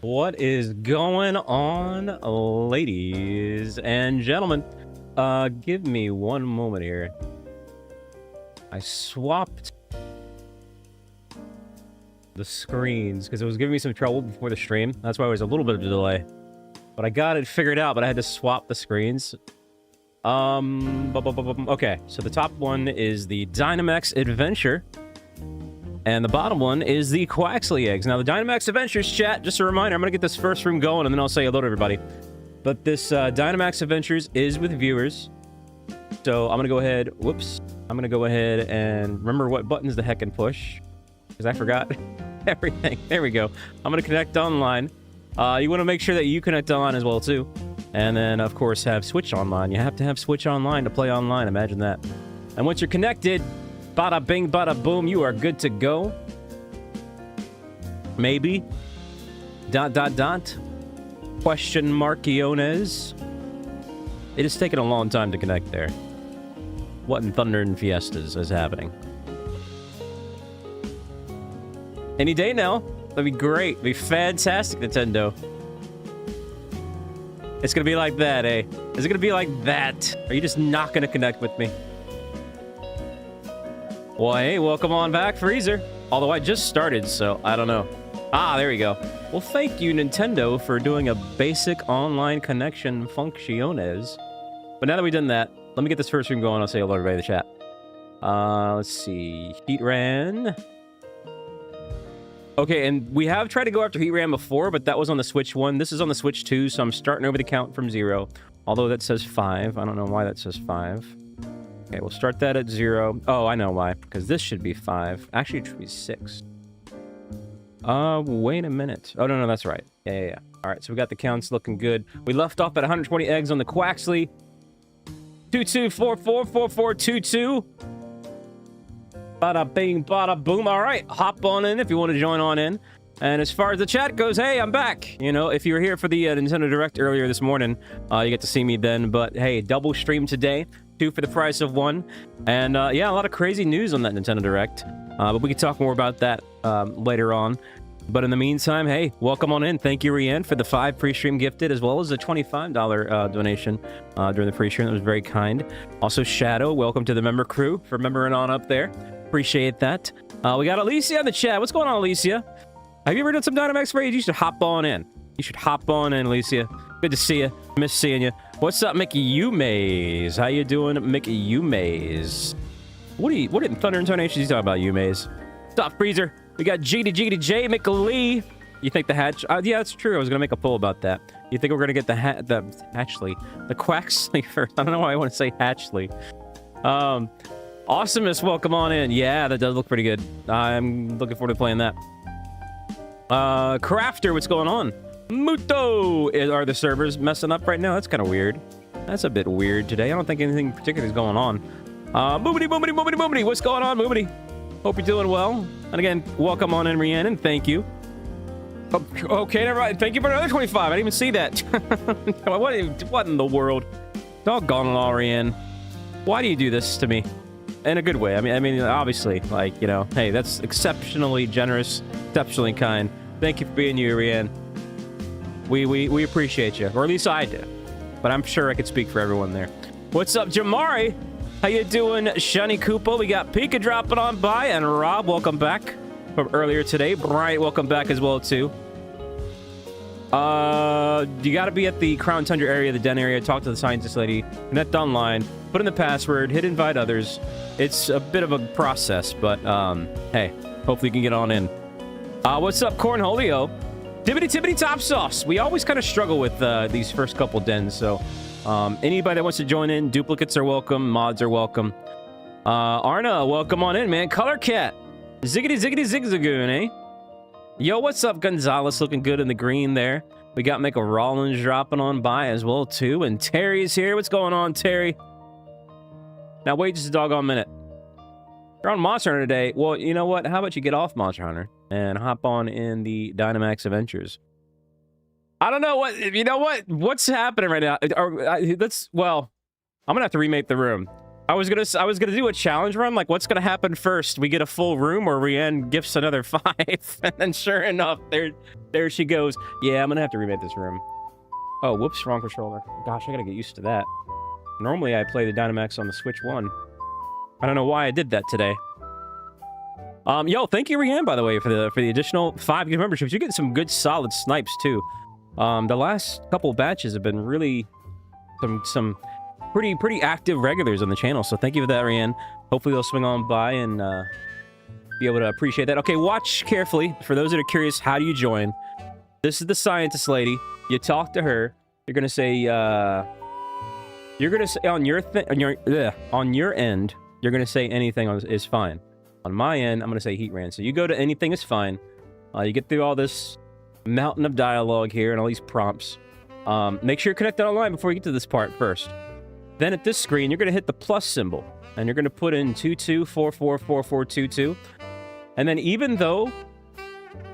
What is going on, ladies and gentlemen? Give me one moment here. I swapped the screens because it was giving me some trouble before the stream. That's why there was a little bit of a delay. But I got it figured out, but I had to swap the screens. Okay, so the top one is the Dynamax Adventure. And the bottom one is the Quaxly eggs. Now, the Dynamax Adventures chat, just a reminder, I'm going to get this first room going, and then I'll say hello to everybody. But this Dynamax Adventures is with viewers. So I'm going to go ahead, whoops. I'm going to go ahead and remember what buttons the heck and push. Because I forgot everything. There we go. I'm going to connect online. You want to make sure that you connect online as well, too. And then, of course, have Switch online. You have to have Switch online to play online. Imagine that. And once you're connected... Bada bing, bada boom, you are good to go. Maybe. ... Question markiones. It has taken a long time to connect there. What in Thunder and Fiestas is happening? Any day now. That'd be great. That'd be fantastic, Nintendo. It's gonna be like that, eh? Is it gonna be like that? Are you just not gonna connect with me? Well, hey, welcome on back, Freezer. Although I just started, so I don't know. Ah, there we go. Well, thank you, Nintendo, for doing a basic online connection funcciones. But now that we've done that, let me get this first room going. I'll say hello to everybody in the chat. Let's see. Heatran. Okay, and we have tried to go after Heatran before, but that was on the Switch 1. This is on the Switch 2, so I'm starting over the count from 0. Although that says 5. I don't know why that says 5. Okay, we'll start that at 0. Oh, I know why. Because this should be 5. Actually, it should be 6. Wait a minute. Oh, no, that's right. Yeah. All right, so we got the counts looking good. We left off at 120 eggs on the Quaxly. 22444422. Bada bing, bada boom. All right, hop on in if you want to join on in. And as far as the chat goes, hey, I'm back. You know, if you were here for the Nintendo Direct earlier this morning, you get to see me then. But hey, double stream today. 2 for the price of 1. And yeah, a lot of crazy news on that Nintendo Direct. But we can talk more about that later on. But in the meantime, hey, welcome on in. Thank you, Rianne, for the 5 pre-stream gifted, as well as a $25 donation during the pre-stream. That was very kind. Also, Shadow, welcome to the member crew for membering on up there. Appreciate that. We got Alicia in the chat. What's going on, Alicia? Have you ever done some Dynamax raids? You should hop on in. You should hop on in, Alicia. Good to see you. Miss seeing you. What's up, Mickey Umaze? How you doing, Mickey Umaze? What in Thunder and Tornations you talking about, Umaze? Stop, Freezer. We got G-to-J, McLee. You think the hatch... yeah, that's true. I was going to make a poll about that. You think we're going to get the Hatchley? The Quaxly first. I don't know why I want to say Hatchley. Awesomeness, welcome on in. Yeah, that does look pretty good. I'm looking forward to playing that. Crafter, what's going on? Muto! Are the servers messing up right now? That's kind of weird. That's a bit weird today. I don't think anything particular is going on. Moomity, what's going on, Moomity? Hope you're doing well. And again, welcome on in, Rhiannon. Thank you. Okay, never mind. Thank you for another 25. I didn't even see that. What in the world? Doggone it all, Rhiannon. Why do you do this to me? In a good way. I mean, obviously, like, you know, hey, that's exceptionally generous, exceptionally kind. Thank you for being you, Rhiannon. We appreciate you, or at least I do. But I'm sure I could speak for everyone there. What's up, Jamari? How you doing, Shani Koopa? We got Pika dropping on by, and Rob, welcome back from earlier today. Bryant, welcome back as well, too. You gotta be at the Crown Tundra area, the den area, talk to the scientist lady, connect online, put in the password, hit invite others. It's a bit of a process, but, hey, hopefully you can get on in. What's up, Cornholio? Tibbity tibbity top sauce. We always kind of struggle with these first couple dens, so anybody that wants to join in, duplicates are welcome, mods are welcome. Arna, welcome on in, man. Color Cat. Ziggity ziggity zigzagoon, eh? Yo, what's up, Gonzalez? Looking good in the green there. We got Mika Rollins dropping on by as well, too. And Terry's here. What's going on, Terry? Now, wait just a doggone minute. You're on Monster Hunter today. Well, you know what? How about you get off Monster Hunter and hop on in the Dynamax Adventures? I don't know what... You know what? What's happening right now? Well, I'm gonna have to remake the room. I was gonna do a challenge run. Like, what's gonna happen first? We get a full room, or Rianne gifts another 5, and then sure enough, there she goes. Yeah, I'm gonna have to remake this room. Oh, whoops, wrong controller. Gosh, I gotta get used to that. Normally, I play the Dynamax on the Switch 1. I don't know why I did that today. Yo, thank you, Rianne, by the way, for the additional 5 gift memberships. You're getting some good, solid snipes too. The last couple batches have been really some pretty active regulars on the channel, so thank you for that, Rianne. Hopefully they'll swing on by and be able to appreciate that. Okay, watch carefully. For those that are curious, how do you join? This is the scientist lady. You talk to her. You're gonna say on your end, you're gonna say anything is fine. On my end, I'm gonna say Heatran. So you go to anything is fine. You get through all this mountain of dialogue here and all these prompts. Make sure you're connected online before you get to this part first. Then at this screen, you're going to hit the plus symbol, and you're going to put in 22444422. And then even though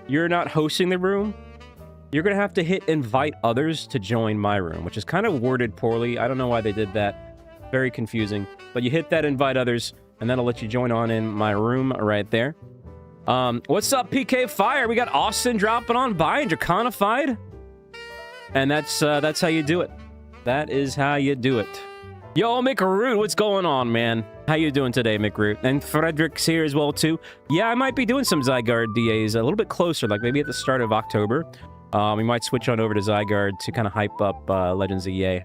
you're not hosting the room, you're going to have to hit invite others to join my room, which is kind of worded poorly. I don't know why they did that. Very confusing. But you hit that invite others, and that'll let you join on in my room right there. What's up, PK Fire? We got Austin dropping on by and Draconified. And that's how you do it. That is how you do it. Yo, McRoot, what's going on, man? How you doing today, McRoot? And Frederick's here as well, too. Yeah, I might be doing some Zygarde DAs a little bit closer, like maybe at the start of October. We might switch on over to Zygarde to kind of hype up Legends EA.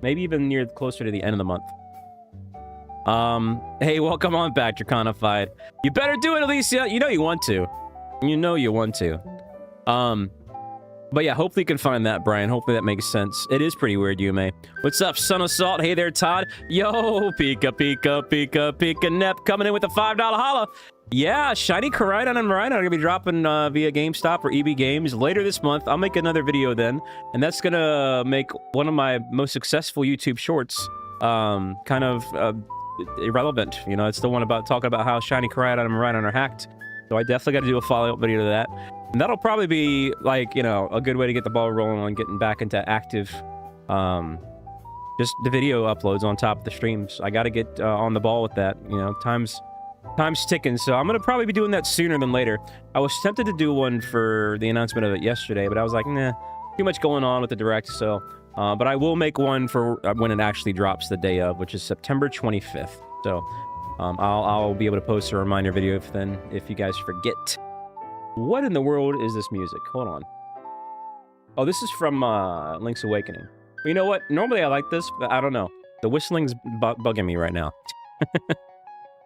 Maybe even near closer to the end of the month. Hey, welcome on back, Draconified. You better do it, Alicia. You know you want to. You know you want to. But yeah, hopefully you can find that, Brian. Hopefully that makes sense. It is pretty weird, Yume. What's up, Son of Salt? Hey there, Todd. Yo, Pika, Pika, Pika, Pika, Nep coming in with a $5 holla. Yeah, Shiny Koraidon and Rhino are going to be dropping via GameStop or EB Games later this month. I'll make another video then, and that's going to make one of my most successful YouTube shorts kind of irrelevant. You know, it's the one about talking about how Shiny Koraidon and Rhino are hacked. So I definitely got to do a follow-up video to that. And that'll probably be, like, you know, a good way to get the ball rolling on getting back into active, just the video uploads on top of the streams. I got to get on the ball with that. You know, time's ticking, so I'm going to probably be doing that sooner than later. I was tempted to do one for the announcement of it yesterday, but I was like, nah, too much going on with the Direct, so... but I will make one for when it actually drops the day of, which is September 25th. So, I'll be able to post a reminder video if you guys forget. What in the world is this music? Hold on. Oh, this is from Link's Awakening. Well, you know what? Normally I like this, but I don't know. The whistling's bugging me right now.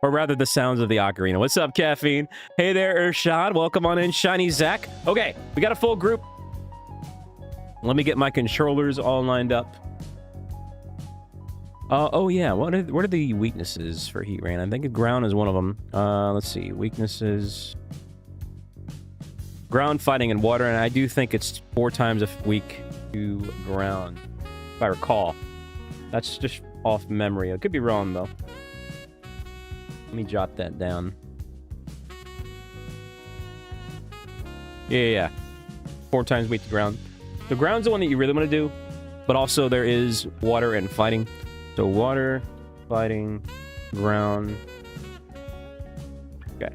Or rather, the sounds of the ocarina. What's up, Caffeine? Hey there, Urshad. Welcome on in, Shiny Zach. Okay, we got a full group. Let me get my controllers all lined up. Oh yeah, what are the weaknesses for Heatran? I think ground is one of them. Let's see, weaknesses. Ground, fighting, and water, and I do think it's 4 times weak to ground, if I recall. That's just off memory. I could be wrong, though. Let me jot that down. Yeah. 4 times weak to ground. The ground's the one that you really want to do, but also there is water and fighting. So water, fighting, ground. Okay.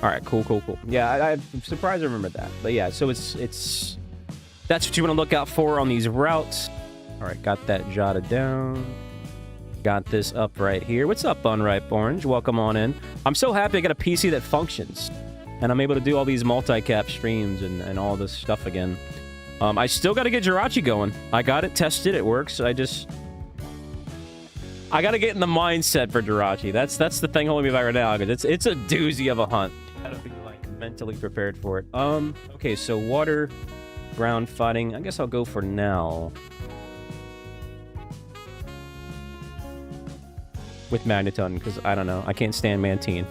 All right, cool. Yeah, I'm surprised I remembered that. But yeah, so it's that's what you want to look out for on these routes. All right, got that jotted down. Got this up right here. What's up, Unripe Orange? Welcome on in. I'm so happy I got a PC that functions, and I'm able to do all these multi-cap streams and all this stuff again. I still got to get Jirachi going. I got it tested. It works. I got to get in the mindset for Jirachi. That's the thing holding me back right now, because it's a doozy of a hunt. You got to be like mentally prepared for it. Okay, so water, ground fighting. I guess I'll go for now. With Magneton, because I don't know. I can't stand Mantine.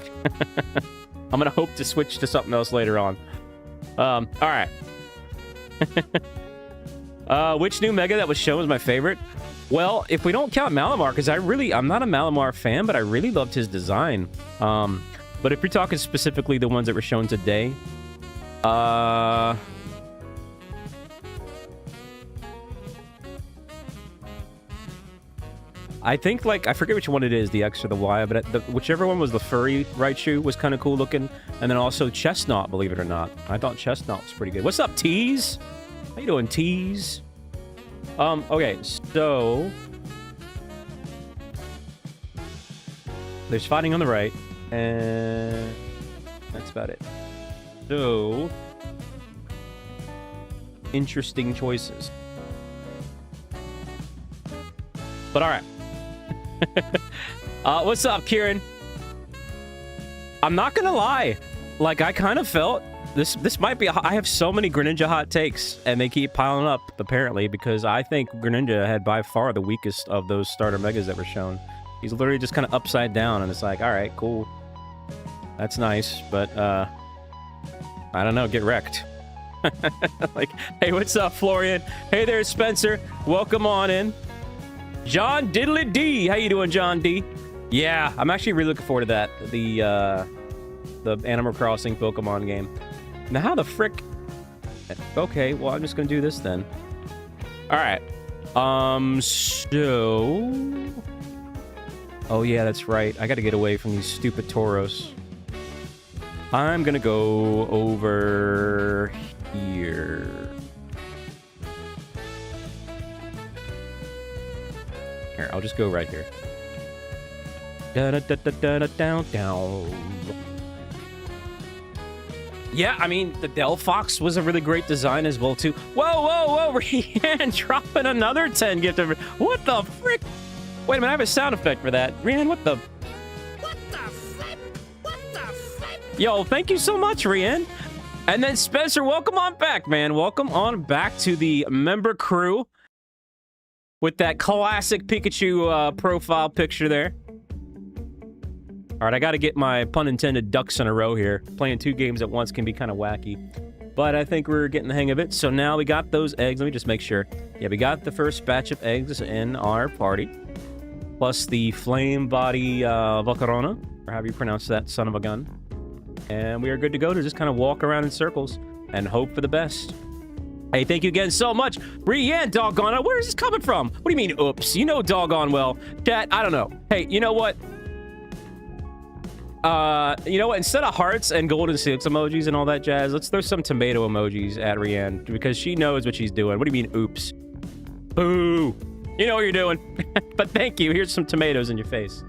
I'm gonna hope to switch to something else later on. Alright. Which new Mega that was shown was my favorite? Well, if we don't count Malamar, because I'm not a Malamar fan, but I really loved his design. But if you're talking specifically the ones that were shown today, I think, like, I forget which one it is, the X or the Y, but whichever one was the furry Raichu was kind of cool looking. And then also Chestnut, believe it or not. I thought Chestnut was pretty good. What's up, Tease? How you doing, Tease? Okay, so... there's fighting on the right, and that's about it. So... interesting choices. But alright. What's up, Kieran? I'm not gonna lie. Like, I kind of felt... This might be... I have so many Greninja hot takes, and they keep piling up, apparently, because I think Greninja had by far the weakest of those starter Megas that were shown. He's literally just kind of upside down, and it's like, alright, cool. That's nice, but, I don't know, get wrecked. Like, hey, what's up, Florian? Hey there, Spencer. Welcome on in. John Diddly D. How you doing, John D? Yeah, I'm actually really looking forward to that. The Animal Crossing Pokemon game. Now, how the frick... okay, well, I'm just gonna do this then. Alright. So... oh, yeah, that's right. I gotta get away from these stupid Tauros. I'm gonna go over here. Here, I'll just go right here. Down. Yeah, I mean, the Delphox was a really great design as well, too. Whoa, Rian dropping another 10 gift over. What the frick? Wait a minute, I have a sound effect for that. Rian, what the... what the flip? What the flip? Yo, thank you so much, Rian. And then Spencer, welcome on back, man. Welcome on back to the member crew. With that classic Pikachu profile picture there. All right, I got to get my pun intended ducks in a row here. Playing 2 games at once can be kind of wacky. But I think we're getting the hang of it. So now we got those eggs. Let me just make sure. Yeah, we got the first batch of eggs in our party. Plus the flame body Volcarona, or however you pronounce that son of a gun. And we are good to go to just kind of walk around in circles and hope for the best. Hey, thank you again so much. Rian, doggone it. Where is this coming from? What do you mean, oops? You know doggone well. Chat, I don't know. Hey, you know what? Instead of hearts and golden six emojis and all that jazz, let's throw some tomato emojis at Rian, because she knows what she's doing. What do you mean, oops? Boo! You know what you're doing. But thank you. Here's some tomatoes in your face.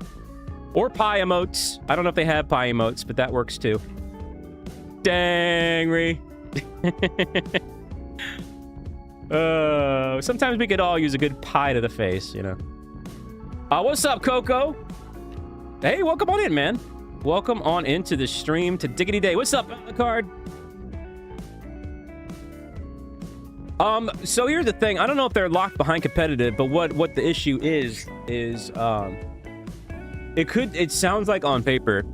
Or pie emotes. I don't know if they have pie emotes, but that works too. Dang, Ri. Sometimes we could all use a good pie to the face, you know. What's up, Coco? Hey, welcome on in, man. Welcome on into the stream to Diggity Day. What's up, Alucard? So here's the thing. I don't know if they're locked behind competitive, but what the issue is it sounds like on paper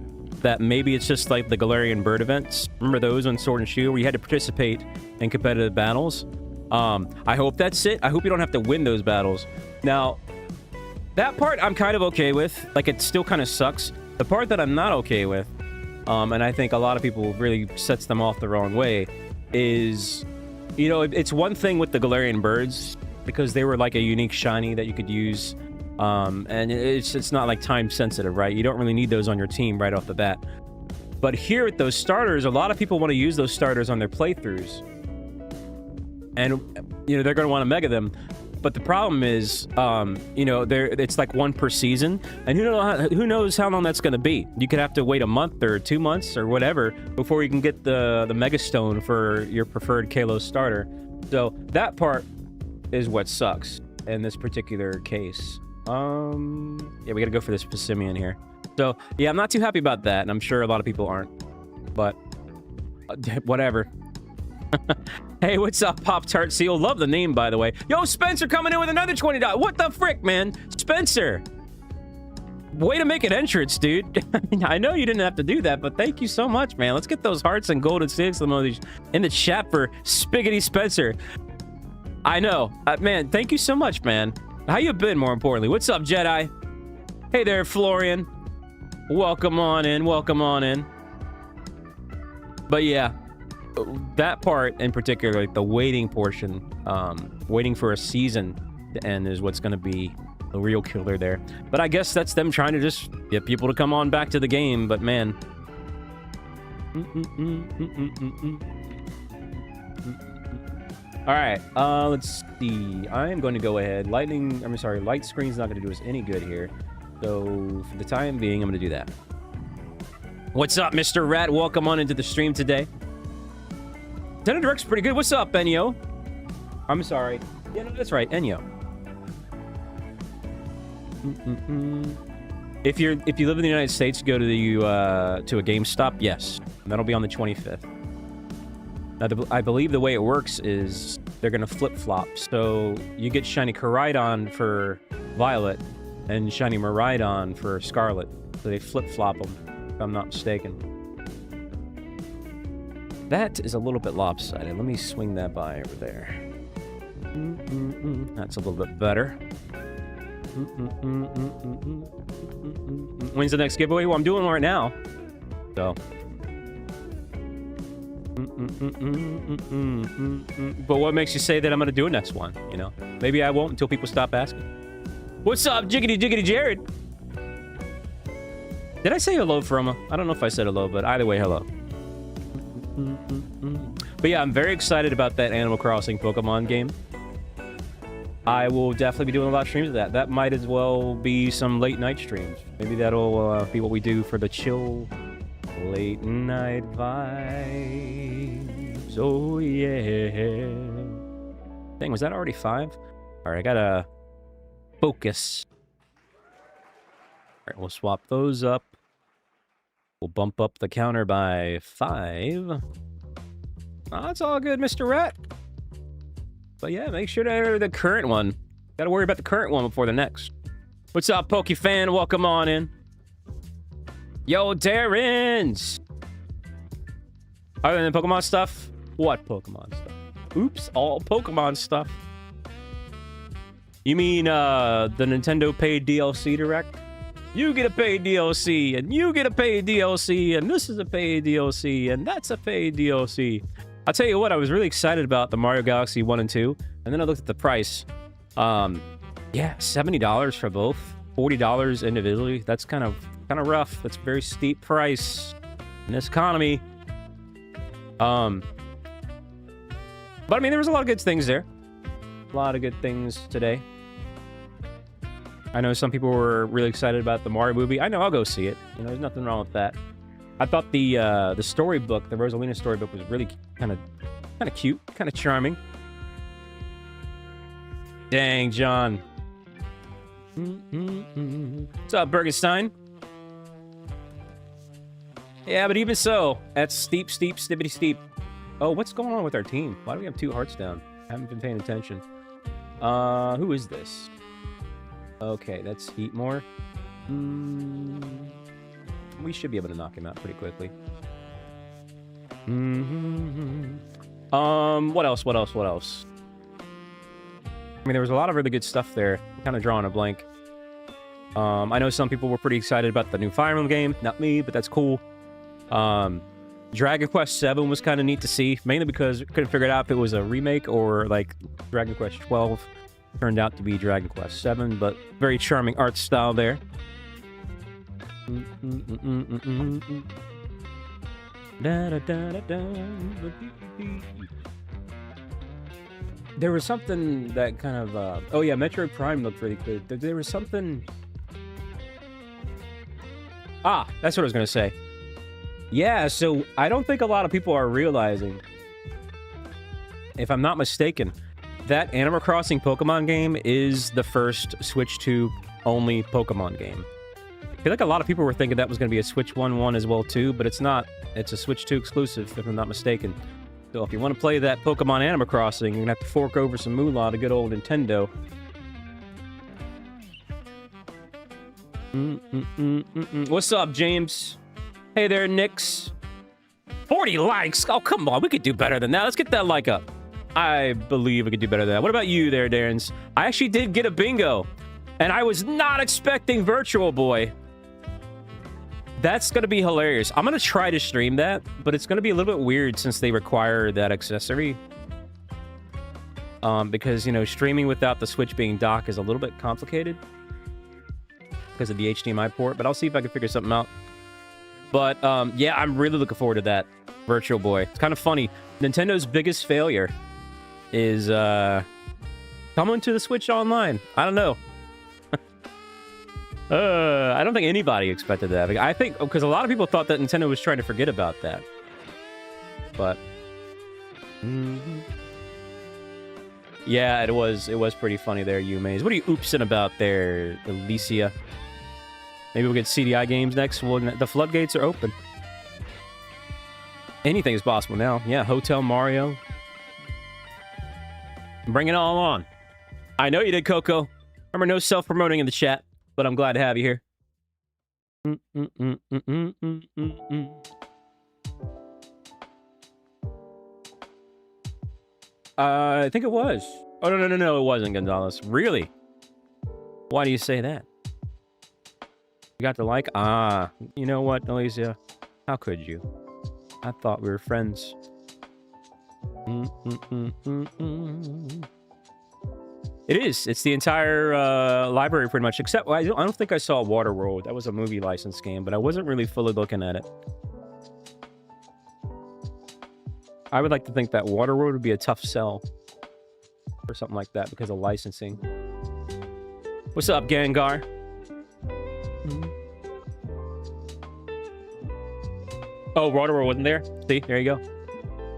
that maybe it's just like the Galarian Bird events. Remember those on Sword and Shield where you had to participate in competitive battles? I hope that's it. I hope you don't have to win those battles. Now, that part I'm kind of okay with. Like, it still kind of sucks. The part that I'm not okay with, and I think a lot of people really sets them off the wrong way, is, you know, it's one thing with the Galarian Birds, because they were like a unique shiny that you could use, and it's not like time sensitive, right? You don't really need those on your team right off the bat. But here with those starters, a lot of people want to use those starters on their playthroughs. And, you know, they're going to want to mega them. But the problem is, you know, it's like one per season, and who knows how long that's going to be. You could have to wait a month or 2 months or whatever before you can get the Mega Stone for your preferred Kalos starter. So that part is what sucks in this particular case. Yeah, we got to go for this Passimian here. So yeah, I'm not too happy about that, and I'm sure a lot of people aren't. But Whatever. Hey, what's up, Pop-Tart Seal? Love the name, by the way. Yo, Spencer coming in with another $20. What the frick, man? Spencer! Way to make an entrance, dude. I know you didn't have to do that, but thank you so much, man. Let's get those hearts and golden sticks emojis in the chat for Spiggity Spencer. I know. Man, thank you so much, man. How you been, more importantly? What's up, Jedi? Hey there, Florian. Welcome on in. Welcome on in. But yeah, that part in particular, like the waiting portion, waiting for a season to end is what's going to be the real killer there. But I guess that's them trying to just get people to come on back to the game. But man. All right, let's see. I am going to go ahead. Light screen's not going to do us any good here. So for the time being, I'm going to do that. What's up, Mr. Rat? Welcome on into the stream today. Nintendo Direct's pretty good. What's up, Enyo? I'm sorry. Yeah, no, that's right, Enyo. If you live in the United States, go to the to a GameStop. Yes, that'll be on the 25th. Now, I believe the way it works is they're gonna flip-flop. So you get Shiny Koraidon for Violet and Shiny Miraidon for Scarlet. So they flip-flop them, if I'm not mistaken. That is a little bit lopsided. Let me swing that by over there. That's a little bit better. When's the next giveaway? Well, I'm doing one right now. So. But what makes you say that I'm going to do a next one? You know? Maybe I won't until people stop asking. What's up, Jiggity Jiggity Jared? Did I say hello from him? I don't know if I said hello, but either way, hello. But yeah, I'm very excited about that Animal Crossing Pokemon game. I will definitely be doing a lot of streams of that. That might as well be some late night streams. Maybe that'll be what we do for the chill late night vibes. Oh yeah. Dang, was that already 5? All right, I gotta focus. All right, we'll swap those up. We'll bump up the counter by 5. Oh, that's all good, Mr. Rat. But yeah, make sure to enter the current one. Gotta worry about the current one before the next. What's up, Pokefan? Welcome on in. Yo, Darren's! Other than Pokemon stuff? What Pokemon stuff? Oops, all Pokemon stuff. You mean, the Nintendo paid DLC Direct? You get a paid DLC, and you get a paid DLC, and this is a paid DLC, and that's a paid DLC. I'll tell you what, I was really excited about the Mario Galaxy 1 and 2, and then I looked at the price. Yeah, $70 for both, $40 individually. That's kind of rough. That's a very steep price in this economy. But I mean, there was a lot of good things there. A lot of good things today. I know some people were really excited about the Mario movie. I know, I'll go see it. You know, there's nothing wrong with that. I thought the storybook, the Rosalina storybook, was really kind of cute, kind of charming. Dang, John. What's up, Bergenstein? Yeah, but even so, that's steep, stibbity steep. Oh, what's going on with our team? Why do we have 2 hearts down? I haven't been paying attention. Who is this? Okay, that's Heatmore. We should be able to knock him out pretty quickly. What else? I mean, there was a lot of really good stuff there. I'm kind of drawing a blank. I know some people were pretty excited about the new Fire Emblem game. Not me, but that's cool. Dragon Quest 7 was kind of neat to see, mainly because I couldn't figure it out if it was a remake or like Dragon Quest 12 turned out to be Dragon Quest 7, but very charming art style there. There was something that kind of oh yeah, Metroid Prime looked really good. There was something. That's what I was gonna say. Yeah, so I don't think a lot of people are realizing, if I'm not mistaken, that Animal Crossing Pokemon game is the first Switch 2 only Pokemon game. feel like a lot of people were thinking that was going to be a Switch 1 as well, too, but it's not. It's a Switch 2 exclusive, if I'm not mistaken. So if you want to play that Pokemon Animal Crossing, you're going to have to fork over some moolah to good old Nintendo. What's up, James? Hey there, Nix. 40 likes? Oh, come on. We could do better than that. Let's get that like up. I believe we could do better than that. What about you there, Darren's? I actually did get a bingo, and I was not expecting Virtual Boy. That's going to be hilarious. I'm going to try to stream that, but it's going to be a little bit weird since they require that accessory. Because, you know, streaming without the Switch being docked is a little bit complicated because of the HDMI port, but I'll see if I can figure something out. But, yeah, I'm really looking forward to that Virtual Boy. It's kind of funny. Nintendo's biggest failure is coming to the Switch Online. I don't know. I don't think anybody expected that. I think because a lot of people thought that Nintendo was trying to forget about that. But yeah, it was pretty funny there, you Maze. What are you oopsing about there, Alicia? Maybe we'll get CDI games next. Well, the floodgates are open. Anything is possible now. Yeah, Hotel Mario. Bring it all on. I know you did, Coco. Remember, no self-promoting in the chat, but I'm glad to have you here. I think it was. Oh, no, it wasn't, Gonzalez. Really? Why do you say that? You got the like? Ah, you know what, Alicia? How could you? I thought we were friends. It is. It's the entire library, pretty much. Except, I don't think I saw Waterworld. That was a movie license game, but I wasn't really fully looking at it. I would like to think that Waterworld would be a tough sell or something like that because of licensing. What's up, Gengar? Oh, Waterworld wasn't there? See, there you go.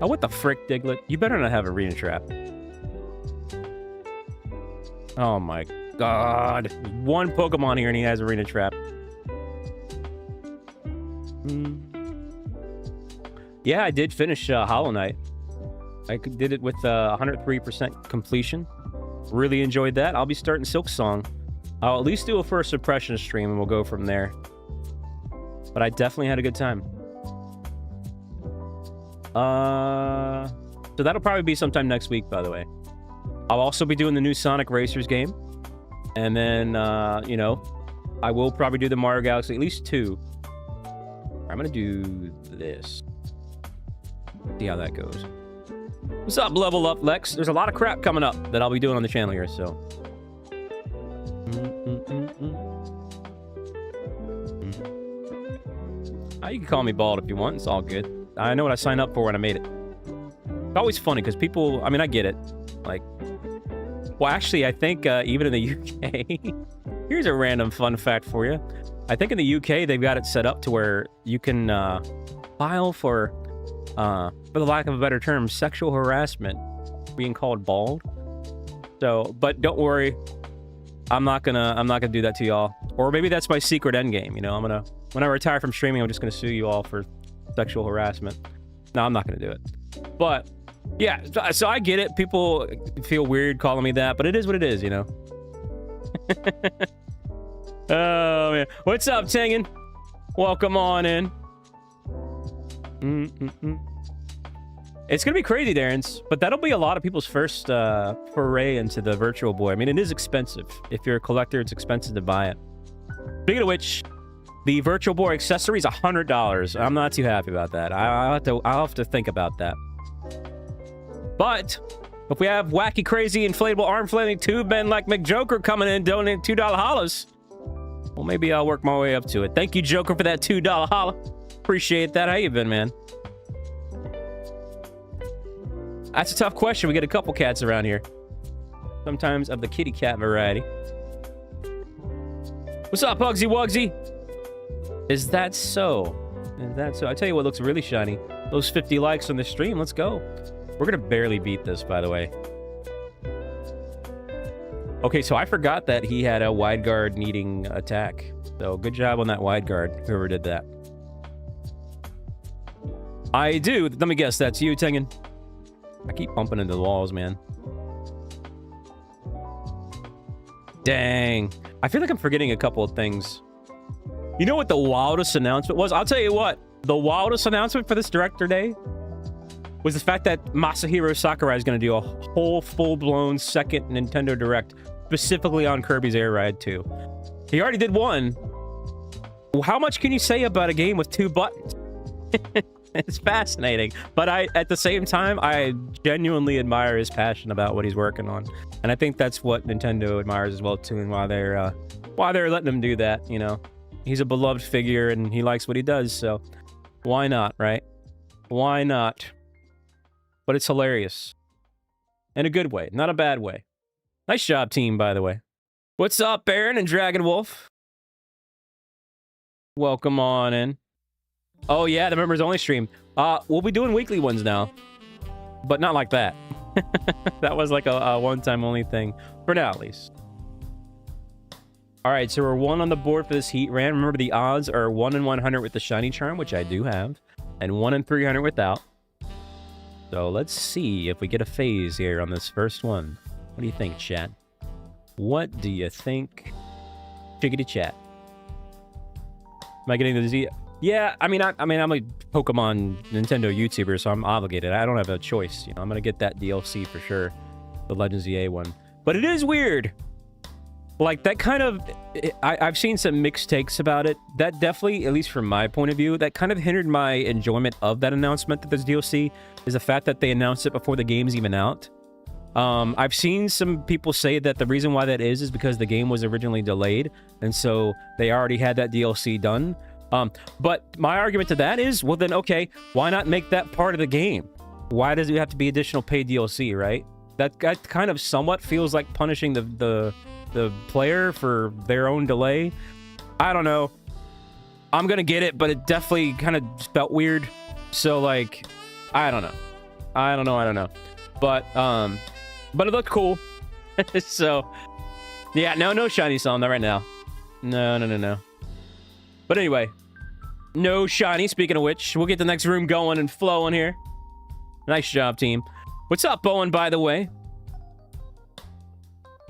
Oh, what the frick, Diglett? You better not have Arena Trap. Oh my god. One Pokemon here and he has Arena Trap. Yeah, I did finish Hollow Knight. I did it with 103% completion. Really enjoyed that. I'll be starting Silk Song. I'll at least do a first impression stream and we'll go from there. But I definitely had a good time. So that'll probably be sometime next week, by the way. I'll also be doing the new Sonic Racers game. And then, you know, I will probably do the Mario Galaxy, at least 2. I'm gonna do this. See how that goes. What's up, Level Up, Lex? There's a lot of crap coming up that I'll be doing on the channel here, so. You can call me bald if you want. It's all good. I know what I signed up for when I made it. It's always funny because people, I mean, I get it. Like, well, actually, I think even in the UK, here's a random fun fact for you. I think in the UK, they've got it set up to where you can file for the lack of a better term, sexual harassment, being called bald. So, but don't worry, I'm not gonna do that to y'all. Or maybe that's my secret end game. You know, when I retire from streaming, I'm just gonna sue you all for sexual harassment. No, I'm not gonna do it. But yeah, so I get it. People feel weird calling me that, but it is what it is, you know. Oh man, what's up, Tengen? Welcome on in. It's gonna be crazy, Darren's, but that'll be a lot of people's first foray into the Virtual Boy. I mean, it is expensive. If you're a collector, it's expensive to buy it. Speaking of which, the Virtual Boy accessory is $100. I'm not too happy about that. I'll have to think about that. But if we have wacky, crazy, inflatable arm flailing tube men like McJoker coming in donating $2 hollers, well, maybe I'll work my way up to it. Thank you, Joker, for that $2 holler. Appreciate that. How you been, man? That's a tough question. We get a couple cats around here. Sometimes of the kitty cat variety. What's up, Pugsy Wugsy? Is that so? Is that so? I tell you what looks really shiny. Those 50 likes on the stream. Let's go. We're gonna barely beat this, by the way. Okay, so I forgot that he had a wide guard needing attack. So good job on that wide guard, whoever did that. I do. Let me guess, that's you, Tengen. I keep bumping into the walls, man. Dang. I feel like I'm forgetting a couple of things. You know what the wildest announcement was? I'll tell you what. The wildest announcement for this Director Day was the fact that Masahiro Sakurai is going to do a whole full-blown second Nintendo Direct specifically on Kirby's Air Ride 2. He already did one. How much can you say about a game with 2 buttons? It's fascinating. But at the same time, I genuinely admire his passion about what he's working on. And I think that's what Nintendo admires as well, too, and why they're letting him do that, you know. He's a beloved figure, and he likes what he does, so why not, right? Why not? But it's hilarious. In a good way, not a bad way. Nice job, team, by the way. What's up, Baron and Dragon Wolf? Welcome on in. Oh, yeah, the members only stream. We'll be doing weekly ones now. But not like that. That was like a one-time only thing. For now, at least. Alright, so we're 1 on the board for this Heatran. Remember, the odds are 1 in 100 with the Shiny Charm, which I do have. And 1 in 300 without. So let's see if we get a phase here on this first one. What do you think, chat? What do you think? Chickadee chat. Am I getting the Z? Yeah, I mean, I'm a Pokemon Nintendo YouTuber, so I'm obligated. I don't have a choice. You know, I'm gonna get that DLC for sure, the Legends EA one. But it is weird. Like, that kind of... I've seen some mixed takes about it. That definitely, at least from my point of view, that kind of hindered my enjoyment of that announcement that there's DLC, is the fact that they announced it before the game's even out. I've seen some people say that the reason why that is because the game was originally delayed, and so they already had that DLC done. But my argument to that is, well then, okay, why not make that part of the game? Why does it have to be additional paid DLC, right? That kind of somewhat feels like punishing the player for their own delay. I don't know. I'm gonna get it, but it definitely kind of felt weird. So, like, I don't know. I don't know. But it looked cool. So, yeah, no shiny song, not right now. No. But anyway, no shiny. Speaking of which, we'll get the next room going and flowing here. Nice job, team. What's up, Bowen, by the way?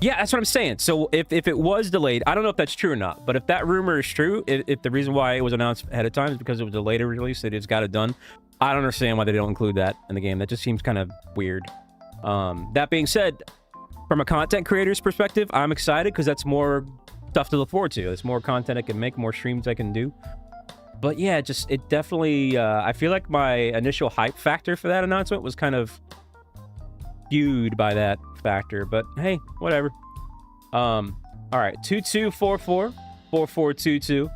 Yeah, that's what I'm saying. So if it was delayed, I don't know if that's true or not, but if that rumor is true, if the reason why it was announced ahead of time is because it was a later release, they just got it done, I don't understand why they don't include that in the game. That just seems kind of weird. That being said, from a content creator's perspective, I'm excited because that's more stuff to look forward to. It's more content I can make, more streams I can do. But yeah, it definitely, I feel like my initial hype factor for that announcement was kind of skewed by that factor, but hey, whatever. All right, 2244 4422.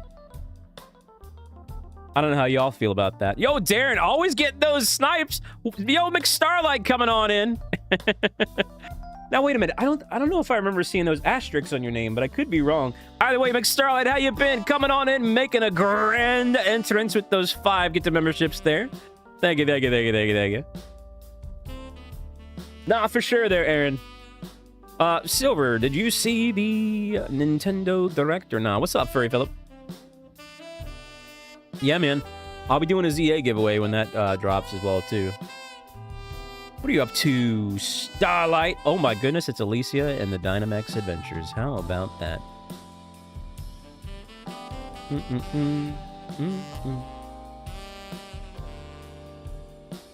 I don't know how y'all feel about that. Yo, Darren, always getting those snipes. Yo, McStarlight coming on in. Now wait a minute. I don't know if I remember seeing those asterisks on your name, but I could be wrong. Either way, McStarlight, how you been? Coming on in, making a grand entrance with those 5 get to memberships there. Thank you. Nah, for sure there, Aaron. Silver, did you see the Nintendo Direct or not? What's up, Furry Phillip? Yeah, man. I'll be doing a ZA giveaway when that drops as well, too. What are you up to, Starlight? Oh my goodness, it's Alicia and the Dynamax Adventures. How about that?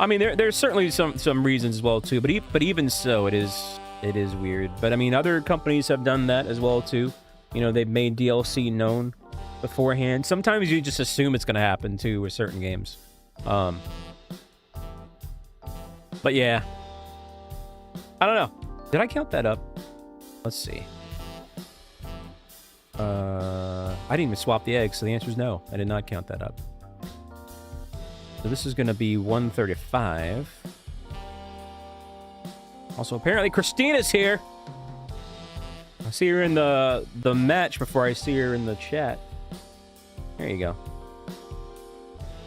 I mean, there's certainly some reasons as well too, but even so, it is weird. But I mean, other companies have done that as well too. You know, they've made DLC known beforehand. Sometimes you just assume it's going to happen too with certain games. But yeah, I don't know. Did I count that up? Let's see. I didn't even swap the eggs, so the answer is no. I did not count that up. So this is going to be 135. Also, apparently Christina's here. I see her in the match before I see her in the chat. There you go.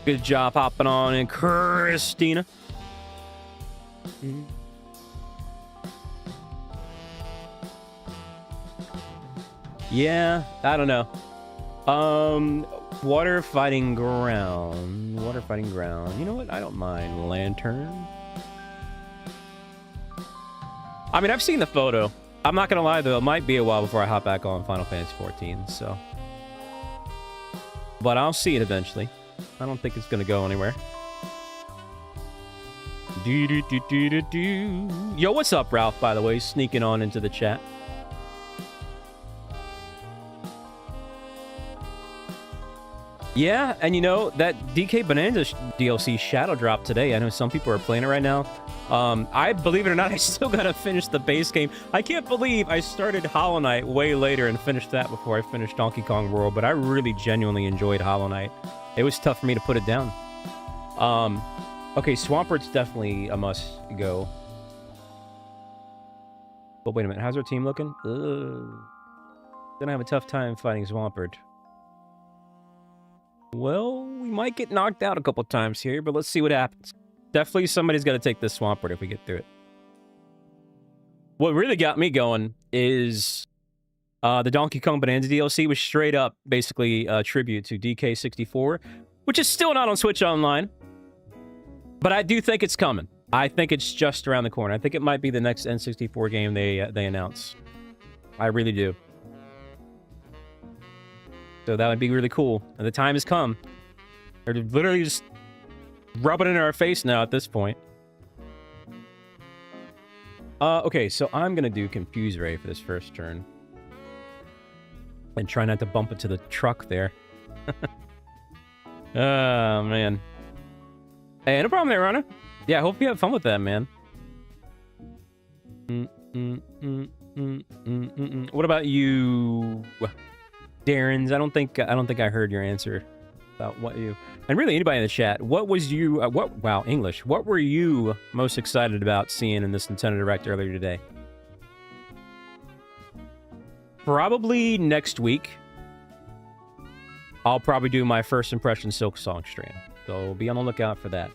Good job hopping on in, Christina. Yeah, I don't know. Water fighting ground. Water fighting ground. You know what? I don't mind. Lantern. I mean, I've seen the photo. I'm not gonna lie though, it might be a while before I hop back on Final Fantasy 14, so. But I'll see it eventually. I don't think it's gonna go anywhere. Yo, what's up, Ralph, by the way? Sneaking on into the chat. Yeah, and you know, that DK Bonanza DLC Shadow dropped today. I know some people are playing it right now. I, believe it or not, I still gotta finish the base game. I can't believe I started Hollow Knight way later and finished that before I finished Donkey Kong World, but I really genuinely enjoyed Hollow Knight. It was tough for me to put it down. Okay, Swampert's definitely a must-go. But wait a minute, how's our team looking? Gonna have a tough time fighting Swampert. Well, we might get knocked out a couple times here, but let's see what happens. Definitely somebody's got to take this Swampert if we get through it. What really got me going is the Donkey Kong Bonanza DLC was straight up basically a tribute to DK64, which is still not on Switch Online. But I do think it's coming. I think it's just around the corner. I think it might be the next N64 game they announce. I really do. So that would be really cool. And the time has come. They're literally just rubbing it in our face now at this point. Okay, so I'm going to do Confuse Ray for this first turn. And try not to bump into the truck there. Oh, man. Hey, no problem there, Runner. Yeah, I hope you have fun with that, man. What about you, Darren's? I don't think I heard your answer about what you, and really anybody in the chat. What was you? Wow, English. What were you most excited about seeing in this Nintendo Direct earlier today? Probably next week. I'll probably do my first impression Silk Song stream. So be on the lookout for that.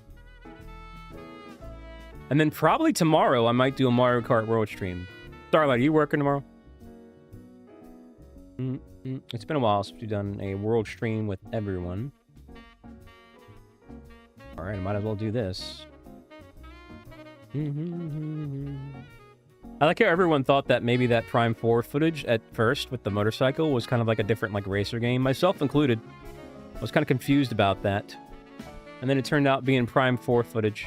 And then probably tomorrow, I might do a Mario Kart World stream. Starlight, are you working tomorrow? It's been a while since we've done a World stream with everyone. Alright, I might as well do this. I like how everyone thought that maybe that Prime 4 footage at first with the motorcycle was kind of like a different like racer game, myself included. I was kind of confused about that. And then it turned out being Prime 4 footage.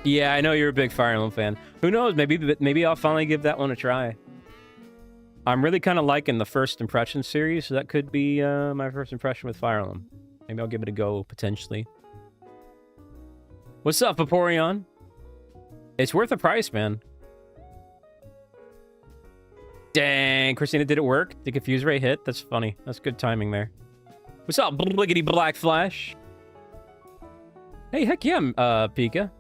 Yeah, I know you're a big Fire Emblem fan. Who knows? Maybe I'll finally give that one a try. I'm really kind of liking the First Impression series, so that could be my first impression with Fire Emblem. Maybe I'll give it a go, potentially. What's up, Vaporeon? It's worth the price, man. Dang, Christina, did it work? Did Confuse Ray hit? That's funny. That's good timing there. What's up, Bliggity Black Flash? Hey, heck yeah, Pika.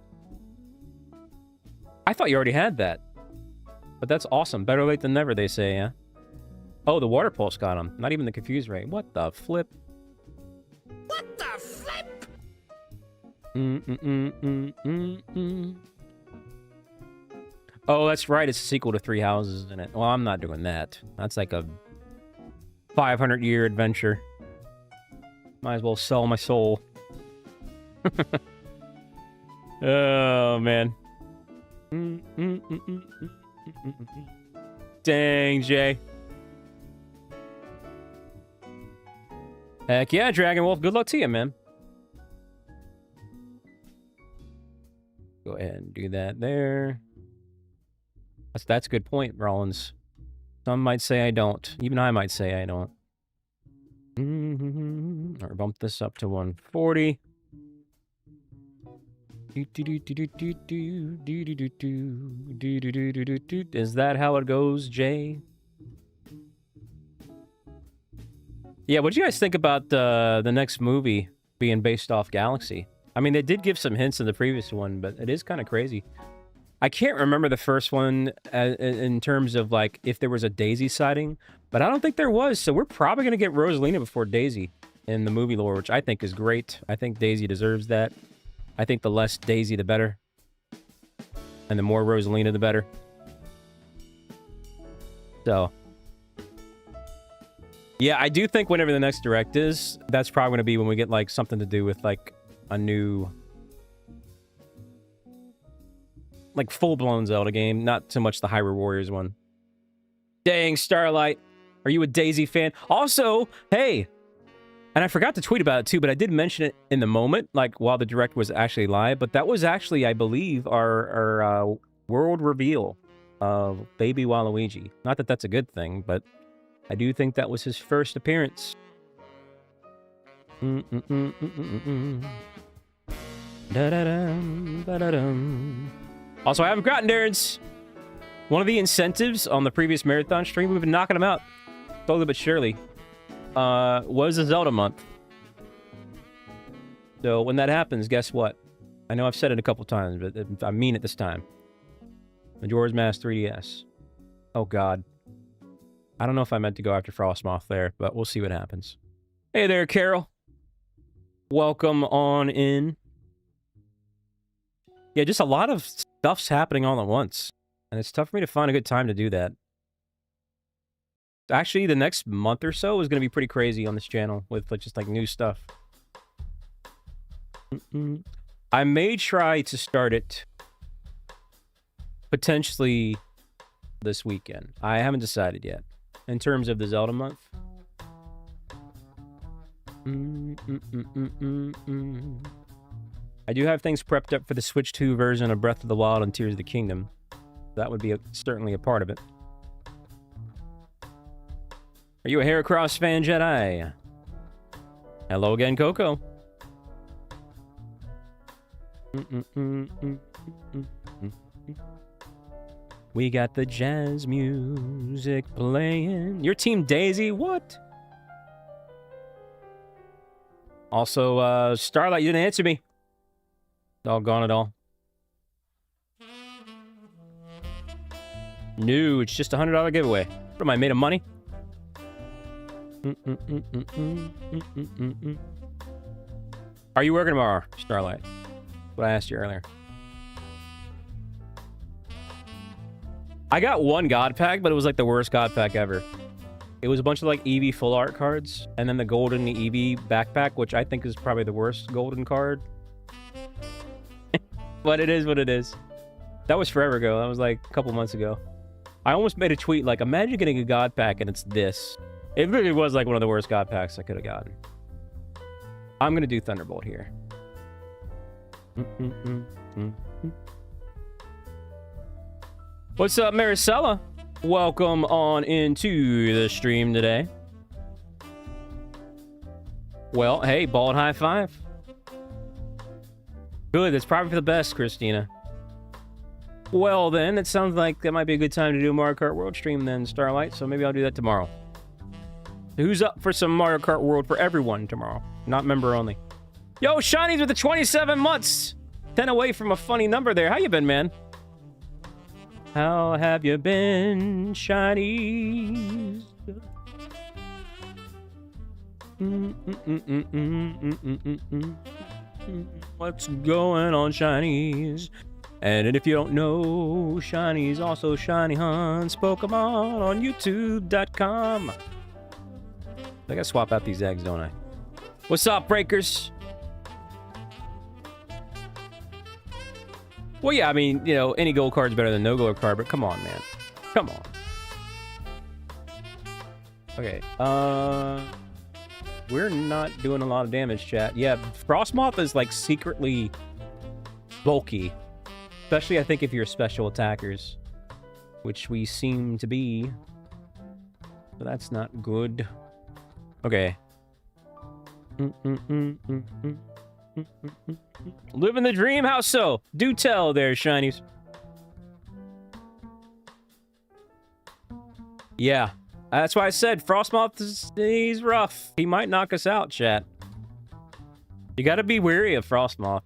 I thought you already had that. But that's awesome. Better late than never, they say, yeah? Oh, the Water Pulse got him. Not even the Confuse Ray. What the flip? What the flip? Oh, that's right. It's a sequel to Three Houses, isn't it? Well, I'm not doing that. That's like a 500-year adventure. Might as well sell my soul. Oh, man. Dang, Jay. Heck yeah, Dragon Wolf. Good luck to you, man. Go ahead and do that there. That's a good point, Rollins. Some might say I don't. Even I might say I don't. Or bump this up to 140. Is that how it goes, Jay? Yeah, what do you guys think about the next movie being based off Galaxy? I mean, they did give some hints in the previous one, but it is kind of crazy. I can't remember the first one in terms of, like, if there was a Daisy sighting, but I don't think there was, so we're probably going to get Rosalina before Daisy in the movie lore, which I think is great. I think Daisy deserves that. I think the less Daisy, the better. And the more Rosalina, the better. So, yeah, I do think whenever the next direct is, that's probably going to be when we get, like, something to do with, like, a new, like, full-blown Zelda game. Not so much the Hyrule Warriors one. Dang, Starlight. Are you a Daisy fan? Also, hey, and I forgot to tweet about it too, but I did mention it in the moment, like, while the direct was actually live, but that was actually, I believe, our world reveal of Baby Waluigi. Not that that's a good thing, but I do think that was his first appearance. Also, I haven't gotten nerds. One of the incentives on the previous marathon stream, we've been knocking them out slowly but surely, was the Zelda month. So when that happens, guess what? I know I've said it a couple times, but I mean it this time. Majora's Mask 3DS. Oh, God. I don't know if I meant to go after Frostmoth there, but we'll see what happens. Hey there, Carol. Welcome on in. Yeah, just a lot of stuff's happening all at once. And it's tough for me to find a good time to do that. Actually, the next month or so is going to be pretty crazy on this channel with just like new stuff. I may try to start it potentially this weekend. I haven't decided yet in terms of the Zelda month. I do have things prepped up for the Switch 2 version of Breath of the Wild and Tears of the Kingdom. That would be certainly a part of it. Are you a Heracross fan, Jedi? Hello again, Coco. We got the jazz music playing. Your team Daisy, what? Also, Starlight, you didn't answer me. Doggone it all. No, it's just a $100 giveaway. What am I, made of money? Are you working tomorrow, Starlight? What I asked you earlier. I got one God Pack, but it was like the worst God Pack ever. It was a bunch of like Eevee full art cards, and then the golden Eevee backpack, which I think is probably the worst golden card. But it is what it is. That was forever ago. That was like a couple months ago. I almost made a tweet like, imagine getting a God Pack and it's this. It really was like one of the worst God Packs I could have gotten. I'm going to do Thunderbolt here. What's up, Maricela? Welcome on into the stream today. Well, hey, bald high five. Good, that's probably for the best, Christina. Well, then, it sounds like that might be a good time to do a Mario Kart World stream then, Starlight, so maybe I'll do that tomorrow. Who's up for some Mario Kart World for everyone tomorrow? Not member only. Yo, Shinies with the 27 months! 10 away from a funny number there. How you been, man? How have you been, Shinies? What's going on, Shinies? And if you don't know, Shinies also Shiny Hunts Pokemon on YouTube.com. I gotta swap out these eggs, don't I? What's up, Breakers? Well, yeah, I mean, you know, any gold card's better than no gold card, but come on, man. Come on. Okay, we're not doing a lot of damage, chat. Yeah, Frostmoth is, like, secretly bulky. Especially, I think, if you're special attackers. Which we seem to be. But that's not good. Okay. Living the dream, how so? Do tell there, Shinies. Yeah. That's why I said Frostmoth, he's rough. He might knock us out, chat. You gotta be wary of Frostmoth.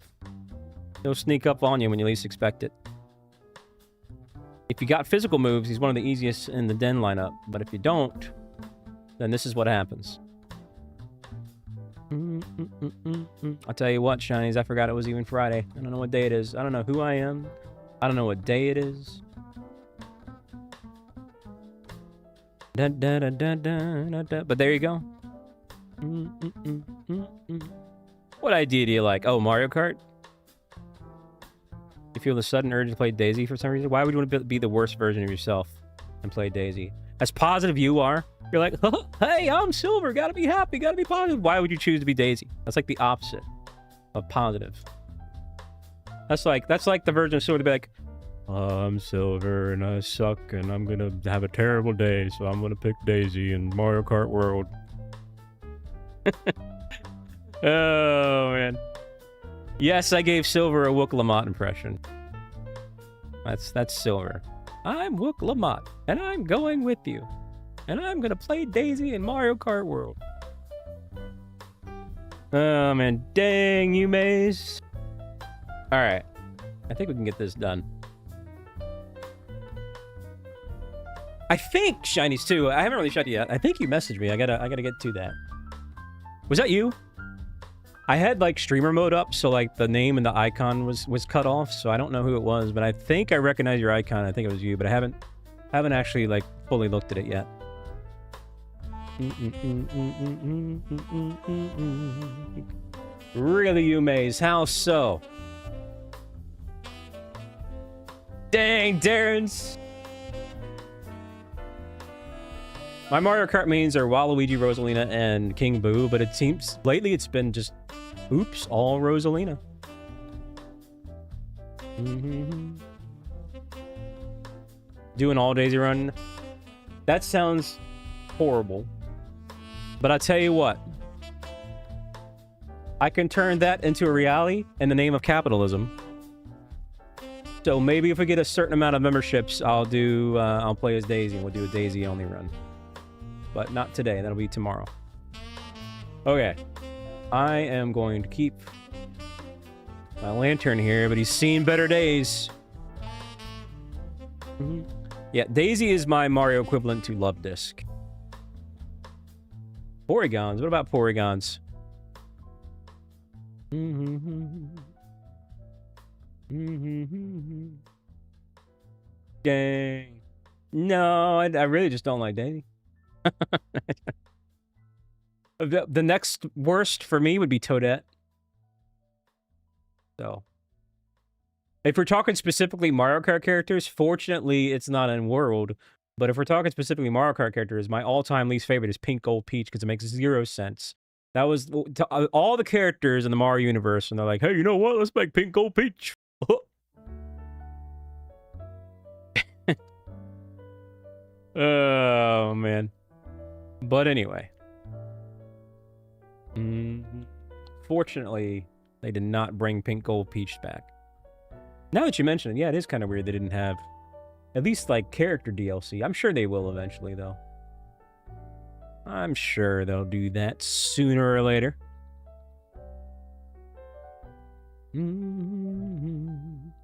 He'll sneak up on you when you least expect it. If you got physical moves, he's one of the easiest in the den lineup. But if you don't, then this is what happens. I'll tell you what, Shinies, I forgot it was even Friday. I don't know what day it is. I don't know who I am. I don't know what day it is. But there you go. What idea do you like? Oh, Mario Kart? You feel the sudden urge to play Daisy for some reason? Why would you want to be the worst version of yourself and play Daisy? As positive you are, you're like, hey, I'm Silver, gotta be happy, gotta be positive. Why would you choose to be Daisy? That's like the opposite of positive. That's like the version of Silver to be like, I'm Silver and I suck and I'm gonna have a terrible day, so I'm gonna pick Daisy in Mario Kart World. Oh, man. Yes, I gave Silver a Wook Lamont impression. That's Silver. I'm Wook Lamont, and I'm going with you. And I'm gonna play Daisy in Mario Kart World. Oh, man. Dang you, Maze. Alright. I think we can get this done. I think Shinies too. I haven't really shut you yet. I think you messaged me. I gotta get to that. Was that you? I had like streamer mode up, so like the name and the icon was cut off, so I don't know who it was, but I think I recognize your icon. I think it was you, but I haven't actually like fully looked at it yet. Really, you Maze? How so? Dang, Darren's. My Mario Kart mains are Waluigi, Rosalina, and King Boo, but it seems lately it's been just, oops, all Rosalina. Do an all Daisy run. That sounds horrible. But I'll tell you what. I can turn that into a reality in the name of capitalism. So maybe if we get a certain amount of memberships, I'll play as Daisy and we'll do a Daisy only run. But not today, that'll be tomorrow. Okay. I am going to keep my lantern here, but he's seen better days. Yeah, Daisy is my Mario equivalent to Love Disc. Porygons, what about Porygons? Dang. No, I really just don't like Daisy. The next worst for me would be Toadette. So, if we're talking specifically Mario Kart characters, fortunately it's not in World. But if we're talking specifically Mario Kart characters, my all-time least favorite is Pink Gold Peach because it makes 0 sense. That was all the characters in the Mario universe, and they're like, "Hey, you know what? Let's make Pink Gold Peach." Oh man. But anyway. Fortunately, they did not bring Pink Gold Peach back. Now that you mention it, yeah, it is kind of weird they didn't have at least, like, character DLC. I'm sure they will eventually, though. I'm sure they'll do that sooner or later.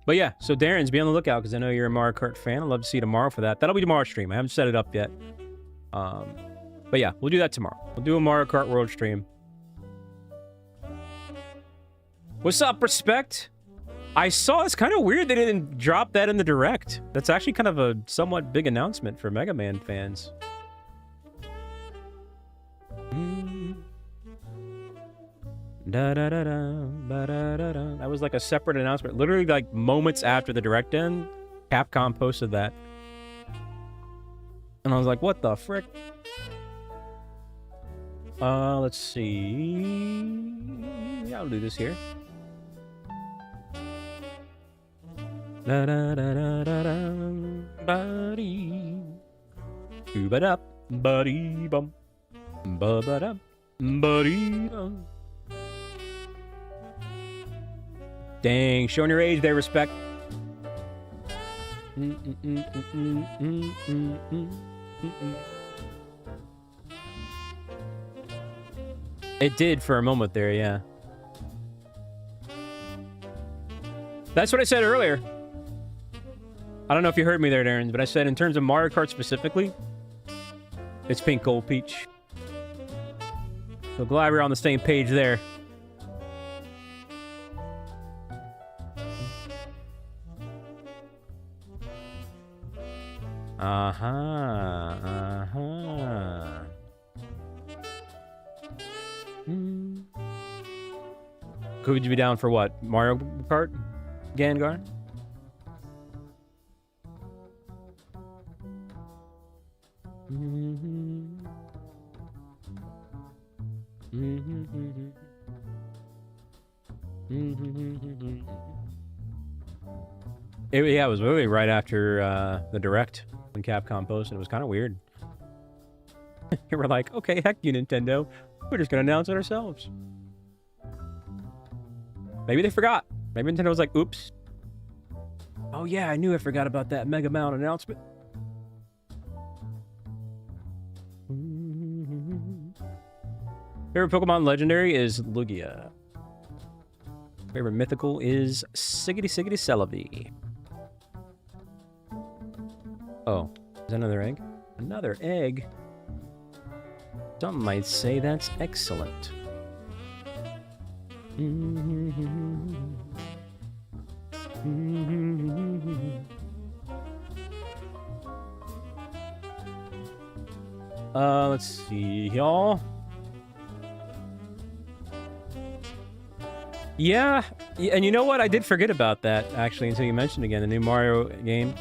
But yeah, so Darren's, be on the lookout, because I know you're a Mario Kart fan. I'd love to see you tomorrow for that. That'll be tomorrow's stream. I haven't set it up yet. But yeah, we'll do that tomorrow. We'll do a Mario Kart World stream. What's up, Respect? I saw it's kind of weird they didn't drop that in the Direct. That's actually kind of a somewhat big announcement for Mega Man fans. That was like a separate announcement. Literally like moments after the Direct end, Capcom posted that. And I was like, what the frick? Let's see. Yeah, I'll do this here. Buddy. Ba-da, buddy bum. Ba-ba-da, buddy bum. Dang, showing your age there, Respect. It did for a moment there, yeah. That's what I said earlier. I don't know if you heard me there, Darren, but I said in terms of Mario Kart specifically, it's Pink Gold Peach. So glad we're on the same page there. Who would you be down for what? Mario Kart? Gengar? Yeah, it was really right after the Direct when Capcom posted. It was kind of weird. You were like, okay, heck you, Nintendo. We're just going to announce it ourselves. Maybe they forgot. Maybe Nintendo was like, oops. Oh yeah, I knew I forgot about that Mega Mount announcement. Favorite Pokemon Legendary is Lugia. Favorite Mythical is Siggity Celebi. Oh, is that another egg? Another egg? Some might say that's excellent. Let's see, y'all. Yeah, and you know what? I did forget about that, actually, until you mentioned again, the new Mario game.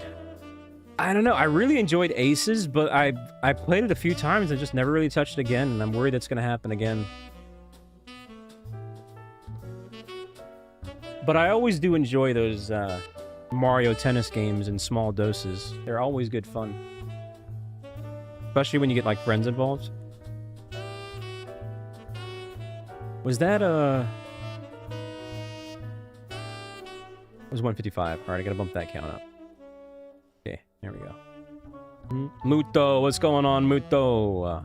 I don't know. I really enjoyed Aces, but I played it a few times and just never really touched it again, and I'm worried that's going to happen again. But I always do enjoy those Mario Tennis games in small doses. They're always good fun. Especially when you get, like, friends involved. Was that, It was 155. Alright, I gotta bump that count up. Okay, there we go. Muto, what's going on, Muto?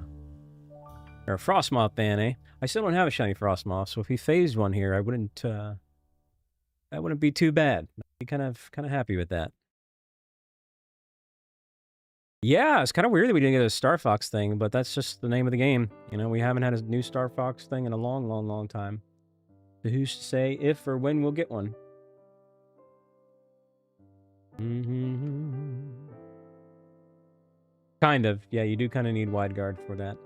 You're a Frostmoth fan, eh? I still don't have a shiny Frostmoth, so if he phased one here, I wouldn't, that wouldn't be too bad. I'd be kind of happy with that. Yeah, it's kind of weird that we didn't get a Star Fox thing, but that's just the name of the game. You know, we haven't had a new Star Fox thing in a long time. So who's to say if or when we'll get one? Kind of. Yeah, you do kind of need wide guard for that.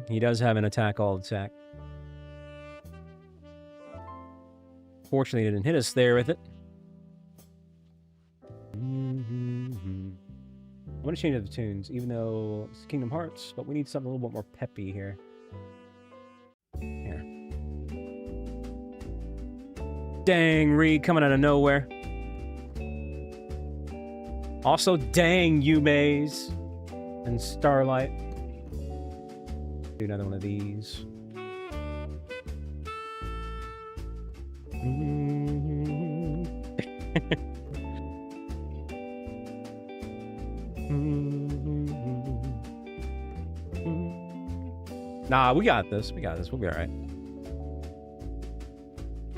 He does have an attack all attack. Fortunately, he didn't hit us there with it. I want to change up the tunes, even though it's Kingdom Hearts, but we need something a little bit more peppy here. Here. Dang, Reed coming out of nowhere. Also, dang, Yume's and Starlight. Do another one of these. Nah, we got this. We got this. We'll be all right.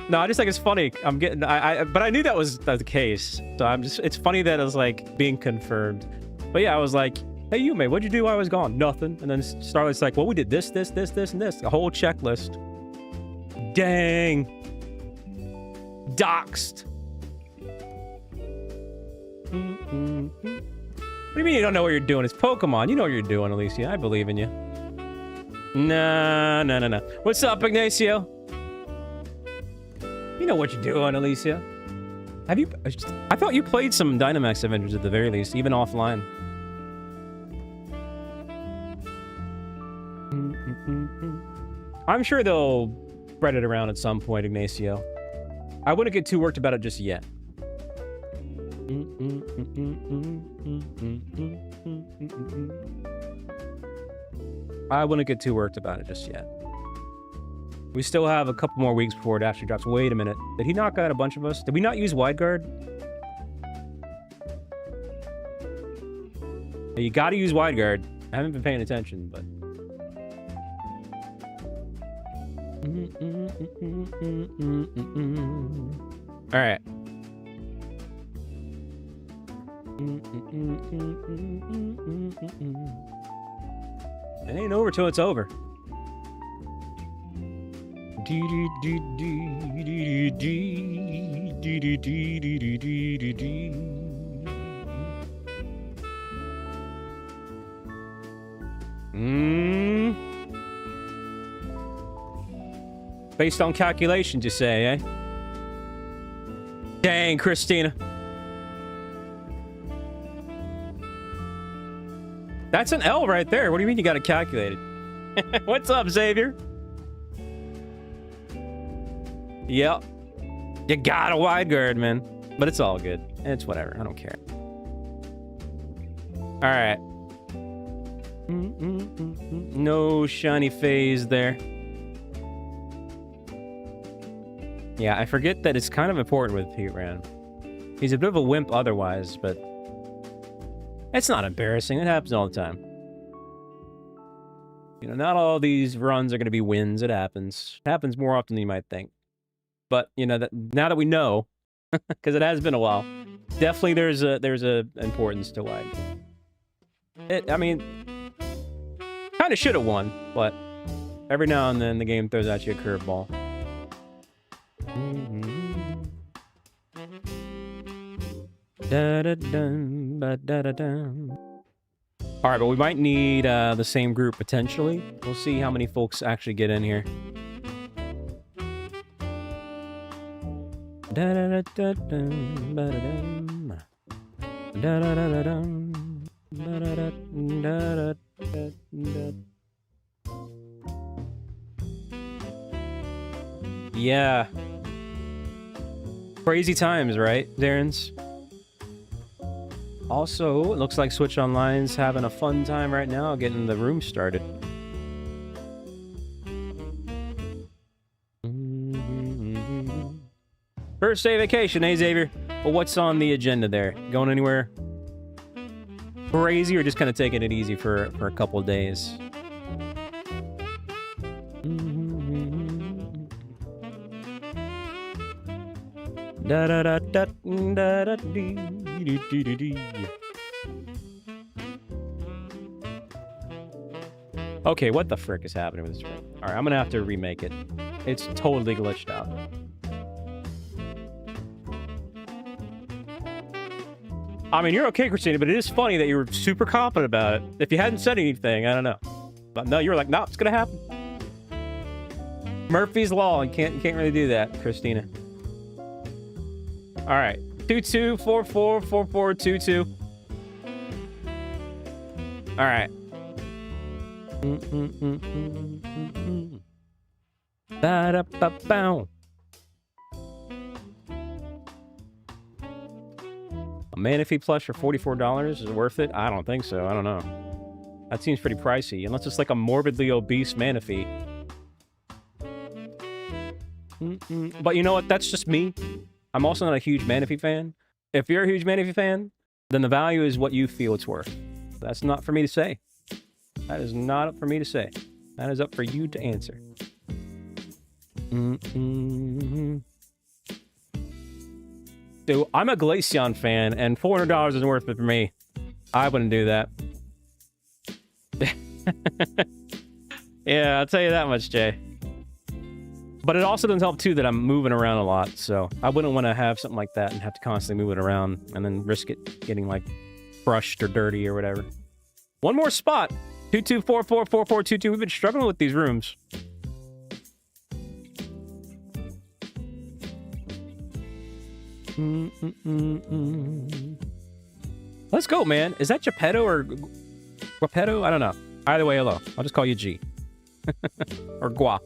No, I just think it's funny. I'm getting, but I knew that was the case. So it's funny that it was like being confirmed. But yeah, I was like, hey, Yume, what'd you do while I was gone? Nothing. And then Starlight's like, well, we did this, and this. A whole checklist. Dang. Doxed. What do you mean you don't know what you're doing? It's Pokemon. You know what you're doing, Alicia. I believe in you. No. What's up, Ignacio? You know what you're doing, Alicia. Have you... I thought you played some Dynamax Adventures at the very least, even offline. I'm sure they'll spread it around at some point, Ignacio. I wouldn't get too worked about it just yet. I wouldn't get too worked about it just yet. We still have a couple more weeks before it actually drops. Wait a minute. Did he knock out a bunch of us? Did we not use wide guard? You gotta use wide guard. I haven't been paying attention, but... Alright. It ain't over till it's over. Based on calculations, you say, eh? Dang, Christina. That's an L right there. What do you mean you got it calculated? What's up, Xavier? Yep. You got a wide guard, man. But it's all good. It's whatever. I don't care. All right. No shiny phase there. Yeah, I forget that it's kind of important with Heatran. He's a bit of a wimp otherwise, but it's not embarrassing. It happens all the time. You know, not all these runs are going to be wins. It happens. It happens more often than you might think. But, you know, that now that we know, because it has been a while, definitely there's a importance to wide. I mean, kind of should have won, but every now and then the game throws at you a curveball. All right, but we might need the same group potentially. We'll see how many folks actually get in here. Yeah. Crazy times, right, Darren's? Also, it looks like Switch Online's having a fun time right now getting the room started. First day vacation, eh, Xavier? Well, what's on the agenda there? Going anywhere crazy or just kind of taking it easy for a couple of days? Okay, what the frick is happening with this room? All right, I'm gonna have to remake it. It's totally glitched out. I mean, you're okay, Christina, but it is funny that you were super confident about it. If you hadn't said anything, I don't know. But no, you were like, no, it's gonna happen. Murphy's Law. You can't really do that, Christina. All right, 22444422. All right. Ba-da-ba-bow. A Manaphy plush for $44 is it worth it? I don't think so. I don't know. That seems pretty pricey, unless it's like a morbidly obese Manaphy. But you know what? That's just me. I'm also not a huge Manaphy fan. If you're a huge Manaphy fan, then the value is what you feel it's worth. That's not for me to say. That is not up for me to say. That is up for you to answer. Dude, I'm a Glaceon fan, and $400 isn't worth it for me. I wouldn't do that. Yeah, I'll tell you that much, Jay. But it also doesn't help, too, that I'm moving around a lot, so I wouldn't want to have something like that and have to constantly move it around and then risk it getting, like, crushed or dirty or whatever. One more spot. 22444422. We've been struggling with these rooms. Let's go, man. Is that Geppetto or Guapetto? I don't know. Either way, hello. I'll just call you G. Or Gua.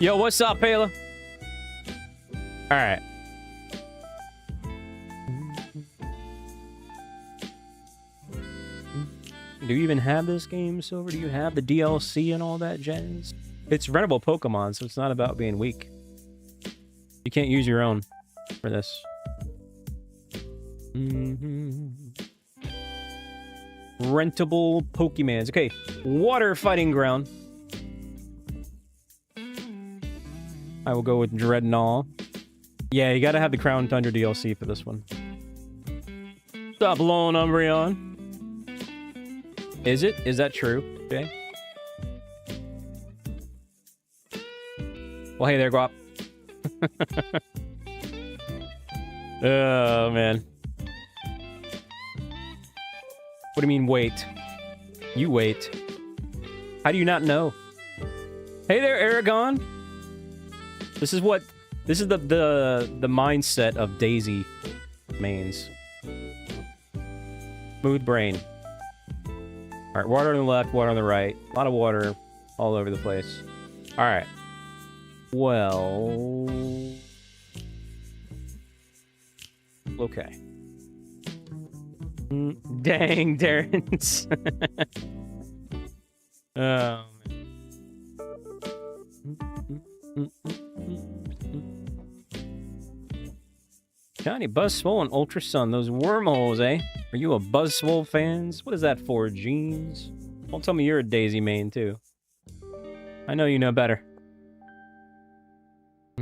Yo, what's up, Pela? Alright. Do you even have this game, Silver? Do you have the DLC and all that jazz? It's rentable Pokemon, so it's not about being weak. You can't use your own for this. Rentable Pokemons. Okay, water fighting ground. I will go with Dreadnought. Yeah, you gotta have the Crown Tundra DLC for this one. Stop blowing Umbreon. Is it? Is that true, Jay? Well, hey there, Guap. Oh, man. What do you mean, wait? You wait. How do you not know? Hey there, Aragon. This is the mindset of Daisy mains. Smooth brain. All right, water on the left, water on the right. A lot of water all over the place. All right. Well... Okay. Dang, Darren's. Oh, man. Johnny Buzzswole and Ultra Sun, those wormholes, eh? Are you a Buzzswole fans? What is that for, Jeans? Don't tell me you're a Daisy main, too. I know you know better. I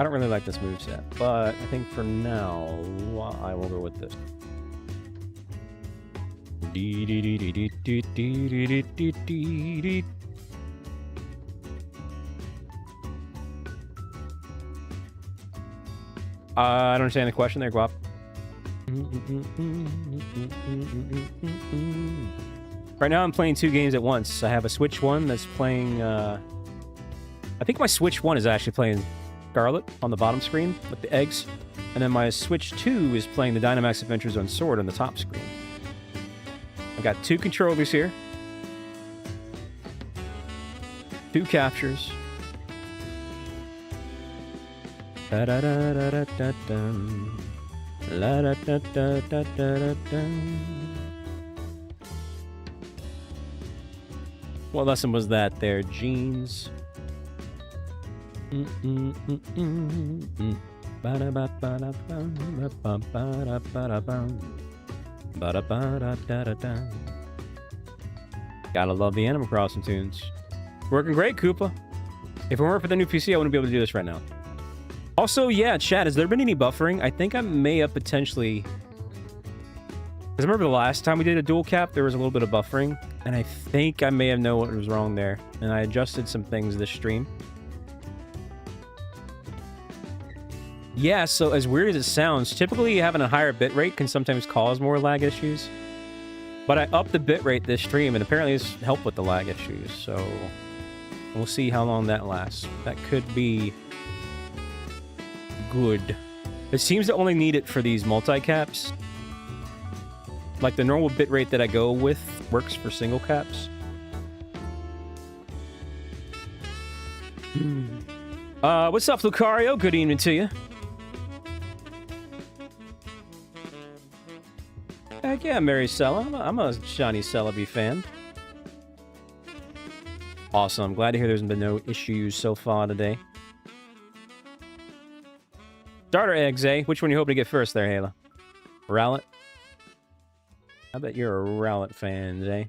don't really like this moveset, but I think for now, I will go with this. I don't understand the question there, Guap. Right now I'm playing 2 games at once. I have a Switch 1 that's playing... I think my Switch 1 is actually playing Scarlet on the bottom screen with the eggs. And then my Switch 2 is playing the Dynamax Adventures on Sword on the top screen. I've got 2 controllers here. 2 captures. What lesson was that there, Jeans? Gotta love the Animal Crossing tunes. Working great, Koopa. If it weren't for the new PC, I wouldn't be able to do this right now. Also, yeah, chat, has there been any buffering? I think I may have potentially... Because I remember the last time we did a dual cap, there was a little bit of buffering. And I think I may have known what was wrong there. And I adjusted some things this stream. Yeah, so as weird as it sounds, typically having a higher bitrate can sometimes cause more lag issues. But I upped the bitrate this stream, and apparently it's helped with the lag issues. So we'll see how long that lasts. That could be... good. It seems to only need it for these multi-caps. Like the normal bitrate that I go with works for single caps. What's up, Lucario? Good evening to you. Heck yeah, Mary Sella. I'm a Shiny Celebi fan. Awesome. Glad to hear there's been no issues so far today. Starter eggs, eh? Which one you hoping to get first there, Hayla? Rowlet? I bet you're a Rowlet fan, eh?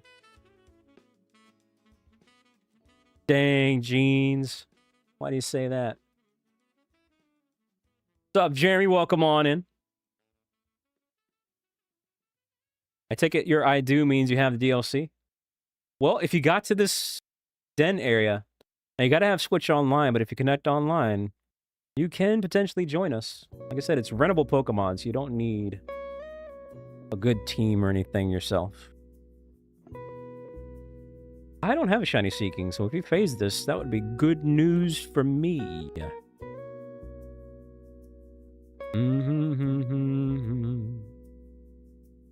Dang, Jeans. Why do you say that? What's up, Jeremy? Welcome on in. I take it your I do means you have the DLC? Well, if you got to this den area, now you gotta have Switch Online, but if you connect online, you can potentially join us. Like I said, it's rentable Pokemon, so you don't need a good team or anything yourself. I don't have a Shiny Seeking, so if you phase this, that would be good news for me.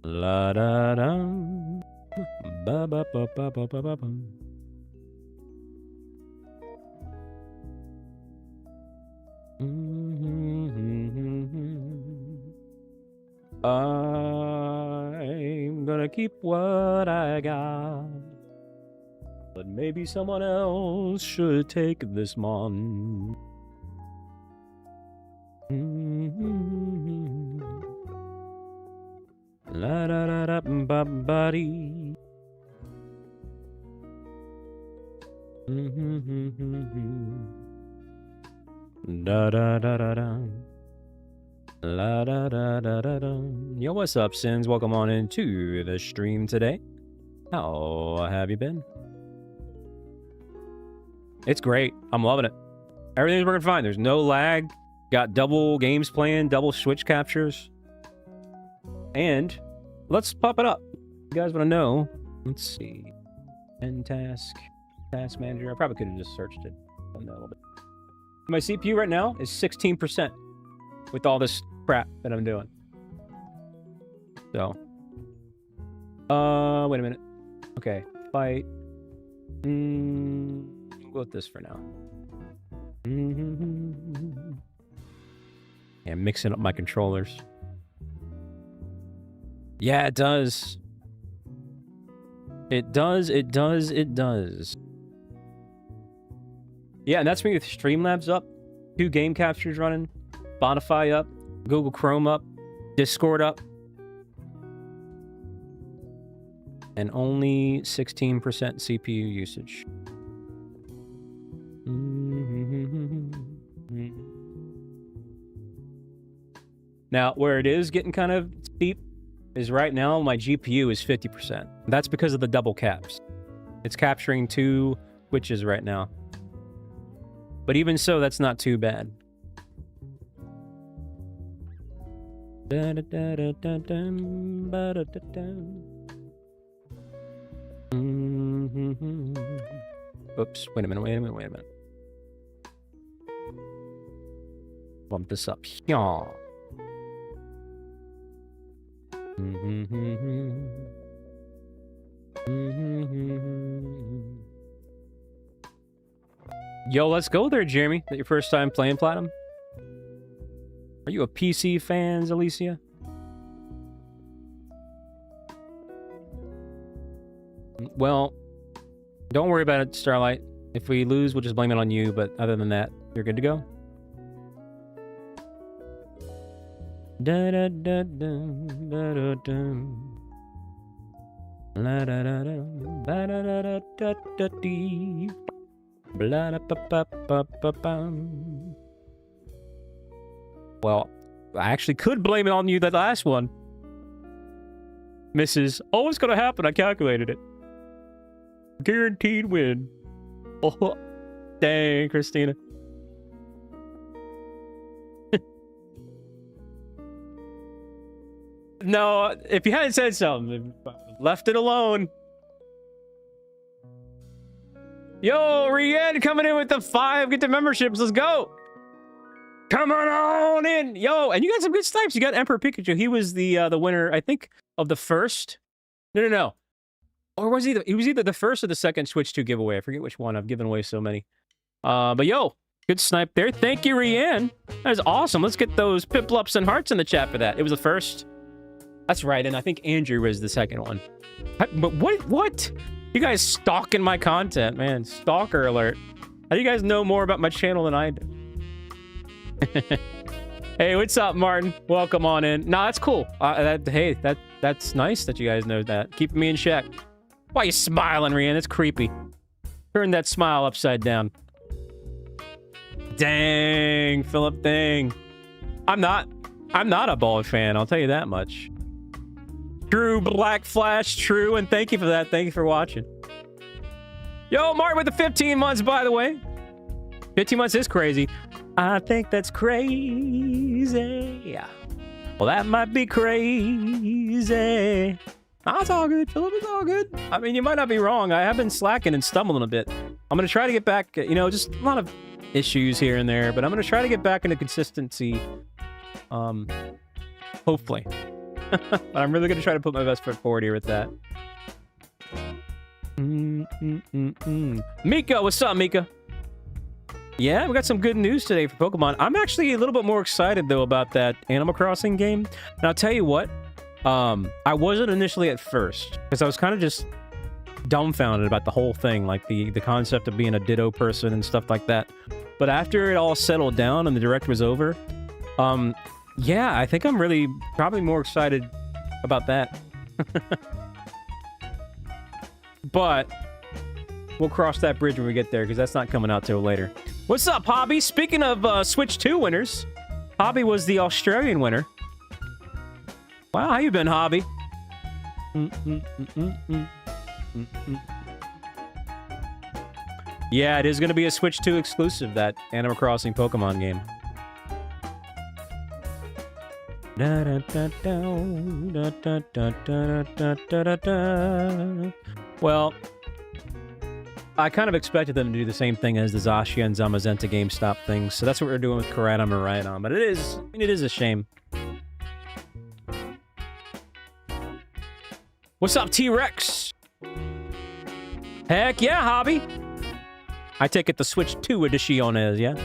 La da dum, ba ba ba ba ba ba ba bum. I'm gonna keep what I got, but maybe someone else should take this mon. La da da da ba ba dee. Da da da da da. La da da da da da. Yo, what's up, Sins? Welcome on into the stream today. How have you been? It's great. I'm loving it. Everything's working fine. There's no lag. Got double games playing, double Switch captures. And let's pop it up. You guys want to know? Let's see. End task manager. I probably could have just searched it. A little bit. My CPU right now is 16% with all this crap that I'm doing. So, wait a minute. Okay, fight. We'll go with this for now. Yeah, mixing up my controllers. Yeah, it does. It does. Yeah, and that's me with Streamlabs up, 2 game captures running, Spotify up, Google Chrome up, Discord up, and only 16% CPU usage. Now, where it is getting kind of steep is right now my GPU is 50%. That's because of the double caps. It's capturing 2 switches right now. But even so, that's not too bad. Oops, wait a minute. Bump this up. Yeah. Yo, let's go there, Jeremy. Is that your first time playing Platinum? Are you a PC fan, Alicia? Well, don't worry about it, Starlight. If we lose, we'll just blame it on you, but other than that, you're good to go. Da da da da da da da. La da da da ba da da da da da dee. Blah da ba ba ba ba bum. Well, I actually could blame it on you that last one. Mrs. Oh, what's gonna happen? I calculated it. Guaranteed win. Oh, dang, Christina. No, if you hadn't said something, left it alone. Yo, Rian coming in with the 5 get the memberships. Let's go. Come on in. Yo, and you got some good snipes. You got Emperor Pikachu. He was the winner, I think, of the first. No. Or was he was either the first or the second Switch 2 giveaway. I forget which one. I've given away so many. But yo, good snipe there. Thank you, Rian. That is awesome. Let's get those piplups and hearts in the chat for that. It was the first. That's right, and I think Andrew was the second one. But what? You guys stalking my content, man. Stalker alert. How do you guys know more about my channel than I do? Hey, what's up, Martin? Welcome on in. Nah, that's cool. Hey, that's nice that you guys know that. Keeping me in check. Why are you smiling, Rian? It's creepy. Turn that smile upside down. Dang, Philip, dang. I'm not a bald fan, I'll tell you that much. True, Black Flash, true, and thank you for that. Thank you for watching. Yo, Martin with the 15 months, by the way. 15 months is crazy. I think that's crazy. Yeah. Well, that might be crazy. Oh, it's all good, Philip. It's all good. I mean, you might not be wrong. I have been slacking and stumbling a bit. I'm going to try to get back, you know, just a lot of issues here and there, but I'm going to try to get back into consistency. Hopefully. But I'm really going to try to put my best foot forward here with that. Mika, what's up, Mika? Yeah, we got some good news today for Pokemon. I'm actually a little bit more excited, though, about that Animal Crossing game. And I'll tell you what, I wasn't initially at first, because I was kind of just dumbfounded about the whole thing, like the concept of being a Ditto person and stuff like that. But after it all settled down and the direct was over, yeah, I think I'm really probably more excited about that. But we'll cross that bridge when we get there, because that's not coming out till later. What's up, Hobby? Speaking of Switch 2 winners, Hobby was the Australian winner. Wow, how you been, Hobby? Yeah, it is going to be a Switch 2 exclusive, that Animal Crossing Pokemon game. Da, da, da, da, da, da, da, da, da, da, da. Well, I kind of expected them to do the same thing as the Zacian and Zamazenta GameStop things, so that's what we're doing with Koraidon and Miraidon, but it is a shame. What's up, T-Rex? Heck yeah, Hobby! I take it the Switch 2 edition is, yeah?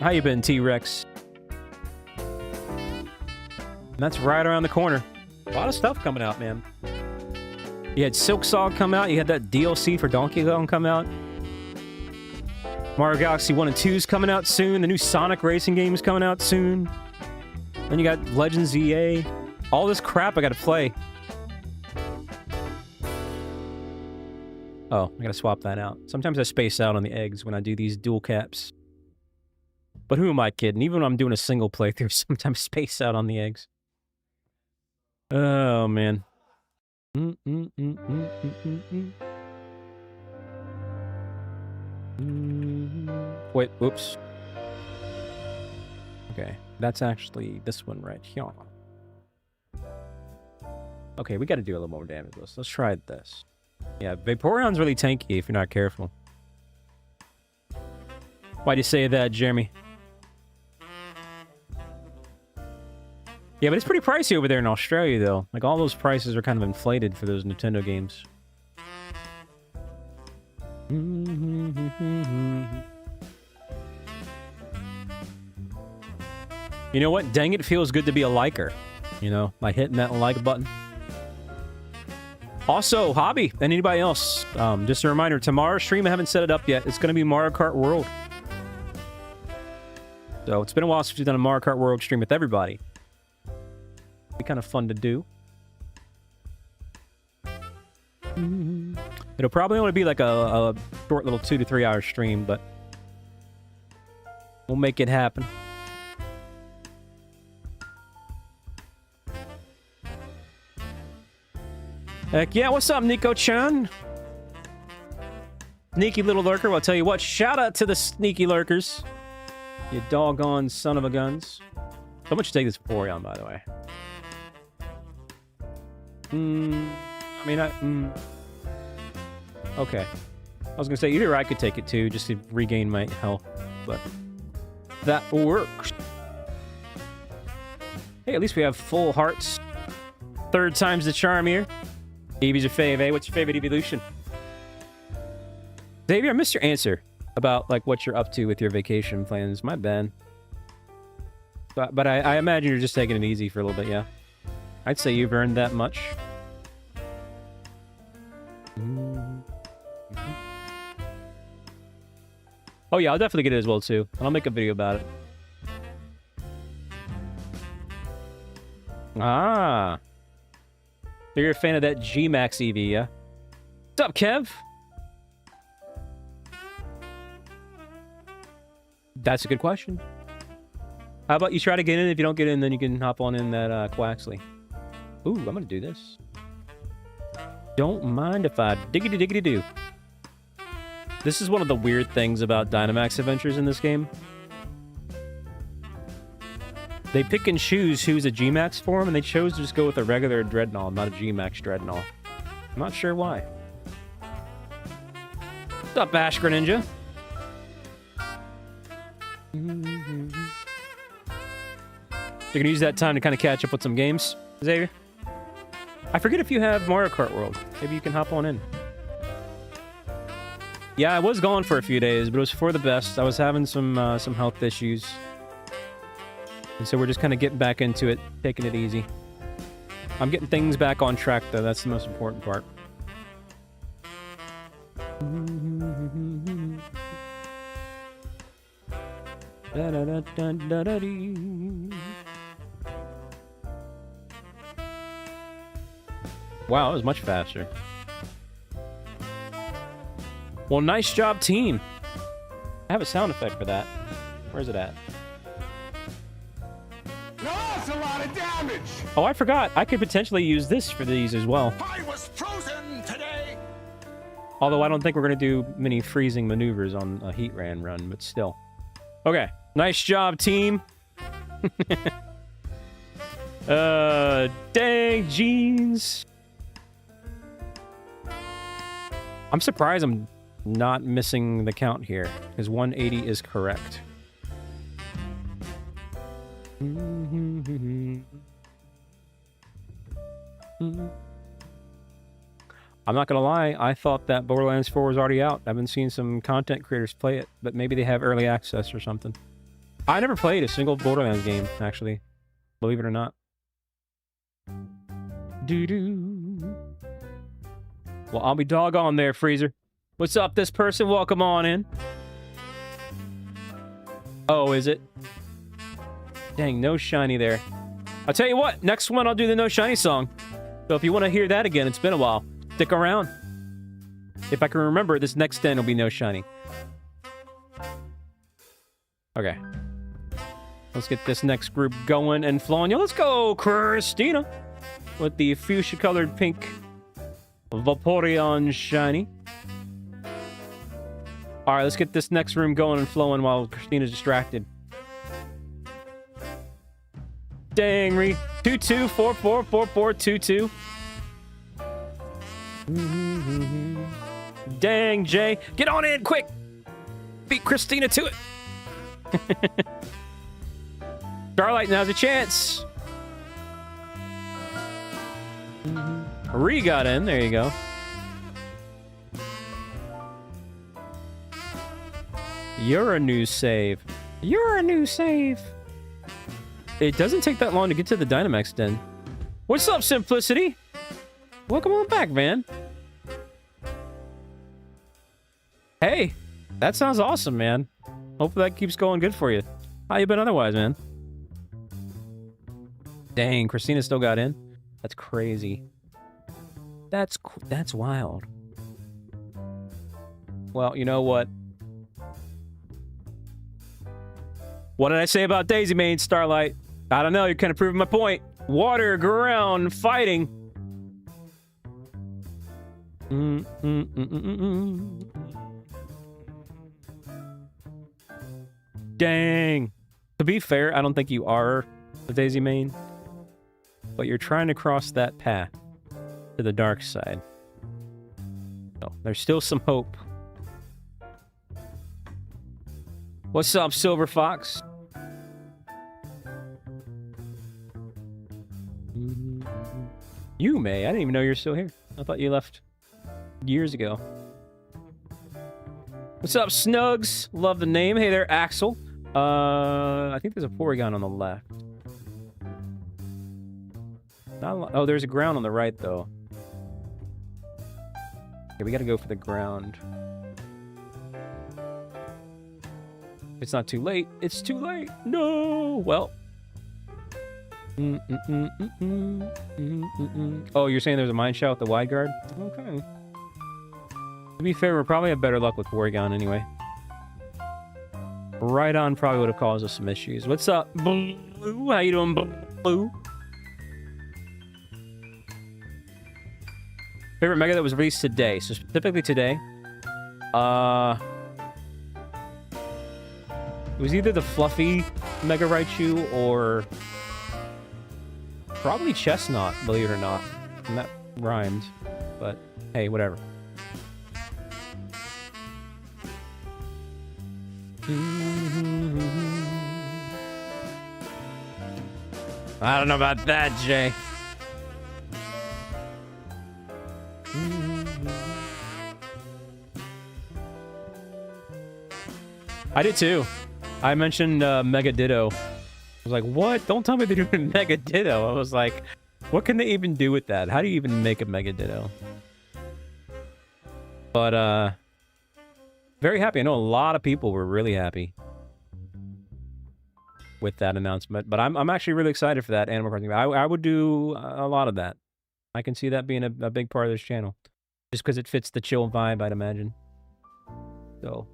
How you been, T-Rex? That's right around the corner. A lot of stuff coming out, man. You had Silksong come out. You had that DLC for Donkey Kong come out. Mario Galaxy 1 and 2 is coming out soon. The new Sonic racing game is coming out soon. Then you got Legends EA. All this crap I gotta play. Oh, I gotta swap that out. Sometimes I space out on the eggs when I do these dual caps. But who am I kidding? Even when I'm doing a single playthrough, sometimes I space out on the eggs. Oh, man. Wait, whoops. Okay, that's actually this one right here. Okay, we gotta do a little more damage. Let's try this. Yeah, Vaporeon's really tanky if you're not careful. Why'd you say that, Jeremy? Yeah, but it's pretty pricey over there in Australia, though. Like, all those prices are kind of inflated for those Nintendo games. You know what? Dang, it feels good to be a liker. You know, by hitting that like button. Also, Hobby, and anybody else, just a reminder, tomorrow's stream, I haven't set it up yet. It's going to be Mario Kart World. So, it's been a while since we've done a Mario Kart World stream with everybody. Be kind of fun to do. It'll probably only be like a short little 2 to 3 hour stream, but we'll make it happen. Heck yeah, what's up, Nico-chan? Sneaky little lurker. Well, I'll tell you what, shout out to the sneaky lurkers. You doggone son of a guns. How much you take this Vaporeon, by the way? Okay. I was gonna say, either I could take it too, just to regain my health, but that works. Hey, at least we have full hearts. 3rd time's the charm here. Eevee's your fave, eh? What's your favorite evolution? Xavier, I missed your answer about, like, what you're up to with your vacation plans. My bad. But I imagine you're just taking it easy for a little bit, yeah? I'd say you've earned that much. Oh yeah, I'll definitely get it as well too. And I'll make a video about it. Ah. So you're a fan of that G-Max EV, yeah? What's up, Kev? That's a good question. How about you try to get in? If you don't get in, then you can hop on in that Quaxly. Ooh, I'm gonna do this. Don't mind if I diggity-diggity-do. This is one of the weird things about Dynamax Adventures in this game. They pick and choose who's a G-Max form, and they chose to just go with a regular Dreadnought, not a G-Max Dreadnought. I'm not sure why. What's up, Ash Greninja? You're gonna use that time to kind of catch up with some games, Xavier? I forget if you have Mario Kart World. Maybe you can hop on in. Yeah, I was gone for a few days, but it was for the best. I was having some health issues. And so we're just kind of getting back into it, taking it easy. I'm getting things back on track, though. That's the most important part. Wow, that was much faster. Well, nice job, team. I have a sound effect for that. Where's it at? That's a lot of damage. Oh, I forgot. I could potentially use this for these as well. I was frozen today. Although I don't think we're going to do many freezing maneuvers on a Heatran run, but still. Okay. Nice job, team. Dang jeans. I'm surprised I'm not missing the count here, because 180 is correct. I'm not gonna lie, I thought that Borderlands 4 was already out. I've been seeing some content creators play it, but maybe they have early access or something. I never played a single Borderlands game, actually. Believe it or not. Doo-doo. Well, I'll be doggone there, Freezer. What's up, this person? Welcome on in. Oh, is it? Dang, no shiny there. I'll tell you what, next one I'll do the no shiny song. So if you want to hear that again, it's been a while. Stick around. If I can remember, this next den will be no shiny. Okay. Let's get this next group going and flowing. Yo, let's go, Christina. With the fuchsia-colored pink Vaporeon shiny. Alright, let's get this next room going and flowing while Christina's distracted. Dang, 22444422. Dang, Jay. Get on in, quick! Beat Christina to it. Starlight, now's a chance. Ree got in. There you go. You're a new save. You're a new save. It doesn't take that long to get to the Dynamax den. What's up, Simplicity? Welcome on back, man. Hey, that sounds awesome, man. Hopefully that keeps going good for you. How you been otherwise, man? Dang, Christina still got in? That's crazy. That's wild. Well, you know what? What did I say about Daisy Main, Starlight? I don't know, you're kind of proving my point. Water, ground, fighting. Dang. To be fair, I don't think you are the Daisy Main. But you're trying to cross that path to the dark side. So, there's still some hope. What's up, Silver Fox? You, May. I didn't even know you were still here. I thought you left years ago. What's up, Snugs? Love the name. Hey there, Axel. I think there's a Porygon on the left. Oh, there's a ground on the right, though. Okay, we gotta go for the ground. It's not too late. It's too late. No. Well. Oh, you're saying there's a mine shot with the wide guard? Okay. To be fair, we'll probably have better luck with Porygon anyway. Right on probably would have caused us some issues. What's up, Blue? How you doing, Blue? Favorite Mega that was released today. So specifically today. It was either the fluffy Mega Raichu or probably Chestnut, believe it or not. And that rhymed. But hey, whatever. I don't know about that, Jay. I did too. I mentioned Mega Ditto. I was like, what? Don't tell me they're doing Mega Ditto. I was like, what can they even do with that? How do you even make a Mega Ditto? But, very happy. I know a lot of people were really happy with that announcement. But I'm actually really excited for that Animal Crossing. I would do a lot of that. I can see that being a big part of this channel. Just because it fits the chill vibe, I'd imagine. So,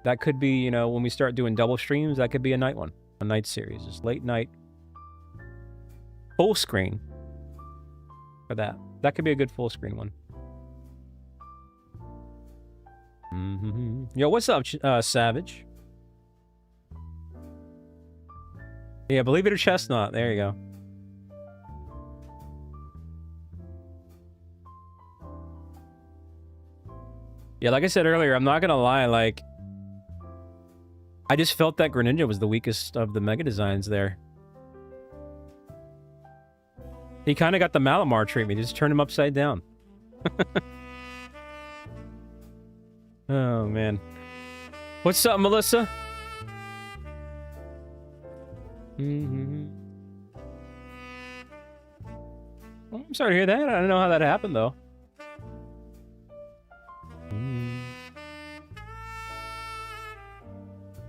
that could be, you know, when we start doing double streams, that could be a night one. A night series. Just late night. Full screen. For that. That could be a good full screen one. Yo, what's up, Savage? Yeah, believe it or chestnut. There you go. Yeah, like I said earlier, I'm not gonna lie, like... I just felt that Greninja was the weakest of the Mega designs there. He kind of got the Malamar treatment. He just turned him upside down. Oh, man. What's up, Melissa? Mm-hmm. Well, I'm sorry to hear that. I don't know how that happened, though.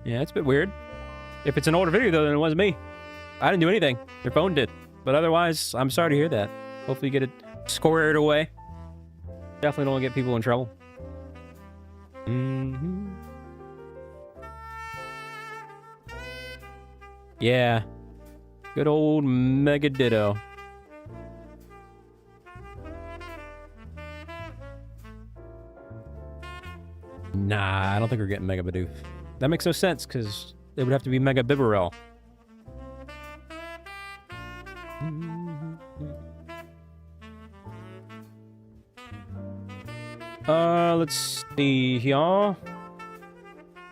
Yeah, it's a bit weird. If it's an older video, though, then it wasn't me. I didn't do anything. Your phone did. But otherwise, I'm sorry to hear that. Hopefully you get it squared away. Definitely don't want to get people in trouble. Mm-hmm. Yeah. Good old Mega Ditto. Nah, I don't think we're getting Mega Bidoof. That makes no sense, because it would have to be Mega Bibarel. Let's see, y'all.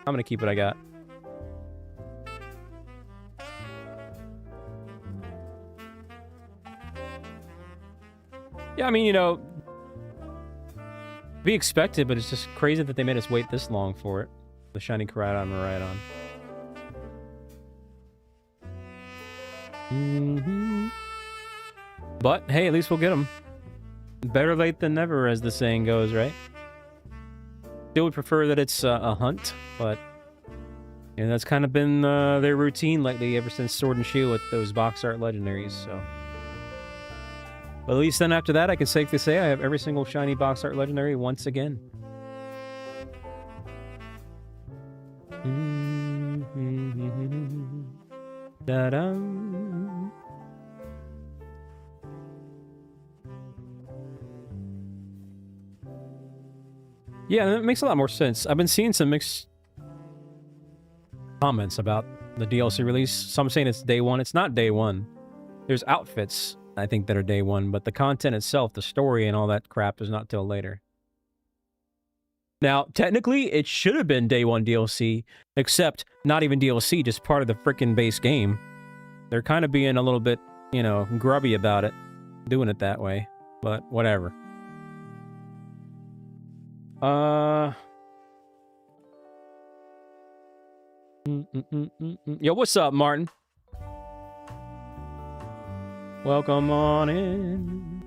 I'm gonna keep what I got. Yeah, I mean, you know, be expected, but it's just crazy that they made us wait this long for it. The shiny Koraidon and Miraidon. Mm-hmm. But, hey, at least we'll get them. Better late than never, as the saying goes, right? Still would prefer that it's a hunt, but... And that's kind of been their routine lately, ever since Sword and Shield with those box art legendaries, so... But at least then after that, I can safely say I have every single shiny box art legendary once again. Da-dum. Yeah, that makes a lot more sense. I've been seeing some mixed comments about the DLC release. Some saying it's day one. It's not day one. There's outfits, I think, that are day one, but the content itself, the story and all that crap is not till later. Now, technically, it should have been day one DLC, except not even DLC, just part of the frickin' base game. They're kind of being a little bit, you know, grubby about it, doing it that way, but whatever. Yo, what's up, Martin? Welcome on in.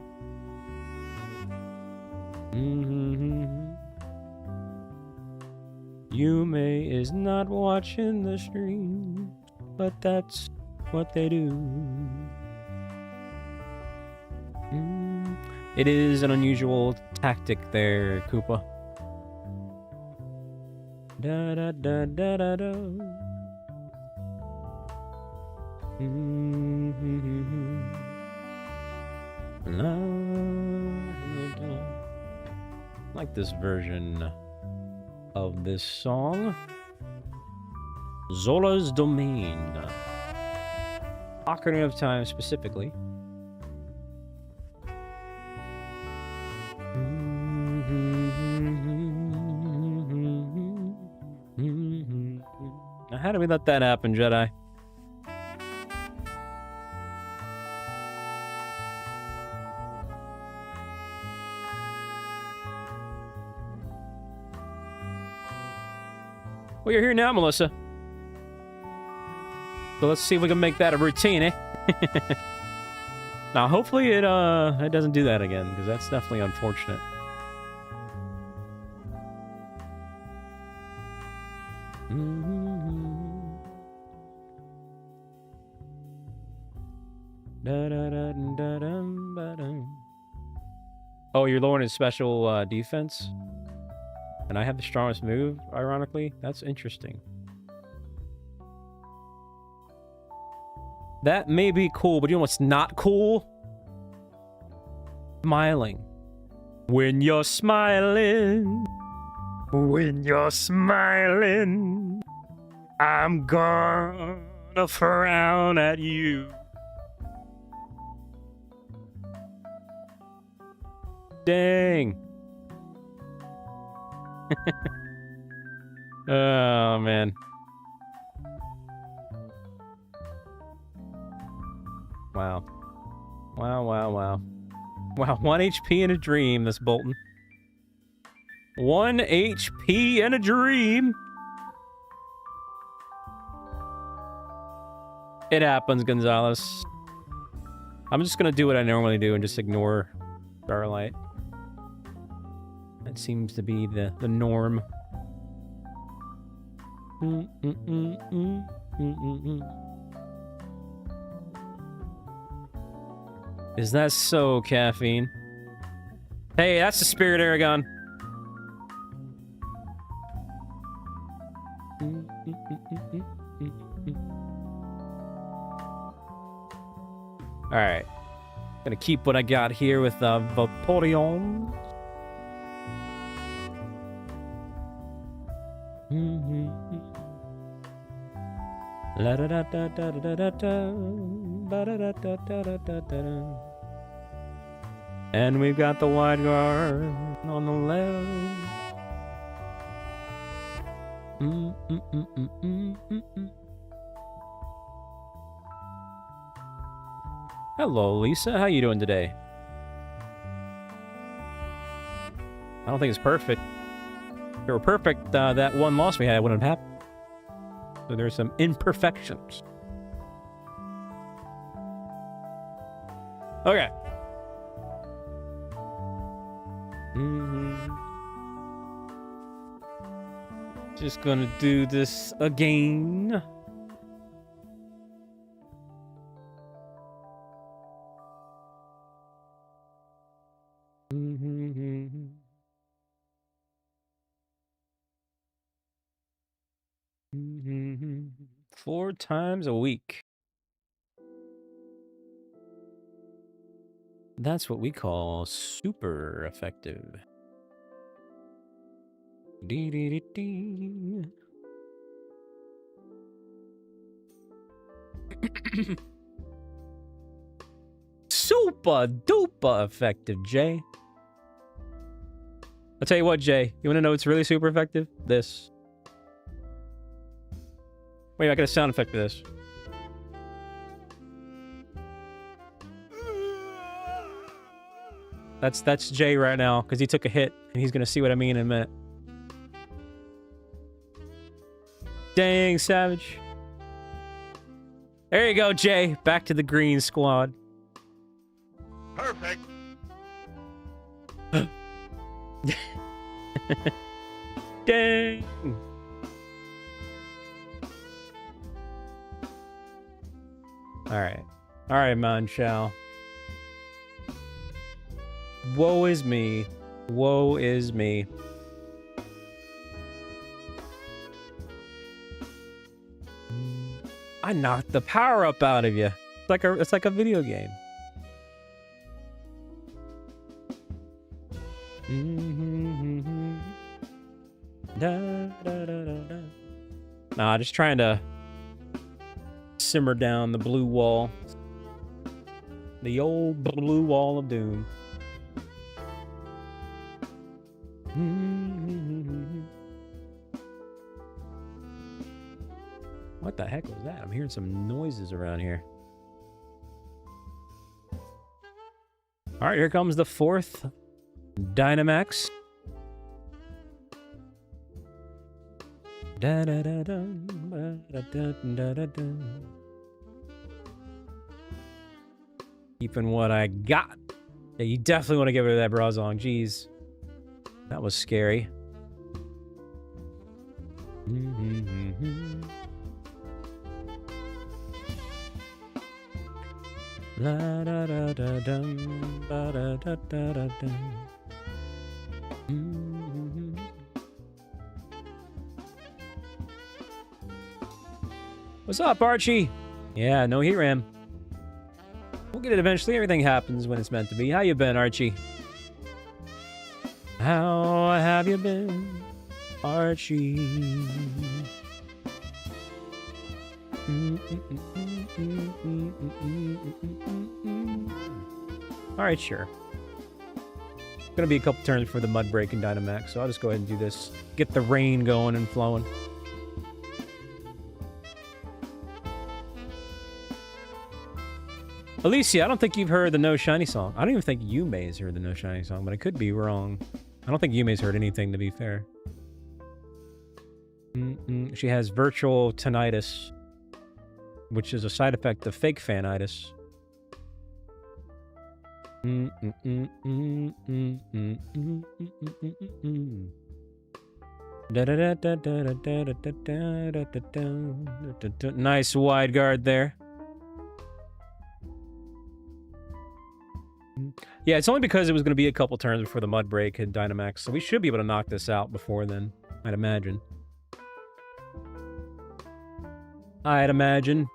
Yume is not watching the stream, but that's what they do. It is an unusual tactic there, Koopa. Da da da da da da. Like this version of this song. Zola's Domain. Ocarina of Time specifically. Now, how do we let that happen, Jedi? Well, you're here now, Melissa. So let's see if we can make that a routine, eh? Now, hopefully it doesn't do that again, because that's definitely unfortunate. Oh, you're lowering his special defense? And I have the strongest move, ironically? That's interesting. That may be cool, but you know what's not cool? Smiling. When you're smiling, I'm gonna gonna frown at you. Dang. Oh, man. Wow. Wow, wow, wow. Wow, 1 HP in a dream, this Bolton. 1 HP in a dream. It happens, Gonzalez. I'm just gonna do what I normally do and just ignore Starlight. That seems to be the norm. Is that so, Caffeine? Hey, that's the Spirit Aragon. Alright. Gonna keep what I got here with Vaporeon. La da da da da da da da, ba da da da da da da. And we've got the wide guard on the left. Hello, Lisa. How you doing today? I don't think it's perfect. If it were perfect, that one loss we had wouldn't have happened. So there's some imperfections. Okay. Just gonna do this again. Four times a week. That's what we call super effective. Dee dee dee dee. Super duper effective, Jay. I'll tell you what, Jay. You want to know what's really super effective? This. Wait, I got a sound effect for this. That's Jay right now, because he took a hit, and he's gonna see what I mean in a minute. Dang, Savage. There you go, Jay. Back to the green squad. Perfect. Dang. Alright. Alright, Manchow. Woe is me. Woe is me. I knocked the power up out of you. It's like a video game. Nah, just trying to simmer down the blue wall. The old blue wall of doom. What the heck was that? I'm hearing some noises around here. All right, here comes the fourth Dynamax. Keeping what I got. Yeah, you definitely want to give it to that Brazong. Jeez. That was scary. La da da da dum, ba da da da da dum. What's up, Archie? Yeah, no Heatran. We'll get it eventually. Everything happens when it's meant to be. How you been, Archie? How have you been, Archie? All right, sure. It's gonna be a couple turns for the mud break in Dynamax, so I'll just go ahead and do this. Get the rain going and flowing. Alicia, I don't think you've heard the No Shiny song. I don't even think Yume's heard the No Shiny song, but I could be wrong. I don't think Yume's heard anything, to be fair. She has virtual tinnitus, which is a side effect of fake fanitis. Nice wide guard there. Yeah, it's only because it was going to be a couple turns before the mud break and Dynamax, so we should be able to knock this out before then, I'd imagine. I'd imagine.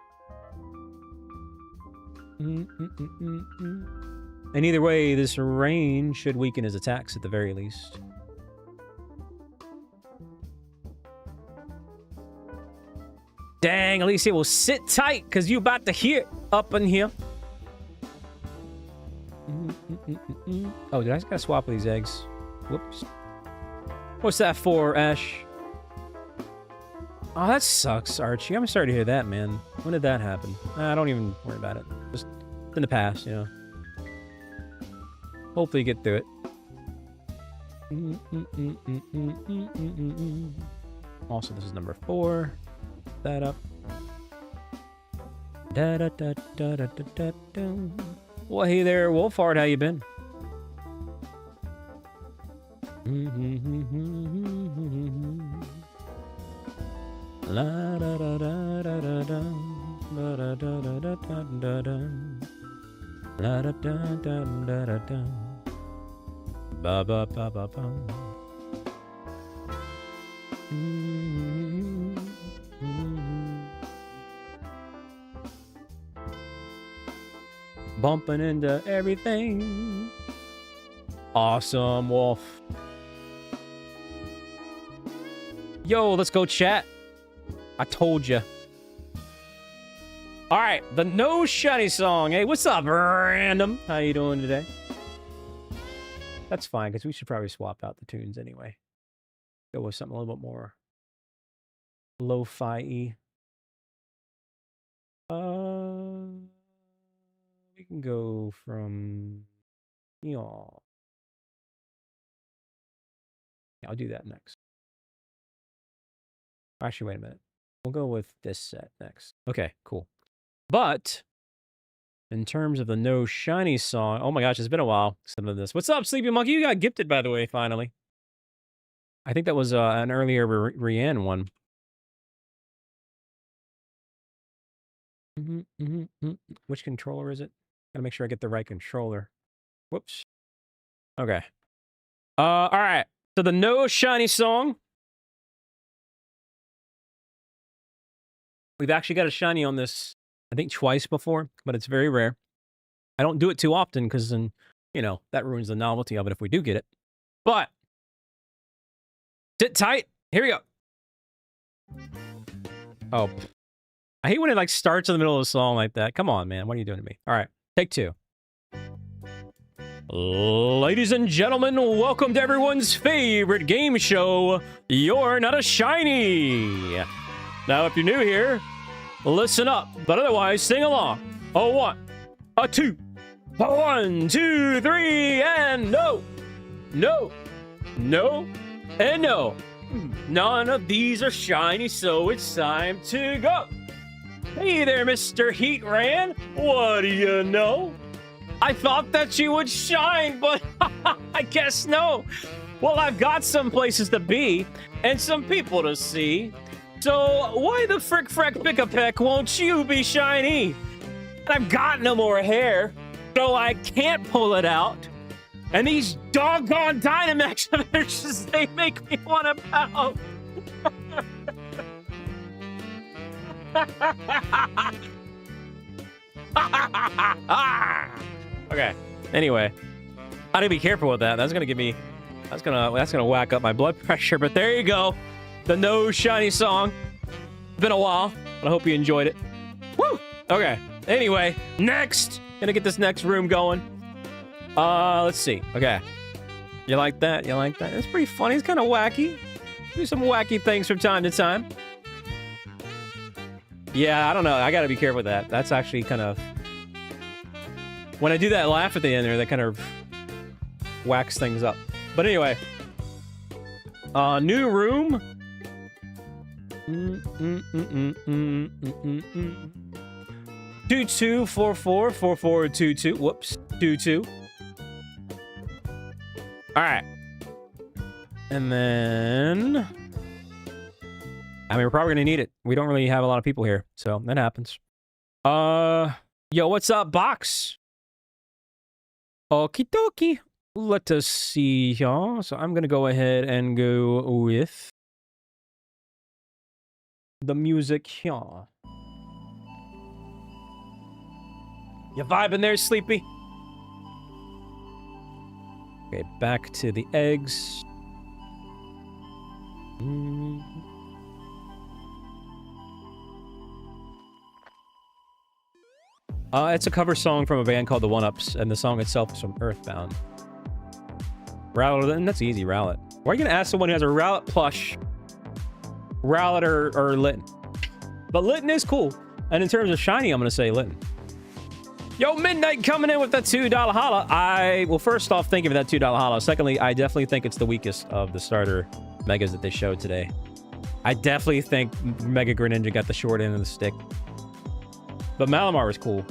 And either way, this rain should weaken his attacks at the very least. Dang, Alicia, will sit tight, because you about to hear up in here. Oh, did I just gotta swap these eggs? Whoops. What's that for, Ash? Oh, that sucks, Archie. I'm sorry to hear that, man. When did that happen? Don't even worry about it. Just in the past, you know. Hopefully you get through it. Also, this is number 4. That up. Da da da da da da da. Well, hey there, Wolfhard. How you been? La da da da da da da. La da da da da da da. La da da da da da da. Ba ba ba ba ba. Bumping into everything. Awesome, Wolf. Yo, let's go chat. I told you. All right, the No Shiny song. Hey, what's up, Random? How you doing today? That's fine, because we should probably swap out the tunes anyway. Go with something a little bit more lo-fi-y. We can go from... Yeah, I'll do that next. Actually, wait a minute. We'll go with this set next. Okay, cool. But in terms of the No Shiny song, oh my gosh, it's been a while. Some of this. What's up, Sleepy Monkey? You got gifted, by the way, finally. I think that was an earlier Rianne one. Which controller is it? Gotta make sure I get the right controller. Whoops. Okay. All right. So the No Shiny song. We've actually got a shiny on this, I think, twice before, but it's very rare. I don't do it too often because then, you know, that ruins the novelty of it if we do get it. But sit tight. Here we go. Oh, I hate when it like starts in the middle of a song like that. Come on, man. What are you doing to me? All right, take 2. Ladies and gentlemen, welcome to everyone's favorite game show, You're Not a Shiny. Now, if you're new here, listen up, but otherwise, sing along. A 1, a 2, a 1, 2, 3, and no, no, no, and no. None of these are shiny, so it's time to go. Hey there, Mr. Heatran. What do you know? I thought that you would shine, but I guess no. Well, I've got some places to be and some people to see. So why the frick pick a peck won't you be shiny? I've got no more hair, so I can't pull it out. And these doggone Dynamax Adventures, they make me want to pout. Okay. Anyway, I need to be careful with that. That's gonna give me. That's gonna whack up my blood pressure. But there you go. The No Shiny song. Been a while. But I hope you enjoyed it. Woo! Okay. Anyway, next. Gonna get this next room going. Let's see. Okay. You like that? You like that? It's pretty funny. It's kind of wacky. Do some wacky things from time to time. Yeah, I don't know. I gotta be careful with that. That's actually kind of... When I do that laugh at the end there, that kind of whacks things up. But anyway. New room. 22444422. Whoops. 22. Alright. And then... I mean, we're probably gonna need it. We don't really have a lot of people here, so that happens. Yo, what's up, Box? Okie dokie. Let us see, y'all. So I'm gonna go ahead and go with the music here. You vibing there, Sleepy? Okay, back to the eggs. It's a cover song from a band called The One-Ups, and the song itself is from Earthbound. Rowlet, and that's easy, Rowlet. Why are you gonna ask someone who has a Rowlet plush? Rowlet or Litten? But Litten is cool. And in terms of shiny, I'm gonna say Litten. Yo, Midnight coming in with that $2 holla. Well, first off, thank you for that $2 holla. Secondly, I definitely think it's the weakest of the starter megas that they showed today. I definitely think Mega Greninja got the short end of the stick. But Malamar was cool.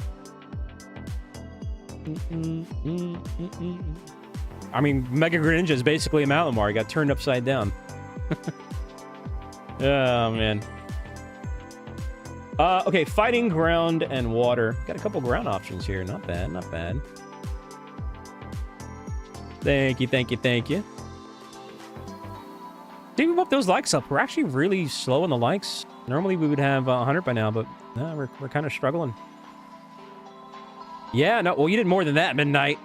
I mean, Mega Greninja is basically a Malamar. He got turned upside down. Oh, man. Okay, fighting, ground, and water. Got a couple ground options here. Not bad, not bad. Thank you, thank you, thank you. Did we bump those likes up? We're actually really slow on the likes. Normally we would have 100 by now, but no, we're kind of struggling. Yeah, no, well, you did more than that, Midnight.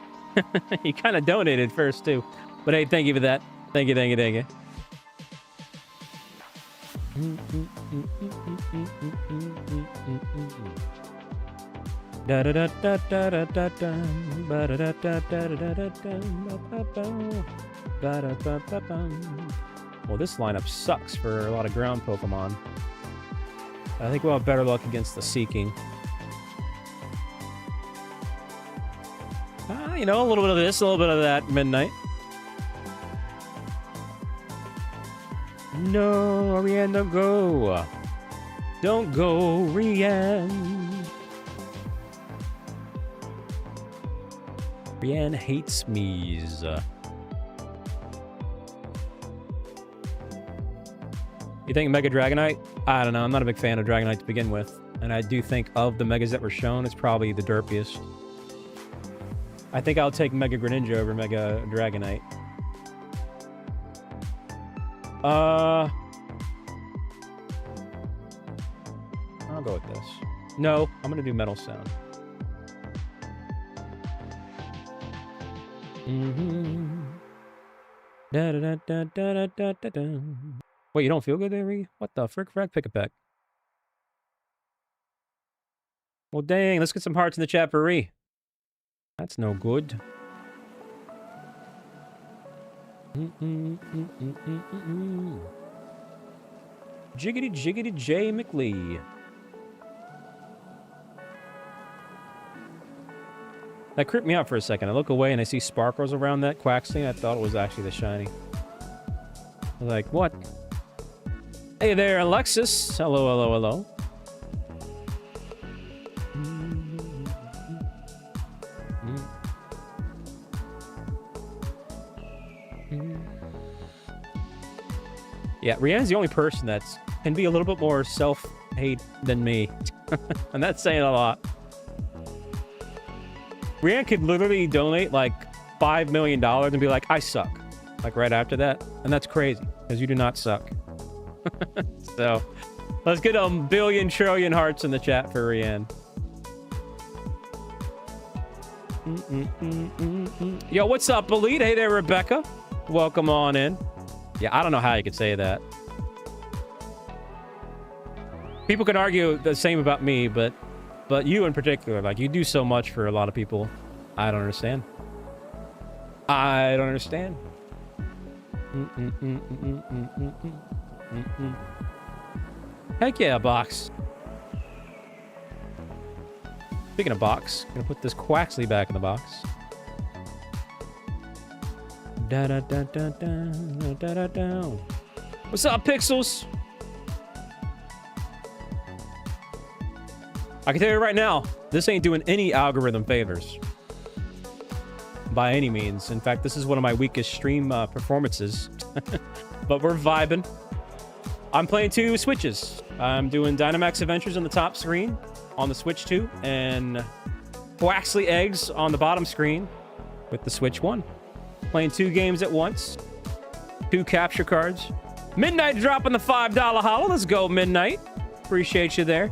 You kind of donated first, too. But hey, thank you for that. Thank you, thank you, thank you. Well, this lineup sucks for a lot of ground Pokemon. I think we'll have better luck against the Seeking. You know, a little bit of this, a little bit of that, Midnight. No, Rian, don't go. Don't go, Rian. Rian hates me's. You think Mega Dragonite? I don't know. I'm not a big fan of Dragonite to begin with. And I do think of the Megas that were shown, it's probably the derpiest. I think I'll take Mega Greninja over Mega Dragonite. I'll go with this. No, I'm gonna do Metal Sound. Da da da da da da da da. Wait, you don't feel good there, Ree? What the frick, frack, pick a peck. Well, dang, let's get some hearts in the chat for Ree. That's no good. Jiggity jiggity J McLee. That creeped me out for a second. I look away and I see sparkles around that Quaxly, and I thought it was actually the shiny. I was like, what? Hey there, Alexis. Hello, hello, hello. Yeah, Rihanna's the only person that can be a little bit more self-hate than me. And that's saying a lot. Rihanna could literally donate like $5 million and be like, I suck. Like right after that. And that's crazy, because you do not suck. So, let's get a billion trillion hearts in the chat for Rihanna. Yo, what's up, Elite? Hey there, Rebecca. Welcome on in. Yeah, I don't know how you could say that. People can argue the same about me, but you in particular, like, you do so much for a lot of people. I don't understand. I don't understand. Heck yeah, box. Speaking of box, I'm gonna put this Quaxly back in the box. Da da da da da da da da. What's up, Pixels? I can tell you right now, this ain't doing any algorithm favors. By any means. In fact, this is one of my weakest stream performances. But we're vibing. I'm playing 2 Switches. I'm doing Dynamax Adventures on the top screen on the Switch 2, and Quaxly Eggs on the bottom screen with the Switch 1. Playing 2 games at once. 2 capture cards. Midnight dropping the $5 holo. Let's go, Midnight. Appreciate you there.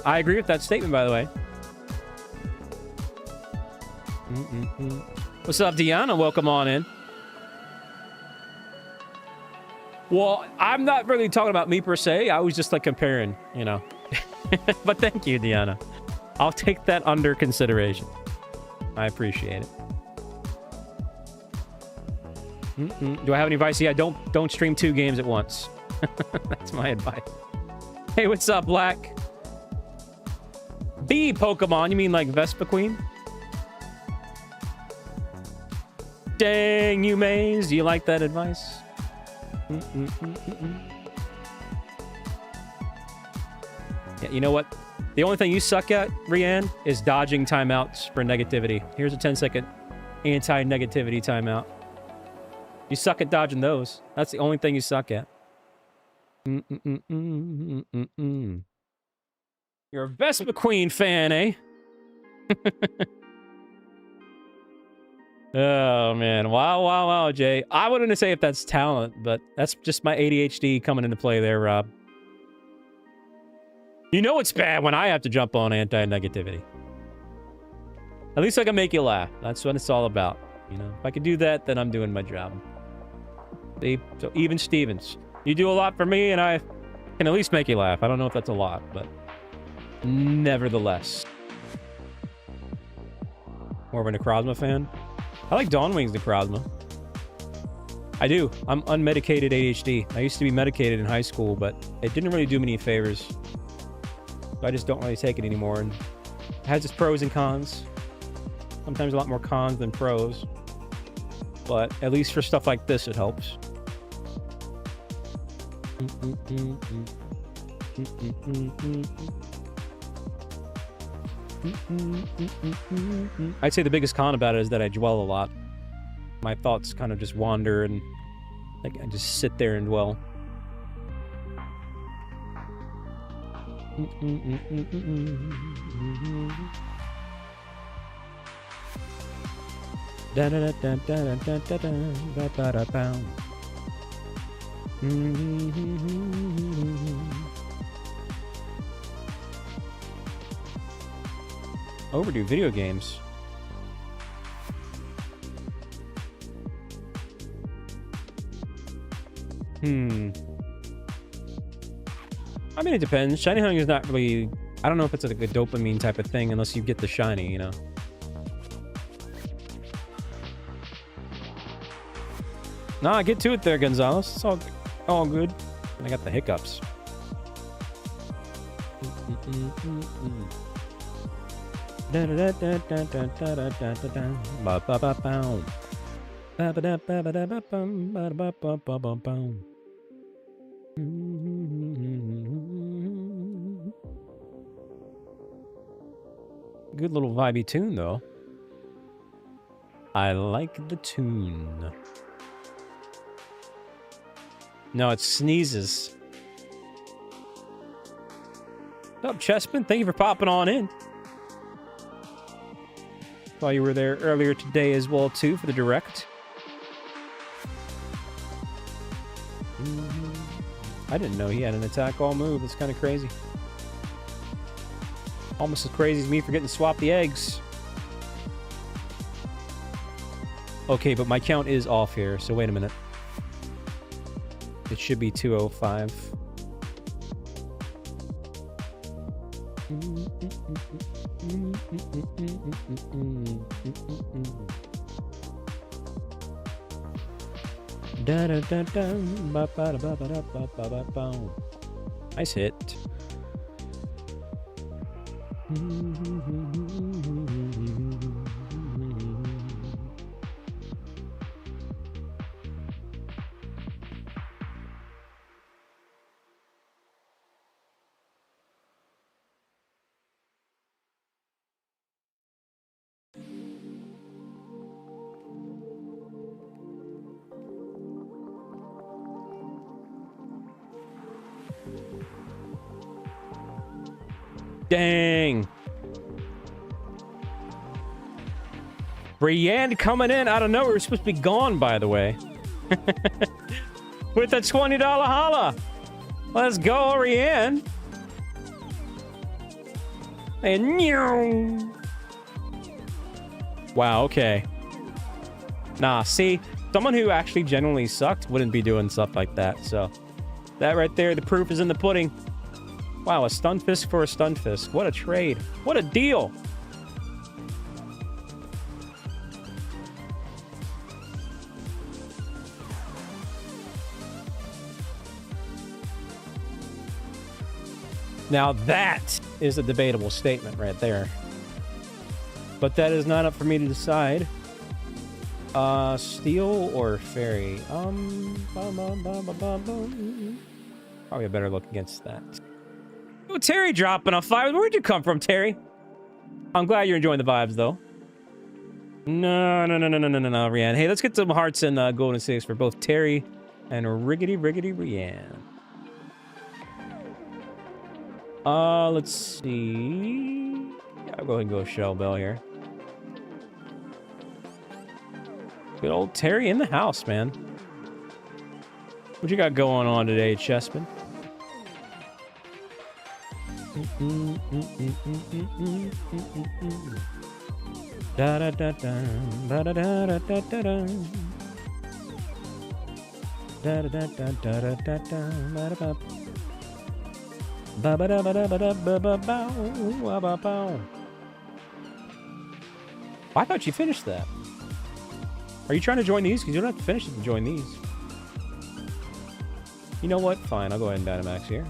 I agree with that statement, by the way. What's up, Deanna? Welcome on in. Well, I'm not really talking about me per se. I was just like comparing, you know. But thank you, Deanna. I'll take that under consideration. I appreciate it. Do I have any advice? Yeah, don't stream 2 games at once. That's my advice. Hey, what's up, Black? B Pokemon, you mean like Vespa Queen? Dang you, Maze. Do you like that advice? Yeah, you know what? The only thing you suck at, Rianne, is dodging timeouts for negativity. Here's a 10-second anti-negativity timeout. You suck at dodging those. That's the only thing you suck at. You're a Vespa Queen fan, eh? Oh, man. Wow, Jay. I wouldn't say if that's talent, but that's just my ADHD coming into play there, Rob. You know it's bad when I have to jump on anti-negativity. At least I can make you laugh. That's what it's all about. You know, if I can do that, then I'm doing my job. See? So even Stevens. You do a lot for me, and I can at least make you laugh. I don't know if that's a lot, but nevertheless. More of a Necrozma fan? I like Dawnwing's Necrozma. I do. I'm unmedicated ADHD. I used to be medicated in high school, but it didn't really do me any favors. So I just don't really take it anymore. And it has its pros and cons. Sometimes a lot more cons than pros. But at least for stuff like this, it helps. I'd say the biggest con about it is that I dwell a lot. My thoughts kind of just wander, and like I just sit there and dwell. Overdue video games. I mean, it depends. Shiny hunting is not really... I don't know if it's like a dopamine type of thing unless you get the shiny, you know? Nah, get to it there, Gonzalez. It's all good. I got the hiccups. Good little vibey tune, though. I like the tune. No, it sneezes. What's up, Chessman? Thank you for popping on in. Saw you were there earlier today as well, too, for the direct. I didn't know he had an attack all move. It's kind of crazy. Almost as crazy as me forgetting to swap the eggs. Okay, but my count is off here, so wait a minute. It should be 205. Nice hit. Dang. Brienne coming in out of nowhere. We're supposed to be gone, by the way. With a $20 holla. Let's go, Brienne. And wow, okay. Nah, see, someone who actually genuinely sucked wouldn't be doing stuff like that. So that right there, the proof is in the pudding. Wow, a Stunfisk for a Stunfisk. What a trade. What a deal. Now that is a debatable statement right there. But that is not up for me to decide. Steel or Fairy? Probably a better look against that. Oh, Terry dropping a 5. Where'd you come from, Terry? I'm glad you're enjoying the vibes, though. No, Rianne. Hey, let's get some hearts and golden six for both Terry and Riggedy Rianne. Let's see. Yeah, I'll go ahead and go Shell Bell here. Good old Terry in the house, man. What you got going on today, Chessman? Da da da da da da da da da da da da da da da da da da. Ba ba da ba da ba da ba ba ba ba ba. I thought you finished that. Are you trying to join these? Because you don't have to finish it to join these. You know what? Fine, I'll go ahead and Dynamax here.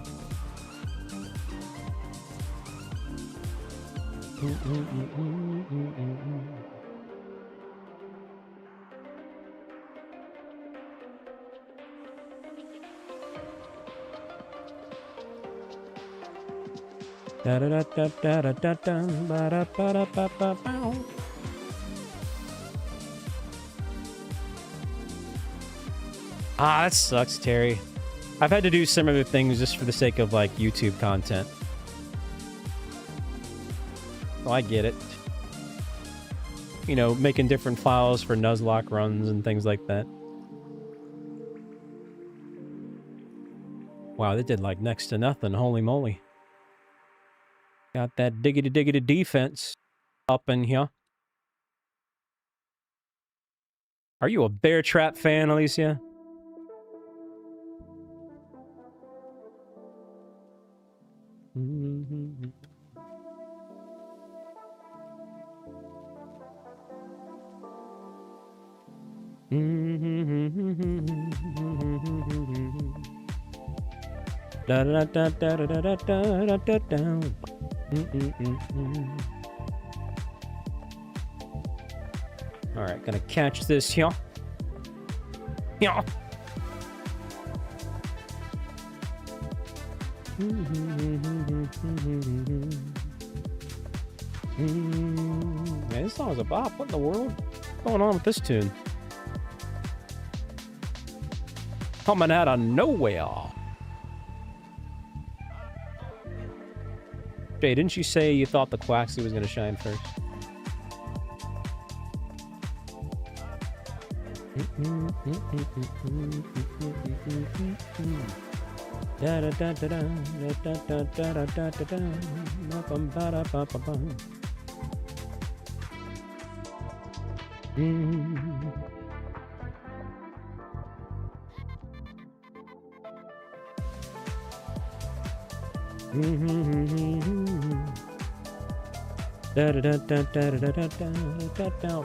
Da da da da da da da da ba da ba da ba ba ba. Ah, that sucks, Terry. I've had to do similar things just for the sake of like YouTube content. Oh, I get it. You know, making different files for Nuzlocke runs and things like that. Wow, they did like next to nothing. Holy moly. Got that diggity defense up in here. Are you a Bear Trap fan, Alicia? Mm-hmm. Da da da da da da da da da. All right, gonna catch this here. Yeah. Man, this song is a bop. What in the world? What's going on with this tune? Coming out of nowhere. Jay, didn't you say you thought the Quaxly was going to shine first?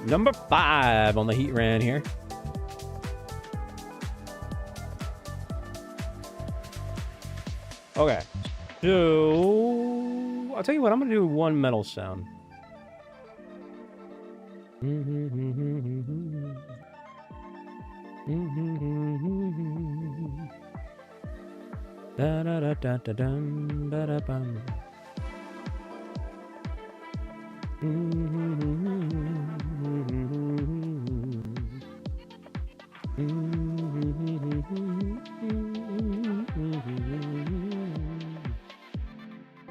Number 5 on the Heatran here. Okay, so I'll tell you what, I'm gonna do one metal sound. Da da da da da dum da da bum.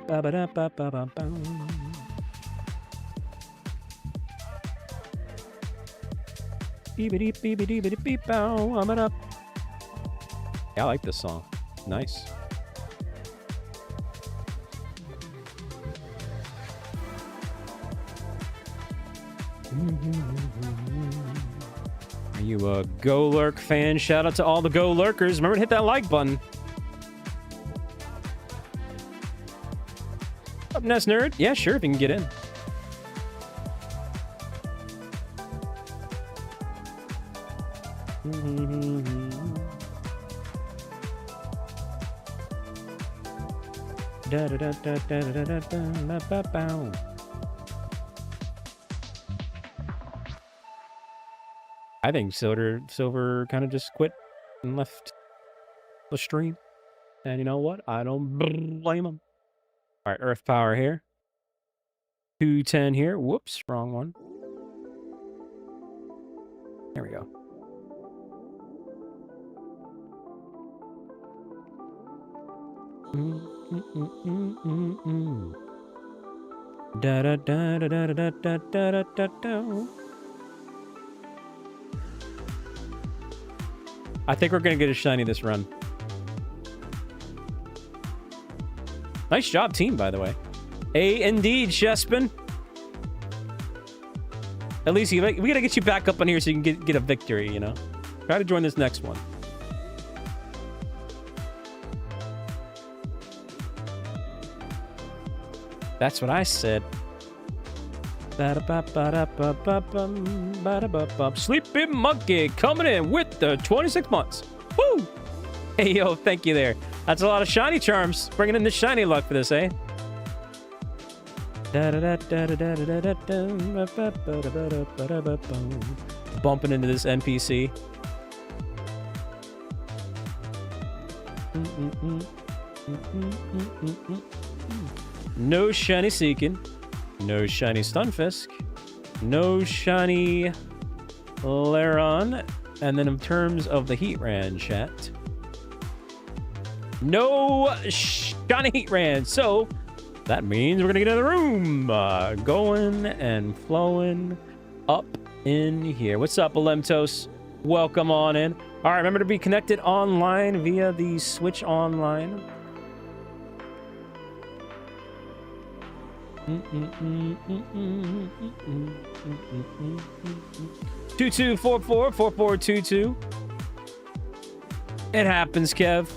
Ba ba da ba ba ba bum. Beep-a-dee, beep-a-dee, beep-a-dee, bow, I'm it up. Yeah, I like this song. Nice. Are you a Go Lurk fan? Shout out to all the Go Lurkers. Remember to hit that like button. Up next, nerd. Yeah, sure, if you can get in. Da da da da da da da da da da. I think Silver kind of just quit and left the stream. And you know what? I don't blame him. All right, Earth Power here. 210 here. Whoops, wrong one. There we go. Da da da da da da da da da da. I think we're gonna get a shiny this run. Nice job, team, by the way. Indeed, Shespin. At least we gotta get you back up on here so you can get a victory, you know? Try to join this next one. That's what I said. Sleepy Monkey coming in with the 26 months. Woo! Hey, yo, thank you there. That's a lot of shiny charms. Bringing in the shiny luck for this, eh? Bumping into this NPC. No shiny Seeking. No shiny Stunfisk. No shiny Laron. And then in terms of the Heatran chat, no shiny Heatran. So that means we're going to get in the room. Going and flowing up in here. What's up, Alemtos? Welcome on in. All right, remember to be connected online via the Switch Online. 22444422. It happens, Kev.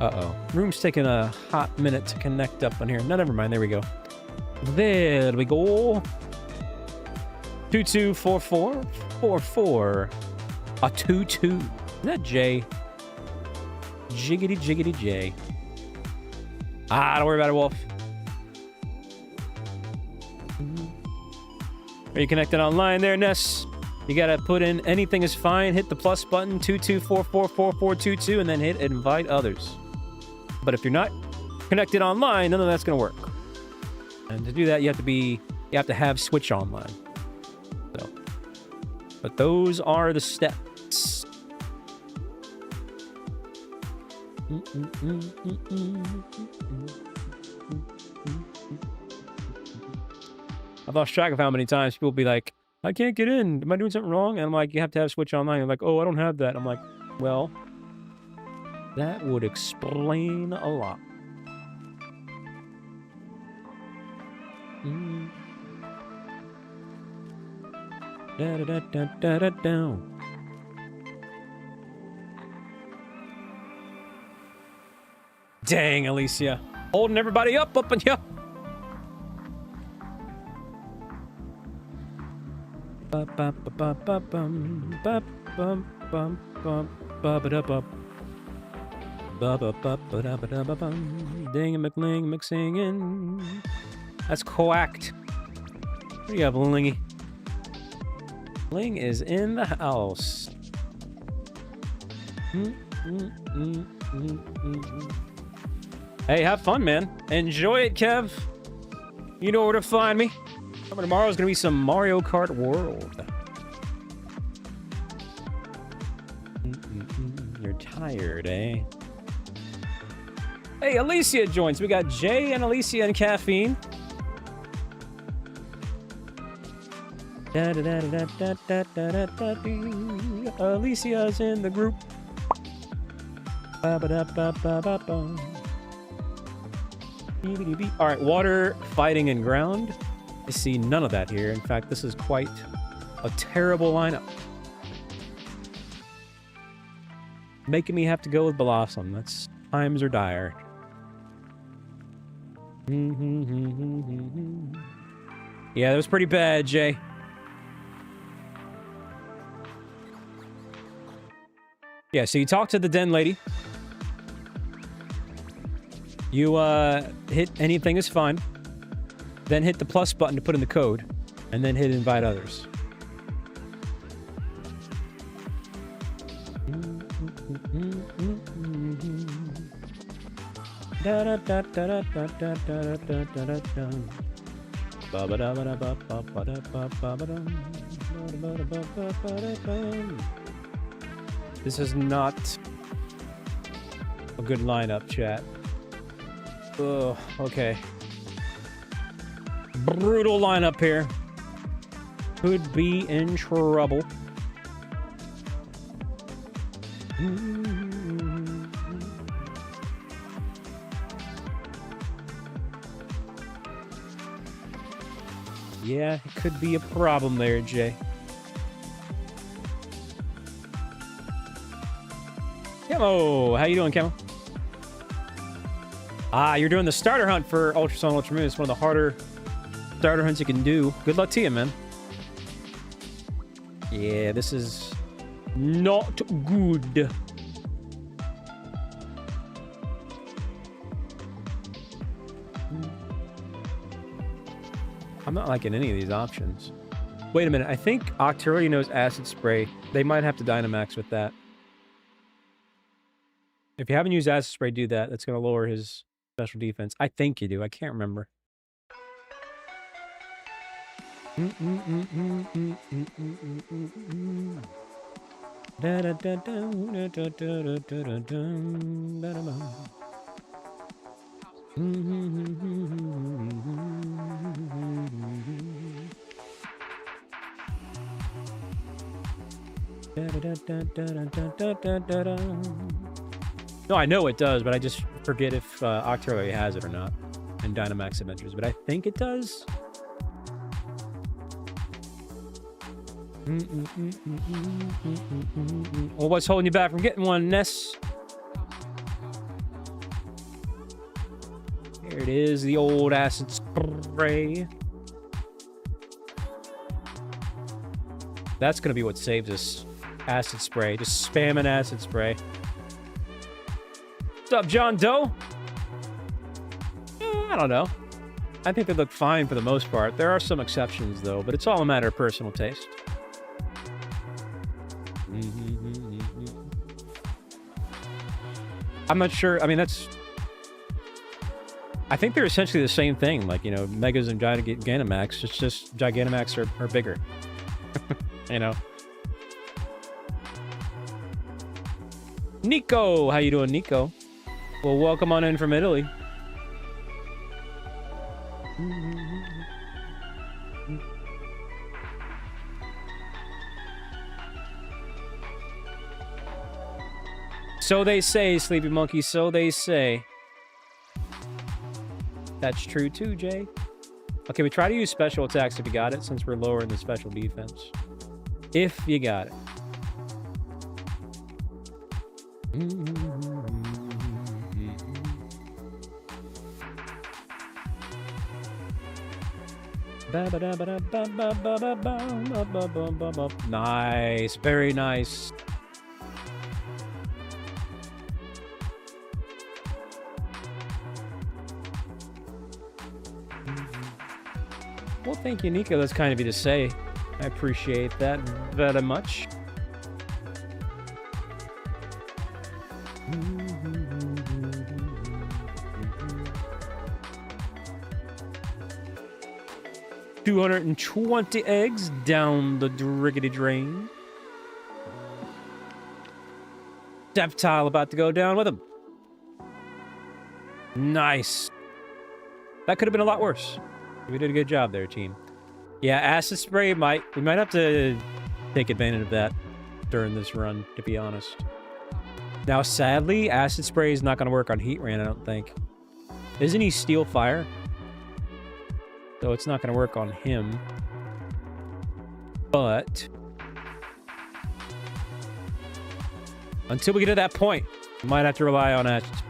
Uh-oh. Room's taking a hot minute to connect up on here. No, never mind. There we go. There we go. 224444. A 22. Is that J? Jiggity jiggity J. Don't worry about it, Wolf. Are you connected online there, Ness? You gotta put in anything is fine, hit the plus button, 22444422, and then hit invite others. But if you're not connected online, none of that's gonna work. And to do that, you have to have Switch Online. So, but those are the steps. I've lost track of how many times people be like, I can't get in. Am I doing something wrong? And I'm like, you have to have Switch Online. They're like, oh, I don't have that. I'm like, well, that would explain a lot. Da da da da da da da. Dang, Alicia. Holding everybody up and up. Ding a McLing McSingin'. That's quacked. What do you have, Lingy? Ling is in the house. Hey, have fun, man. Enjoy it, Kev. You know where to find me. Tomorrow is going to be some Mario Kart World. You're tired, eh? Hey, Alicia joins. We got Jay and Alicia and Caffeine. Alicia's in the group. Alright, water, fighting, and ground. I see none of that here. In fact, this is quite a terrible lineup. Making me have to go with Blossom. That's times are dire. Yeah, that was pretty bad, Jay. Yeah, so you talk to the den lady. You hit anything is fine. Then hit the plus button to put in the code. And then hit invite others. This is not a good lineup, chat. Ugh, okay. Brutal lineup here. Could be in trouble. Yeah, it could be a problem there, Jay. Camo! How you doing, Camo? Ah, you're doing the starter hunt for Ultra Sun, Ultra Moon. It's one of the harder starter hunts you can do. Good luck to you, man. Yeah, this is not good. I'm not liking any of these options. Wait a minute. I think Octillery knows Acid Spray. They might have to Dynamax with that. If you haven't used Acid Spray, do that. That's going to lower his special defense. I think you do. I can't remember. No, I know it does, but I just forget if Octillery has it or not in Dynamax Adventures. But I think it does. Well, what's holding you back from getting one, Ness? There it is, the old Acid Spray. That's going to be what saves us. Acid Spray. Just spamming Acid Spray. What's up, John Doe? I don't know. I think they look fine for the most part. There are some exceptions, though, but it's all a matter of personal taste. I'm not sure. I mean, that's... I think they're essentially the same thing. Like, you know, Megas and Gigantamax. It's just Gigantamax are bigger. You know? Nico! How you doing, Nico? Well, welcome on in from Italy. So they say, Sleepy Monkey, so they say. That's true too, Jay. Okay, we try to use special attacks if you got it, since we're lowering the special defense. If you got it. 'Nice. Very nice. Well, thank you, Nico. That's kind of you to say. I appreciate that very much. $220 eggs down the driggity drain. Sceptile about to go down with him. Nice. That could have been a lot worse. We did a good job there, team. Yeah, acid spray we might have to take advantage of that during this run, to be honest. Now, sadly, acid spray is not going to work on Heatran, I don't think. Isn't he Steel Fire? So it's not going to work on him. But until we get to that point, we might have to rely on acid spray.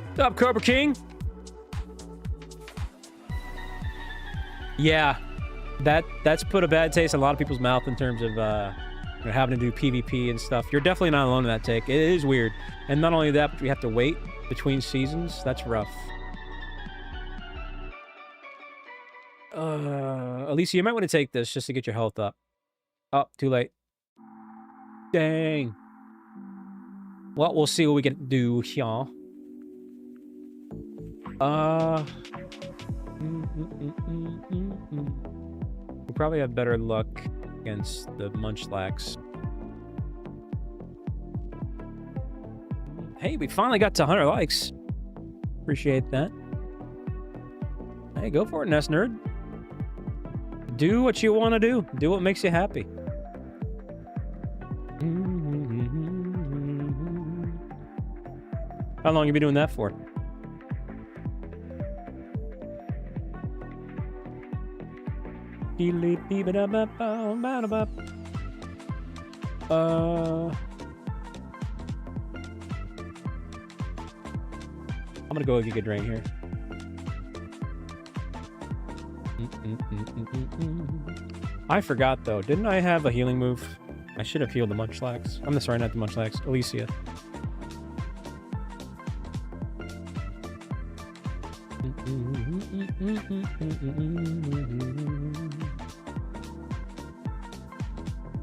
What's up, Cobra King? Yeah, that's put a bad taste in a lot of people's mouth in terms of having to do PvP and stuff. You're definitely not alone in that take. It is weird. And not only that, but we have to wait between seasons. That's rough. Alicia, you might want to take this just to get your health up. Oh, too late. Dang. Well, we'll see what we can do here. We'll probably have better luck against the Munchlax. Hey, we finally got to 100 likes. Appreciate that. Hey, go for it, Nest Nerd. Do what you want to do. Do what makes you happy. How long have you been doing that for? I'm gonna go Giga Drain here. I forgot though. Didn't I have a healing move? I should have healed the Munchlax. I'm sorry, not the Munchlax. Alicia.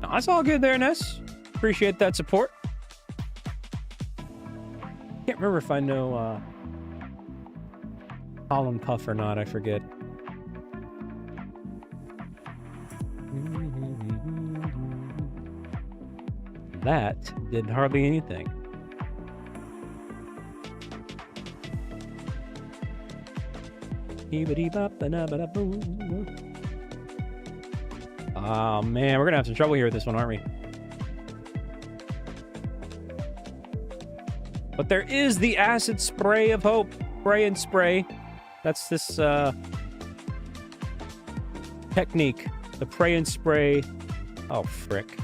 That's all good there, Ness. Appreciate that support. Can't remember if I know Pollen Puff or not. I forget. That did hardly anything. Oh man, we're gonna have some trouble here with this one, aren't we? But there is the acid spray of hope. Spray and spray. That's this technique. The pray and spray. Oh, frick.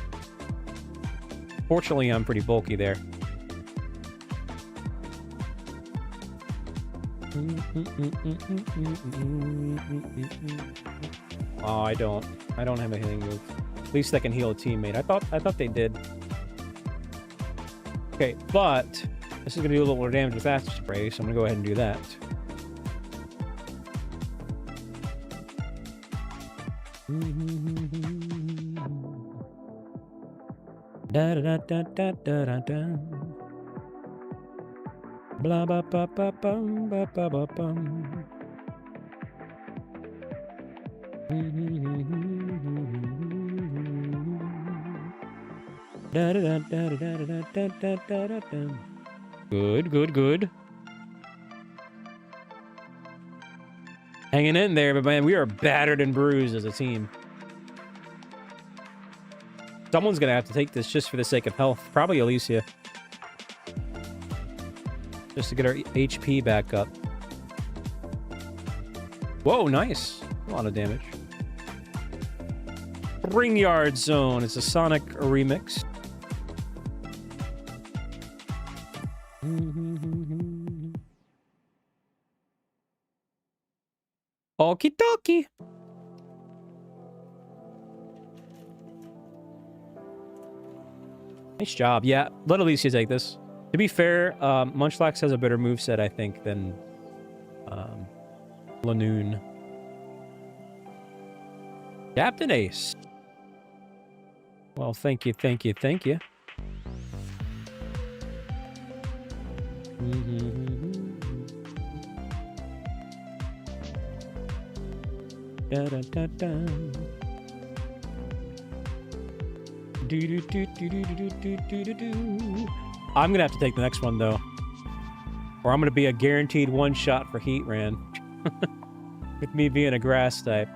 Fortunately, I'm pretty bulky there. Oh, I don't have a healing move. At least I can heal a teammate. I thought they did. Okay, but this is gonna do a little more damage with acid spray, so I'm gonna go ahead and do that. Da da da da da da da. Blah ba ba ba bum ba ba ba bum. Da da da da da da da da da da. Good, good, good. Hanging in there, but man, we are battered and bruised as a team. Someone's gonna have to take this just for the sake of health. Probably Alicia. Just to get our HP back up. Whoa, nice. A lot of damage. Ring Yard Zone. It's a Sonic remix. Okie dokie. Nice job. Yeah, let Alicia take this. To be fair, Munchlax has a better moveset, I think, than Lanoon. Captain Ace. Well, thank you, thank you, thank you. Da, da, da, da. I'm gonna have to take the next one though, or I'm gonna be a guaranteed one-shot for Heatran. With me being a grass type.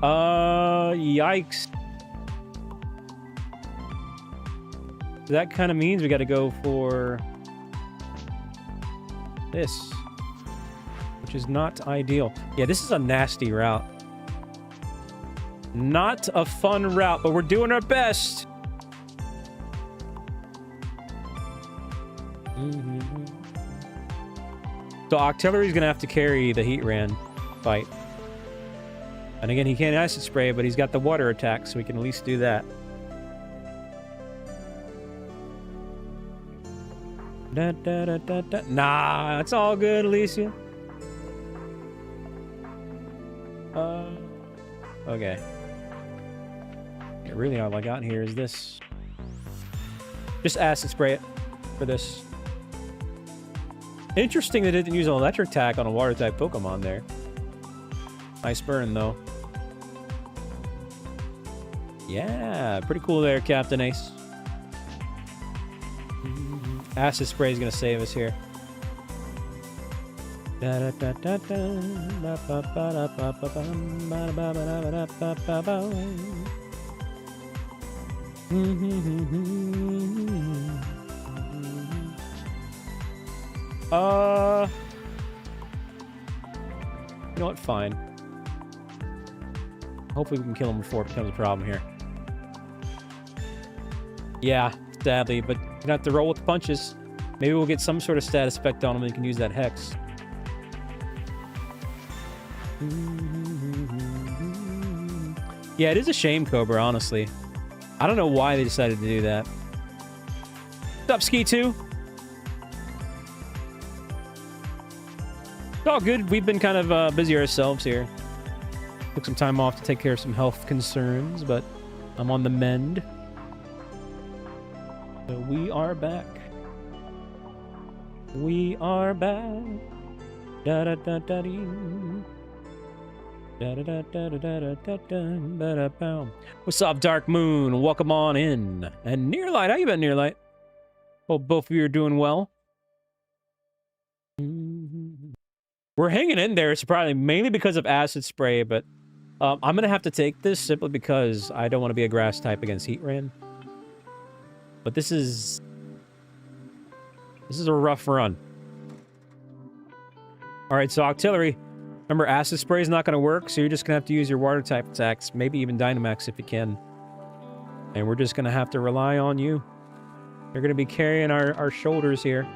Yikes. So that kind of means we got to go for this, which is not ideal. Yeah, this is a nasty route. Not a fun route, but we're doing our best. So Octillery's gonna have to carry the Heatran fight. And again, he can't Acid Spray, but he's got the water attack, so we can at least do that. Da, da, da, da, da. Nah, it's all good, Alicia. Okay. Yeah, really all I got here is this. Just Acid Spray it for this. Interesting that it didn't use an electric attack on a water type Pokemon there. Nice burn though. Yeah, pretty cool there, Captain Ace. Acid Spray is gonna save us here. You know what? Fine. Hopefully we can kill him before it becomes a problem here. Yeah, sadly, but you're gonna have to roll with the punches. Maybe we'll get some sort of status effect on him and we can use that Hex. Yeah, it is a shame, Cobra, honestly. I don't know why they decided to do that. What's up, Ski 2? It's all good. We've been kind of busy ourselves here. Took some time off to take care of some health concerns, but I'm on the mend. So we are back. We are back. Da da da da dee. Da da da da da da da da da da. What's up, Dark Moon? Welcome on in. And Nearlight, how you been, Nearlight? Hope both of you are doing well. We're hanging in there, surprisingly, mainly because of Acid Spray, but I'm gonna have to take this simply because I don't want to be a grass type against Heatran. But this is a rough run. All right, so Octillery, remember Acid Spray is not going to work, so you're just going to have to use your water type attacks, maybe even Dynamax if you can. And we're just going to have to rely on you. You're going to be carrying our shoulders here.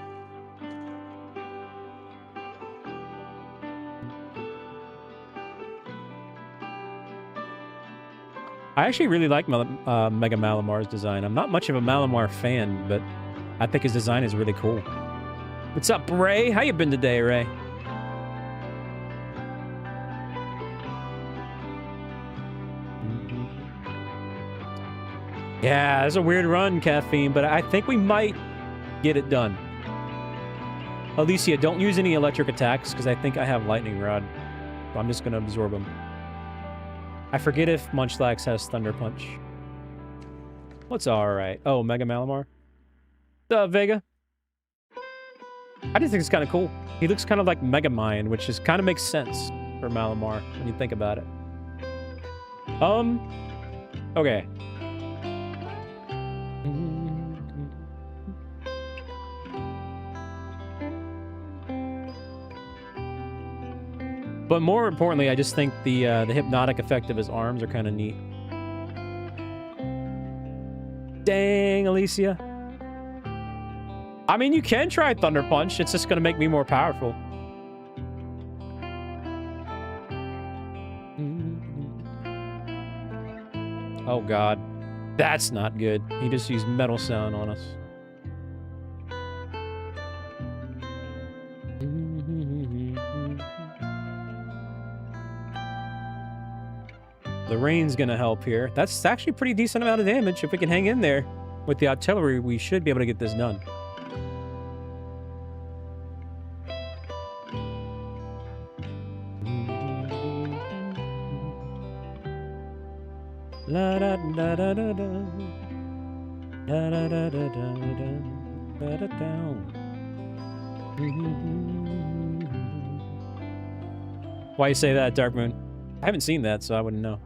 I actually really like Mega Malamar's design. I'm not much of a Malamar fan, but I think his design is really cool. What's up, Ray? How you been today, Ray? Yeah, it's a weird run, Caffeine, but I think we might get it done. Alicia, don't use any electric attacks, because I think I have Lightning Rod. So I'm just going to absorb them. I forget if Munchlax has Thunder Punch. What's alright? Oh, Mega Malamar? What's up, Vega? I just think it's kind of cool. He looks kind of like Megamind, which is kind of makes sense for Malamar when you think about it. Okay. But more importantly, I just think the hypnotic effect of his arms are kind of neat. Dang, Alicia. I mean, you can try Thunder Punch. It's just going to make me more powerful. Oh, God. That's not good. He just used Metal Sound on us. The rain's going to help here. That's actually a pretty decent amount of damage. If we can hang in there with the artillery, we should be able to get this done. La da da da da da da da da da da da da. Why you say that, Dark Moon? I haven't seen that, so I wouldn't know.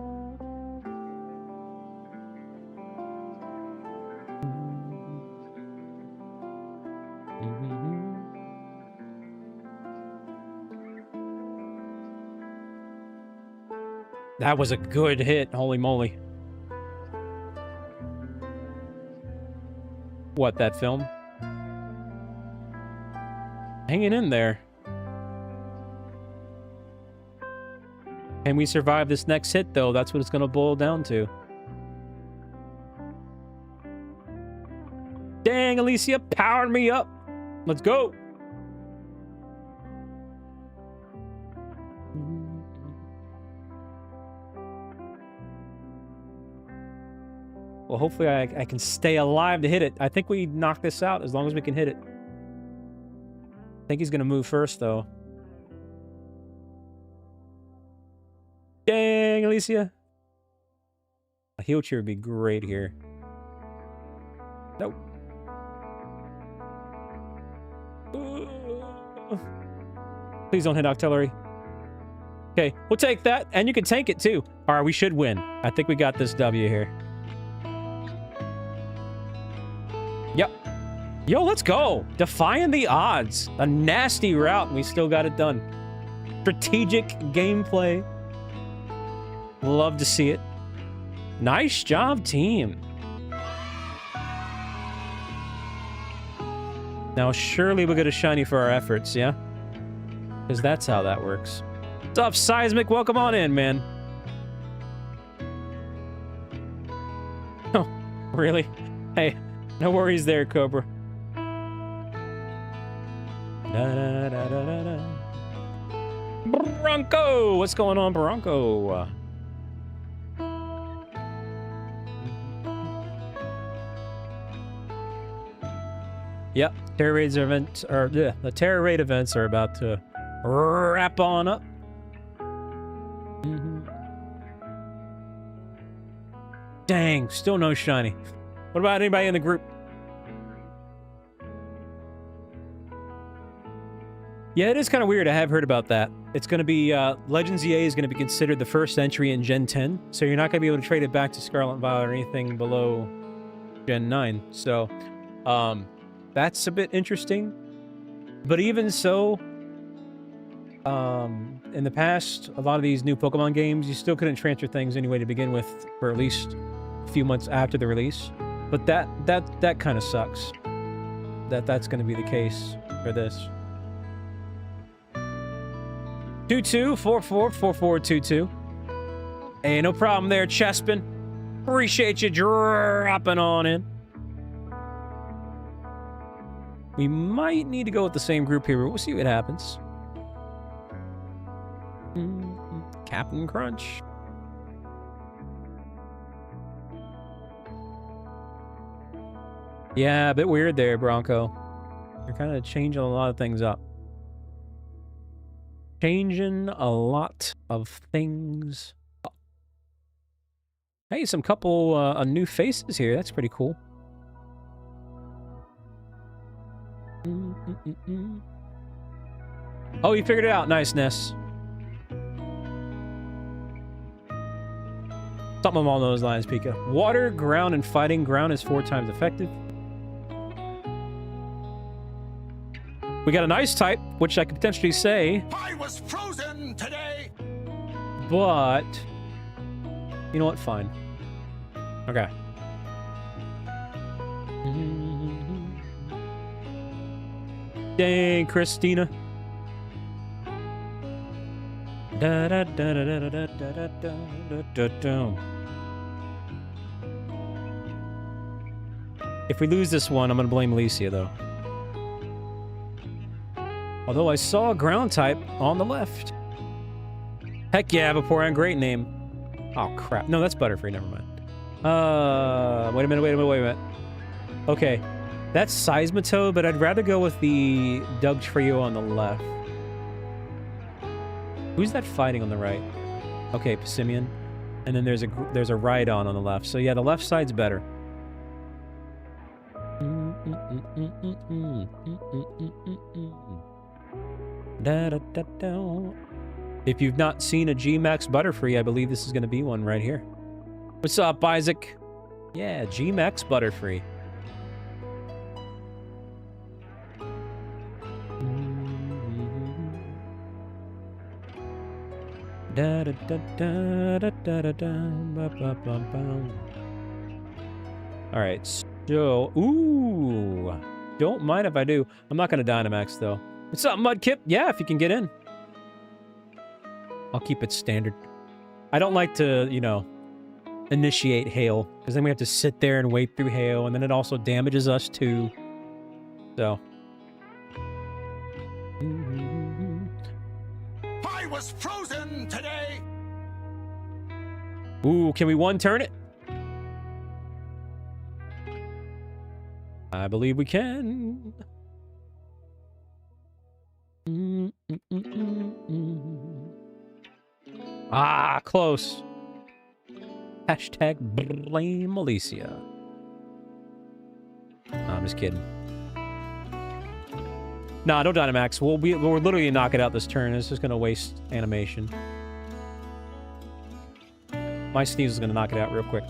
That was a good hit, holy moly. What, that film? Hanging in there. Can we survive this next hit, though? That's what it's going to boil down to. Dang, Alicia, powered me up. Let's go. Well, hopefully I can stay alive to hit it. I think we knock this out as long as we can hit it. I think he's going to move first, though. Dang, Alicia. A heal cheer would be great here. Nope. Please don't hit artillery. Okay, we'll take that, and you can tank it, too. All right, we should win. I think we got this W here. Yep. Yo, let's go. Defying the odds. A nasty route, and we still got it done. Strategic gameplay. Love to see it. Nice job, team. Now, surely we'll get a shiny for our efforts, yeah? Because that's how that works. What's up, Seismic? Welcome on in, man. Oh, really? Hey. No worries there, Cobra. Da, da, da, da, da. Bronco! What's going on, Bronco? Yep, Terror Raids event, or yeah, the Terror Raid events are about to wrap on up. Dang, still no shiny. What about anybody in the group? Yeah, it is kind of weird. I have heard about that. It's going to be, Legends EA is going to be considered the first entry in Gen 10, so you're not going to be able to trade it back to Scarlet and Violet or anything below Gen 9. So, that's a bit interesting. But even so, in the past, a lot of these new Pokemon games, you still couldn't transfer things anyway to begin with for at least a few months after the release. But that kind of sucks. That's going to be the case for this. 22444422. Hey, no problem there, Chespin. Appreciate you dropping on in. We might need to go with the same group here, but we'll see what happens. Captain Crunch. Yeah, a bit weird there, Bronco. You're kind of changing a lot of things up. Changing a lot of things up. Hey, some couple new faces here. That's pretty cool. Oh, you figured it out. Nice, Ness. Something along those lines, Pika. Water, ground, and fighting. Ground is 4 times effective. We got an ice type, which I could potentially say... I was frozen today! But you know what? Fine. Okay. Dang, Christina. Da da da da da da da da da da. If we lose this one, I'm gonna blame Alicia though. Although I saw a ground type on the left. Heck yeah, Vaporeon, great name. Oh crap. No, that's Butterfree, never mind. Wait a minute. Okay. That's Seismitoad, but I'd rather go with the Doug Trio on the left. Who's that fighting on the right? Okay, Passimian. And then there's a Rhydon on the left. So yeah, the left side's better. If you've not seen a G-Max Butterfree, I believe this is going to be one right here. What's up, Isaac? Yeah, G-Max Butterfree. Alright, so... Ooh! Don't mind if I do. I'm not going to Dynamax, though. What's up, Mudkip? Yeah, if you can get in. I'll keep it standard. I don't like to, you know, initiate hail, because then we have to sit there and wait through hail, and then it also damages us, too. So... I was frozen today. Ooh, can we one-turn it? I believe we can. Ah, close. Hashtag blame Alicia. No, I'm just kidding. Nah, don't Dynamax. We'll literally knock it out this turn. It's just gonna waste animation. My Sneasel is gonna knock it out real quick.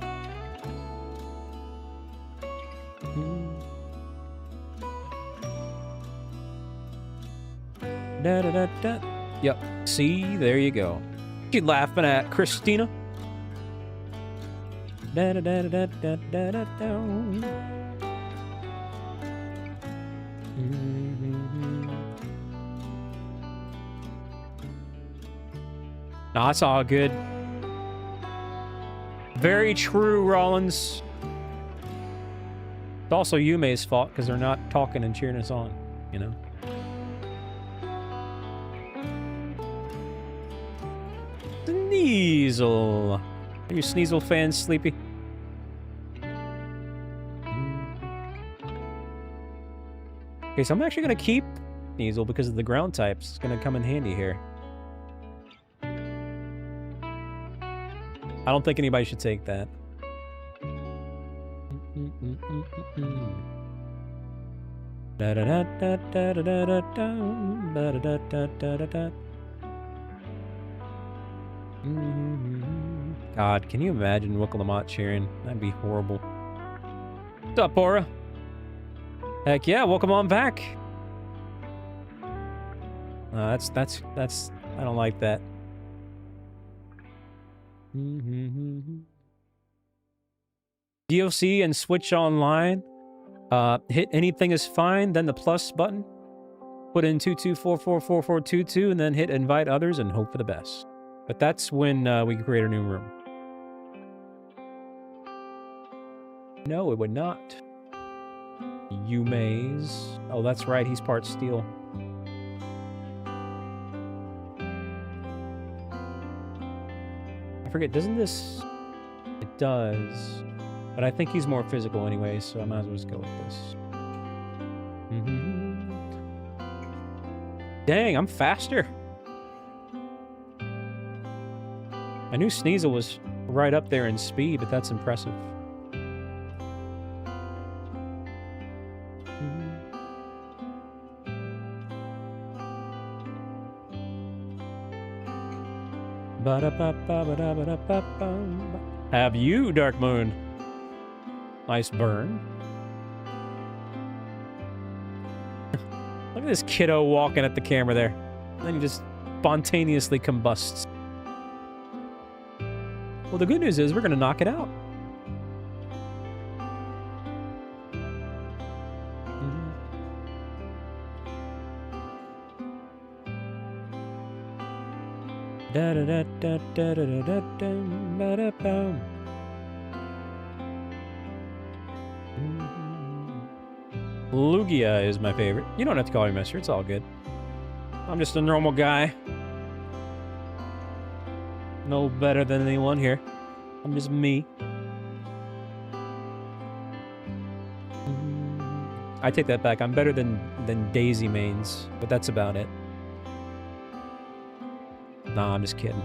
Da da da da. Yep. See, there you go. You laughing at Christina? Da da da da da da da da. No, that's all good. Very true, Rollins. It's also Yume's fault because they're not talking and cheering us on, you know? Sneasel. Are you Sneasel fans, Sleepy? Okay, so I'm actually going to keep Sneasel because of the ground types. It's going to come in handy here. I don't think anybody should take that. God, can you imagine Wicklemot cheering? That'd be horrible. What's up, Aura? Heck yeah, welcome on back. That's I don't like that. DLC and Switch Online. Hit anything is fine, then the plus button. Put in 22444422 and then hit invite others and hope for the best. But that's when we create a new room. No, it would not. Yume's. Oh, that's right, he's part steel. I forget, doesn't this... It does. But I think he's more physical anyway, so I might as well just go with this. Dang, I'm faster. I knew Sneasel was right up there in speed, but that's impressive. Have you, Dark Moon? Nice burn. Look at this kiddo walking at the camera there. And then he just spontaneously combusts. Well, the good news is we're going to knock it out. Da da da da da da da da da da. Lugia is my favorite. You don't have to call me mister. It's all good. I'm just a normal guy. No better than anyone here. I'm just me. I take that back. I'm better than Daisy mains, but that's about it. Nah, I'm just kidding.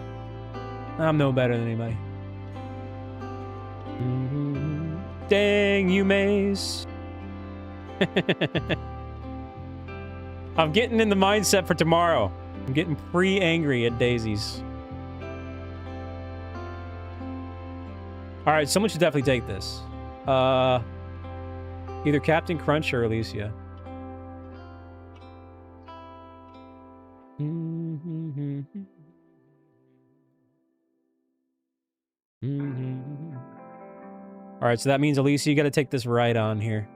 I'm no better than anybody. Dang you, Maze. I'm getting in the mindset for tomorrow. I'm getting pre-angry at daisies. Alright, someone should definitely take this. Either Captain Crunch or Alicia. Alright, so that means, Alicia, you gotta take this right on here.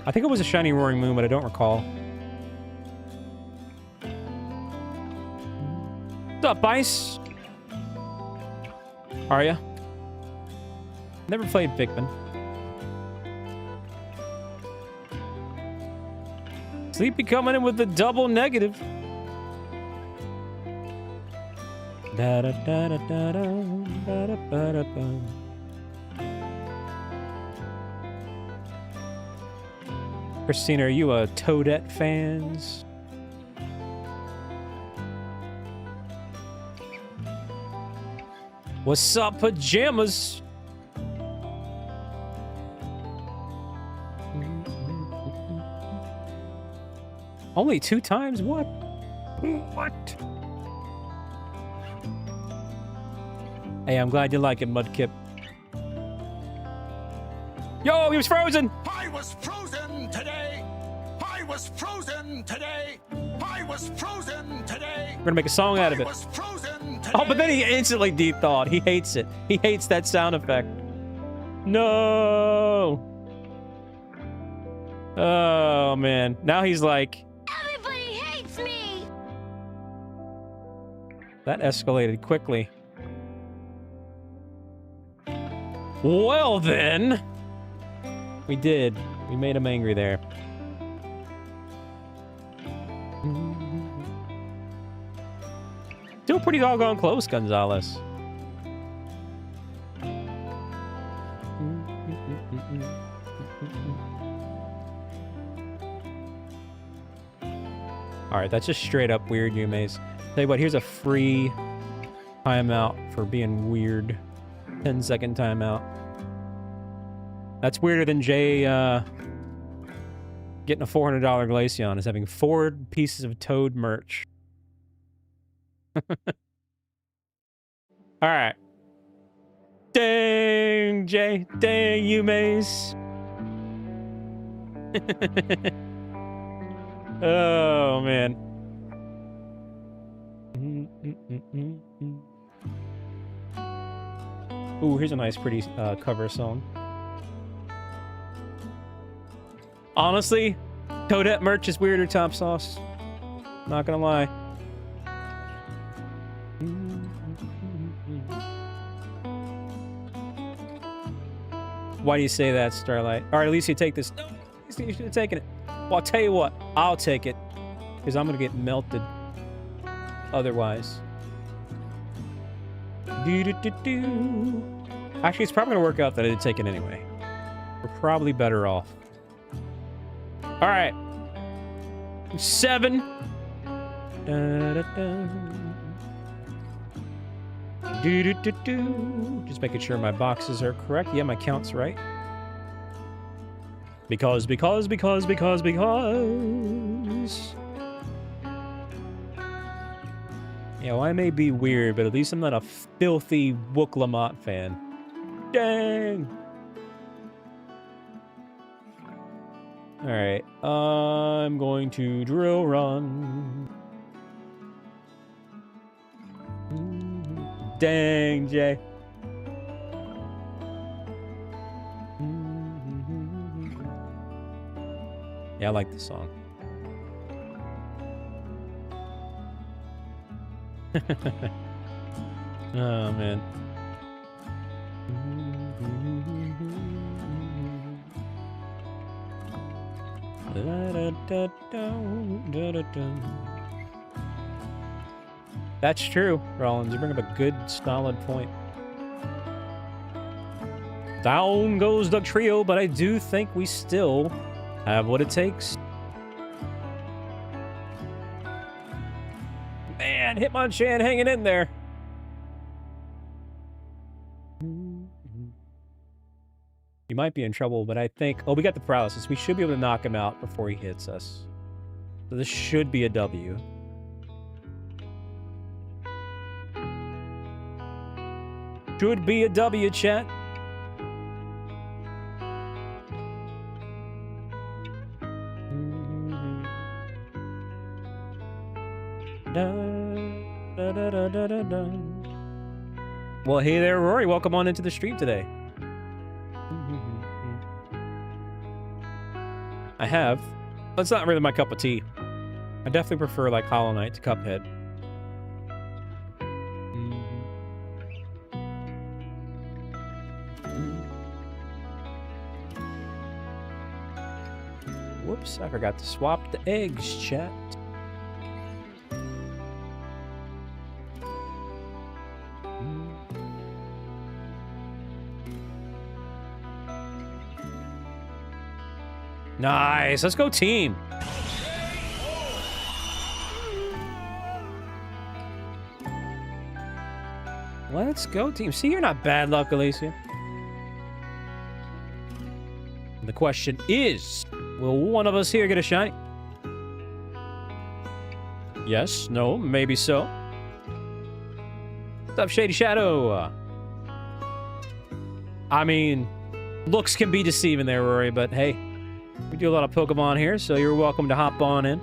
I think it was a shiny Roaring Moon, but I don't recall. What's up, Ice? Are ya? Never played Pikmin. Sleepy coming in with the double negative. Da da da da da da da da da da. Christina, are you a Toadette fans? What's up, pajamas? Only 2 times? What? What? Hey, I'm glad you like it, Mudkip. Yo, he was frozen! I was frozen today! I was frozen today! I was frozen today! We're gonna make a song out of it. I was frozen today! Oh, but then he instantly de-thawed. He hates it. He hates that sound effect. No! Oh, man. Now he's like... Everybody hates me! That escalated quickly. Well, then... We did. We made him angry there. Still pretty doggone close, Gonzalez. Alright, that's just straight up weird, Yume's. Tell you what, here's a free timeout for being weird. 10-second timeout. That's weirder than Jay getting a $400 Glaceon, is having 4 pieces of Toad merch. Alright. Dang, Jay. Dang, you, Maze. Oh, man. Ooh, here's a nice, pretty cover song. Honestly, Toadette merch is weirder top sauce. Not gonna lie. Why do you say that, Starlight? All right, Alicia, take this. No, you should have taken it. Well, I'll tell you what. I'll take it. Because I'm gonna get melted. Otherwise. Do-do-do-do. Actually, it's probably gonna work out that I did take it anyway. We're probably better off. All right. 7. Da-da-da. Do-do-do-do. Just making sure my boxes are correct. Yeah, my count's right. Because. Yeah, well, I may be weird, but at least I'm not a filthy Wook Lamont fan. Dang. All right. I'm going to drill run. Dang, Jay. Yeah, I like this song. Oh, man. That's true, Rollins. You bring up a good, solid point. Down goes the trio, but I do think we still have what it takes. Man, Hitmonchan hanging in there. You might be in trouble, but I think... Oh, we got the paralysis. We should be able to knock him out before he hits us. So this should be a W. Should be a W, chat. Well, hey there, Rory. Welcome on into the stream today. I have. That's not really my cup of tea. I definitely prefer, like, Hollow Knight to Cuphead. Whoops, I forgot to swap the eggs, chat. Nice. Let's go team. Let's go team. See, you're not bad luck, Alicia. The question is, will one of us here get a shiny? Yes, no, maybe so. What's up, Shady Shadow? I mean, looks can be deceiving there, Rory, but hey. We do a lot of Pokemon here, so you're welcome to hop on in.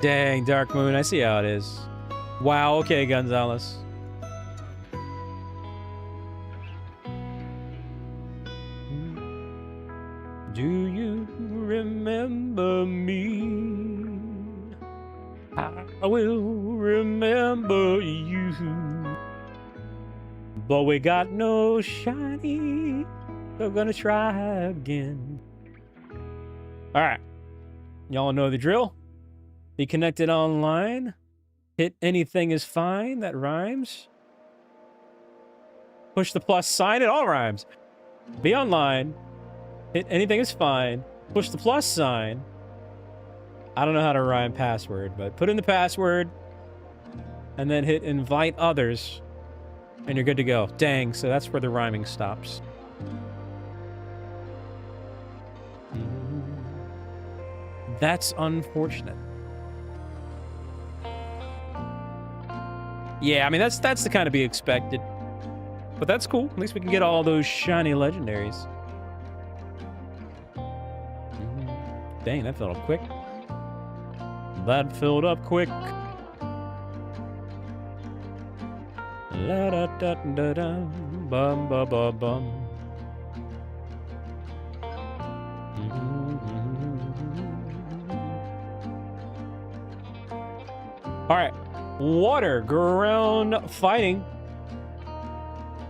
Dang, Dark Moon, I see how it is. Wow, okay, Gonzalez. Do you remember me? I will remember you. But we got no shiny. We're gonna try again. Alright. Y'all know the drill. Be connected online. Hit anything is fine. That rhymes. Push the plus sign. It all rhymes. Be online. Hit anything is fine. Push the plus sign. I don't know how to rhyme password, but put in the password. And then hit invite others. And you're good to go. Dang, so that's where the rhyming stops. That's unfortunate. Yeah, I mean, that's the kind of be expected. But that's cool. At least we can get all those shiny legendaries. Dang, that filled up quick. That filled up quick. La da da da da, bum ba ba bum. All right, water ground fighting.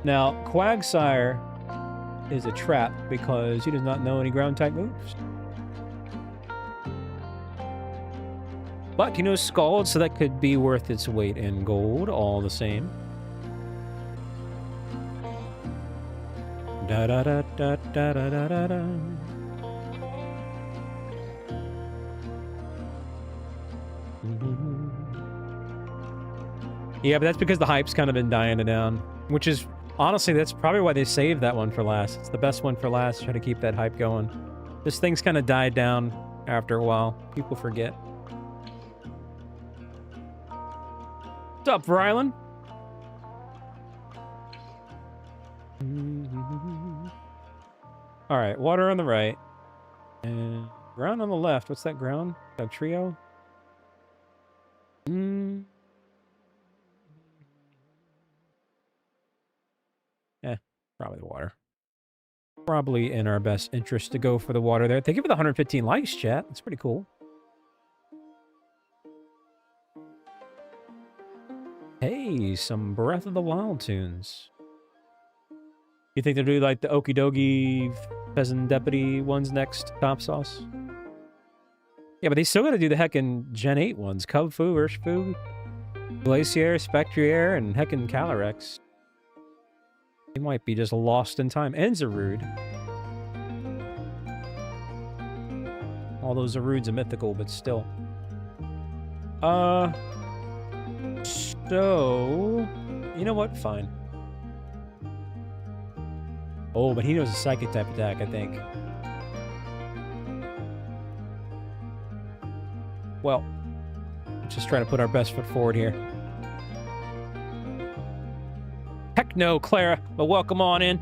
Now, Quagsire is a trap because he does not know any ground type moves. But he knows Scald, so that could be worth its weight in gold all the same. Da da da da da da da da da. Yeah, but that's because the hype's kind of been dying down. Which is, honestly, that's probably why they saved that one for last. It's the best one for last, try to keep that hype going. This thing's kind of died down after a while. People forget. What's up, Rylan? All right, water on the right. And ground on the left. What's that ground? That trio? Probably the water. Probably in our best interest to go for the water there. Thank you for the 115 likes, chat. That's pretty cool. Hey, some Breath of the Wild tunes. You think they'll do like the Okie Dokie Pheasant Deputy ones next, Top Sauce? Yeah, but they still gotta do the heckin' Gen 8 ones. Cub Fu, Urshifu, Glacier, Spectrier, and heckin' Calyrex. They might be just lost in time. And Zarude. All those Zarudes are mythical, but still. So... You know what? Fine. Oh, but he knows a Psychic type attack, I think. Well, let's just try to put our best foot forward here. Heck no, Clara, but welcome on in.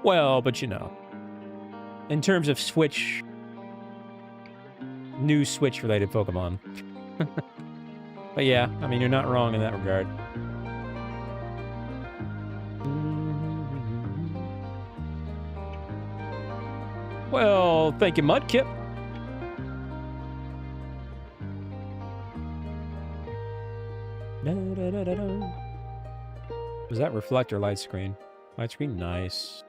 Well, but you know, in terms of Switch, new Switch-related Pokemon. But yeah, I mean, you're not wrong in that regard. Well, thank you, Mudkip. Was that reflector light screen? Light screen, nice.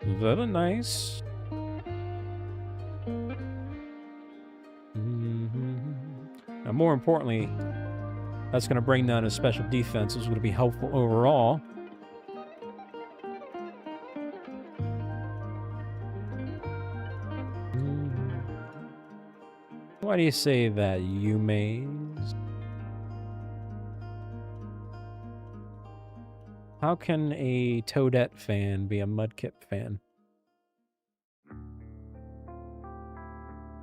Very nice. Now, more importantly, that's going to bring down his special defense, which is going to be helpful overall. Why do you say that, you maze? How can a Toadette fan be a Mudkip fan?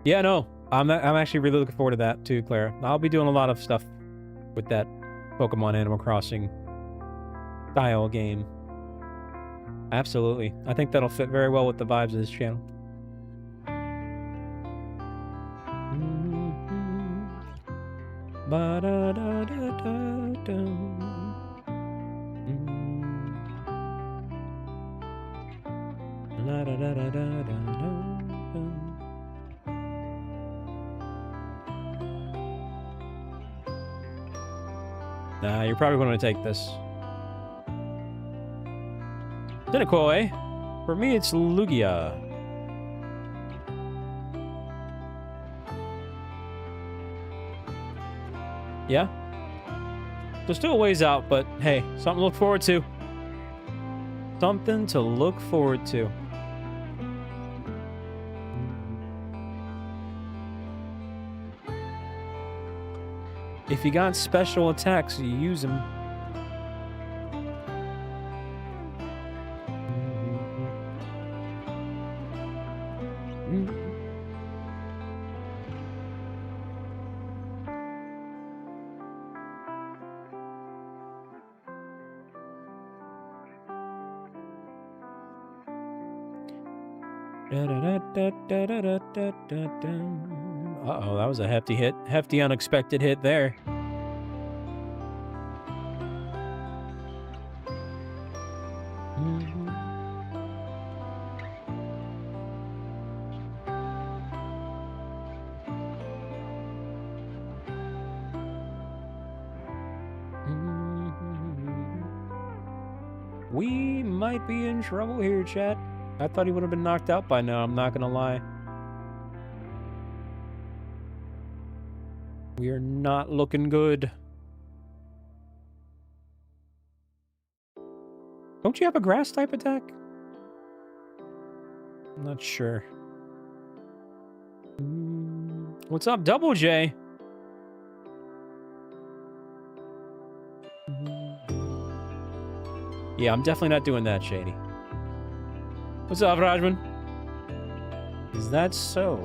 Yeah, no. I'm actually really looking forward to that too, Claire. I'll be doing a lot of stuff with that Pokemon Animal Crossing style game. Absolutely. I think that'll fit very well with the vibes of this channel. Nah, you're probably going to take this. Cynical, eh? For me, it's Lugia. Yeah? So still a ways out, but hey, something to look forward to. Something to look forward to. If you got special attacks, you use them. Uh-oh, that was a hefty hit. Hefty unexpected hit there. We might be in trouble here, chat. I thought he would have been knocked out by now, I'm not gonna lie. We are not looking good. Don't you have a grass type attack? I'm not sure. What's up, Double J? Yeah, I'm definitely not doing that, Shady. What's up, Rajman? Is that so?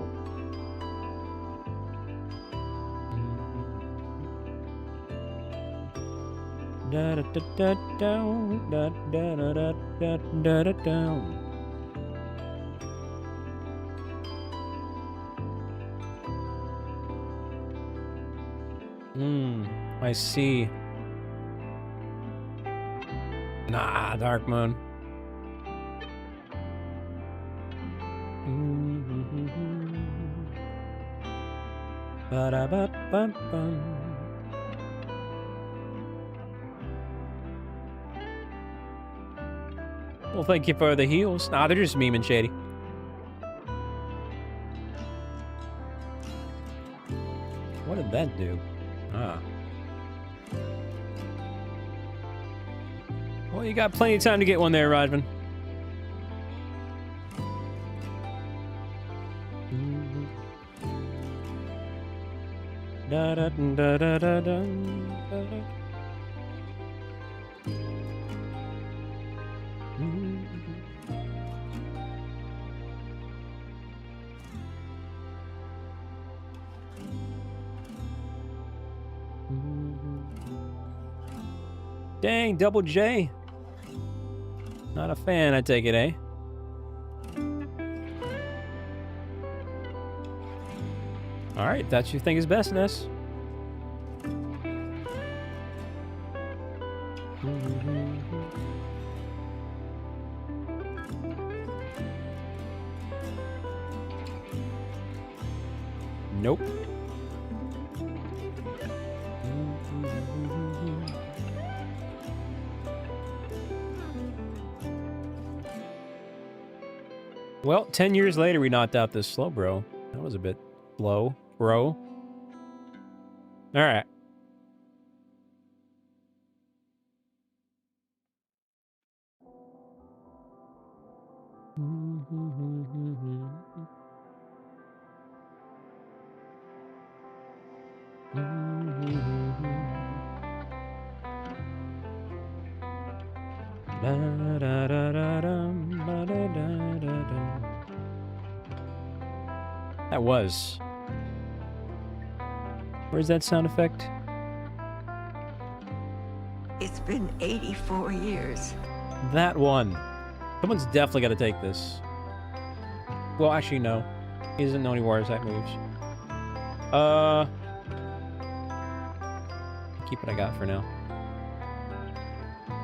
Da da da da down, da da da da da da da down. I see. Nah, Dark Moon. Ba-da-ba-ba-bum. Well, thank you for the heals. Nah, they're just memeing shady. What did that do? Ah. Well, you got plenty of time to get one there, Rodman. Da da da da da da. Dang, Double J. Not a fan, I take it, eh? Alright, that's what you think is best, Ness. Nope. Well, 10 years later, we knocked out this Slowbro. That was a bit slow, bro. All right. That was. Where's that sound effect? It's been 84 years. That one. Someone's definitely got to take this. Well, actually, no. He doesn't know any water type moves. Keep what I got for now.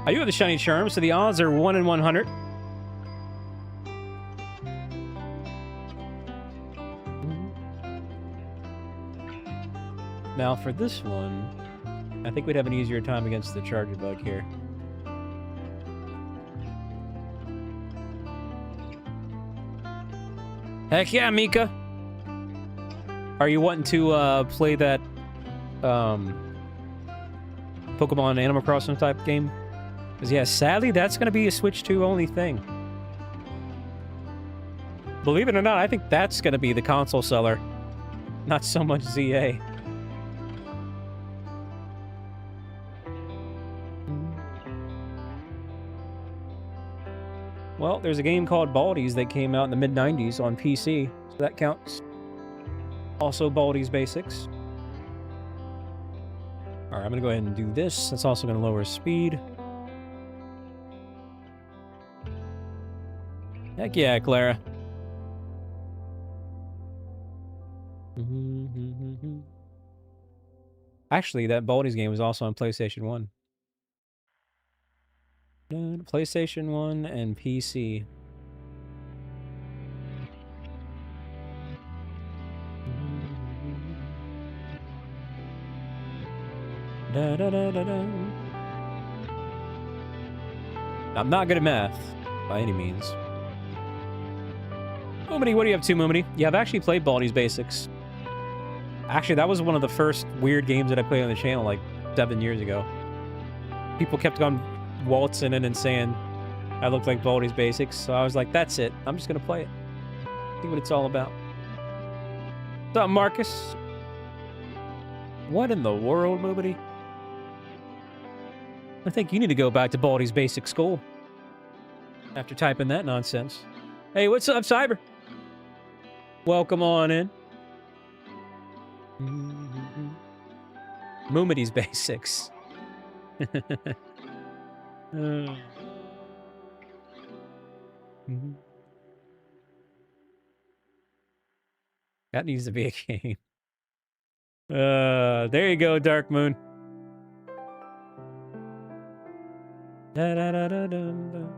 I do have the shiny charm, so the odds are 1 in 100. Now for this one, I think we'd have an easier time against the Charger Bug here. Heck yeah, Mika! Are you wanting to play that Pokemon Animal Crossing type game? Because yeah, sadly, that's going to be a Switch 2 only thing. Believe it or not, I think that's going to be the console seller. Not so much ZA. Well, there's a game called Baldies that came out in the mid-90s on PC, so that counts. Also Baldies Basics. Alright, I'm going to go ahead and do this. That's also going to lower speed. Heck yeah, Clara. Actually, that Baldies game was also on PlayStation 1. PlayStation 1 and PC. I'm not good at math, by any means. Moomity, what do you have to, Moomity? Yeah, I've actually played Baldi's Basics. Actually, that was one of the first weird games that I played on the channel, like 7 years ago. People kept on waltzing in and saying I looked like Baldi's Basics, so I was like, that's it. I'm just gonna play it. See what it's all about. What's up, Marcus? What in the world, Moomity? I think you need to go back to Baldi's Basic School. After typing that nonsense. Hey, what's up, Cyber? Welcome on in. Moomidy's basics. That needs to be a game. There you go, Dark Moon. Da da da da dum dum.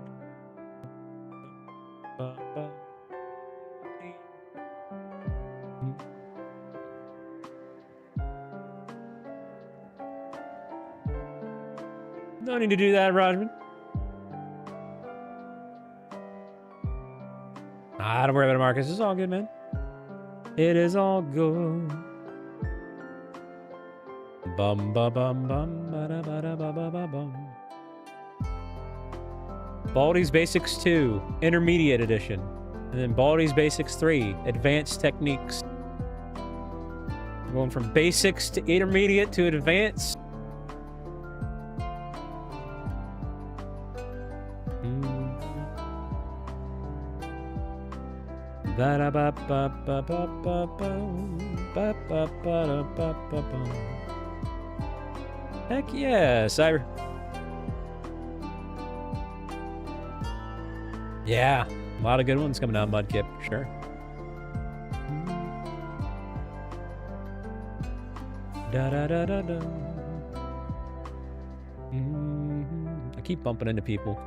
Ba ba. No need to do that, Rajman. Don't worry about it, Marcus. It's all good, man. It is all good. Bum ba bum bum ba da ba da ba ba ba bum. Baldi's Basics 2, Intermediate Edition. And then Baldi's Basics 3, Advanced Techniques. We're going from Basics to Intermediate to Advanced. Heck yeah, Cyber. Yeah, a lot of good ones coming out, Mudkip, for sure. Da da da da da. I keep bumping into people.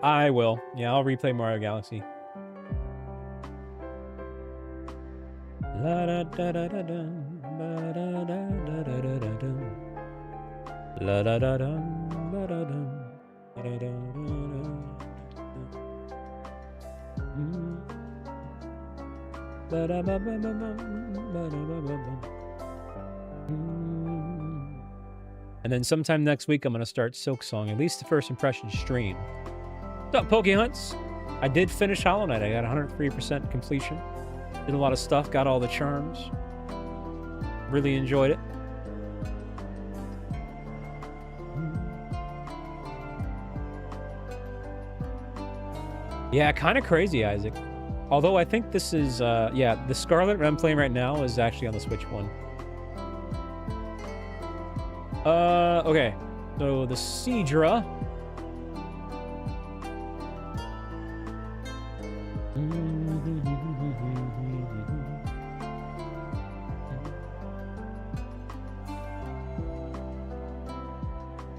I will. Yeah, I'll replay Mario Galaxy. La da da da da da. La da da da da da da. La da da da da da da. Da da da da da. And then sometime next week, I'm going to start Silk Song, at least the first impression stream. What's up, Poke Hunts? I did finish Hollow Knight. I got 103% completion. Did a lot of stuff, got all the charms. Really enjoyed it. Yeah, kind of crazy, Isaac. Although I think this is, yeah, the Scarlet I'm playing right now is actually on the Switch one. Okay. So the Seadra.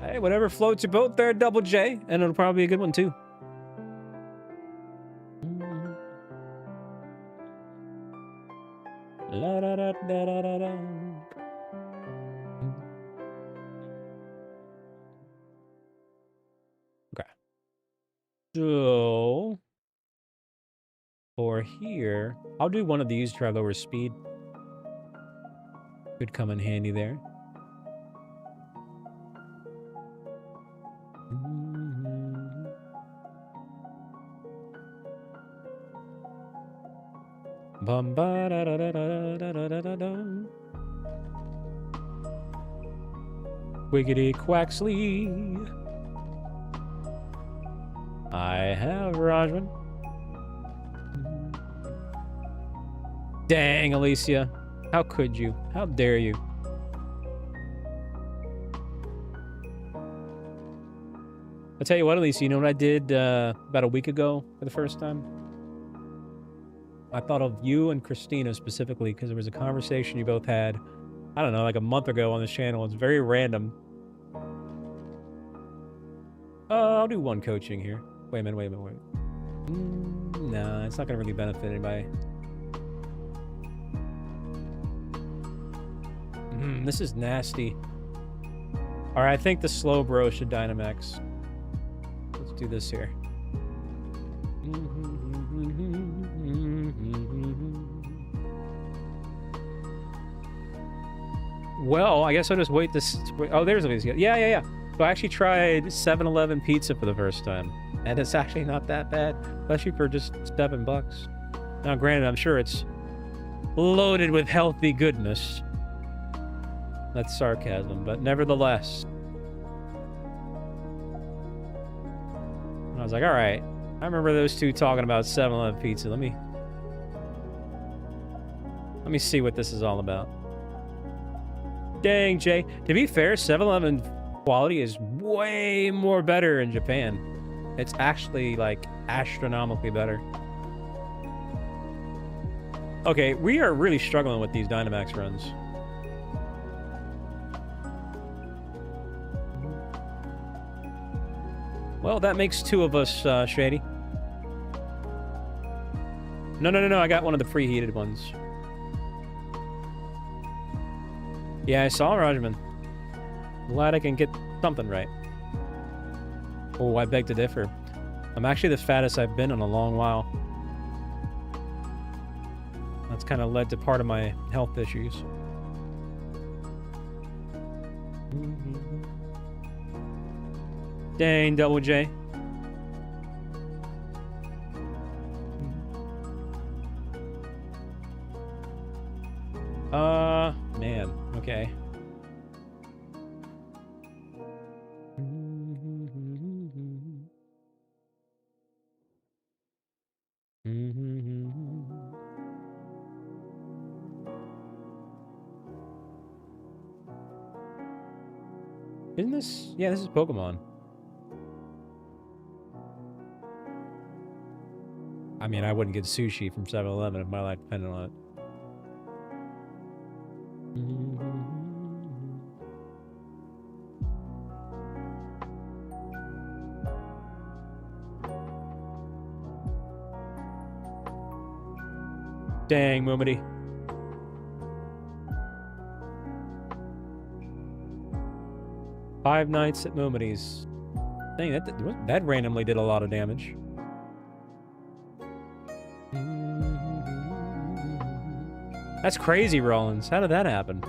Hey, whatever floats your boat there, Double J, and it'll probably be a good one too. La da da da da da da. Okay. So for here, I'll do one of these to try lower speed. Could come in handy there. Bum ba da da da da da da da da da. Wiggity Quaxly. I have Rajman. Dang, Alicia. How could you? How dare you? I'll tell you what, Alicia, you know what I did about a week ago for the first time? I thought of you and Christina specifically because there was a conversation you both had, I don't know, like a month ago on this channel. It's very random. I'll do one coaching here. Wait a minute. Nah, it's not going to really benefit anybody. This is nasty. Alright, I think the slow bro should Dynamax. Let's do this here. Well, I guess I'll just wait this. Oh, there's Alicia. Yeah. So I actually tried 7-Eleven pizza for the first time. And it's actually not that bad. Especially for just $7. Now, granted, I'm sure it's loaded with healthy goodness. That's sarcasm, but nevertheless. was like, all right. I remember those two talking about 7-Eleven pizza. Let me see what this is all about. Dang, Jay. To be fair, 7-Eleven quality is way more better in Japan. It's actually, like, astronomically better. Okay, we are really struggling with these Dynamax runs. Well, that makes 2 of us, Shady. No, I got one of the preheated ones. Yeah, I saw Rajman. Glad I can get something right. Oh, I beg to differ. I'm actually the fattest I've been in a long while. That's kind of led to part of my health issues. Dang, Double J. Man, okay. Isn't this? Yeah, this is Pokemon. I mean, I wouldn't get sushi from 7-Eleven if my life depended on it. Dang, Moomity. Five Nights at Moomity's. Dang, that randomly did a lot of damage. That's crazy, Rollins. How did that happen?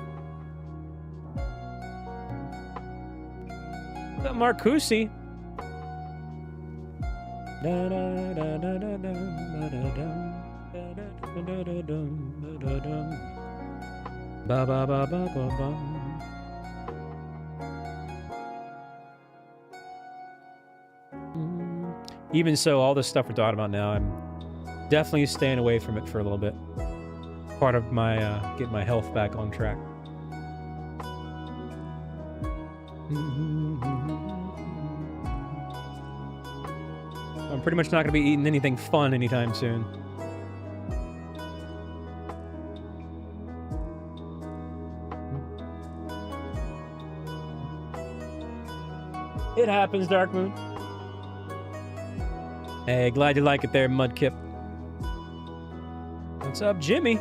What's up, Marcusi? Ba ba ba ba ba ba. Even so, all this stuff we're talking about now, I'm definitely staying away from it for a little bit. Part of my getting my health back on track. I'm pretty much not going to be eating anything fun anytime soon. It happens, Dark Moon. Hey, glad you like it there, Mudkip. What's up, Jimmy?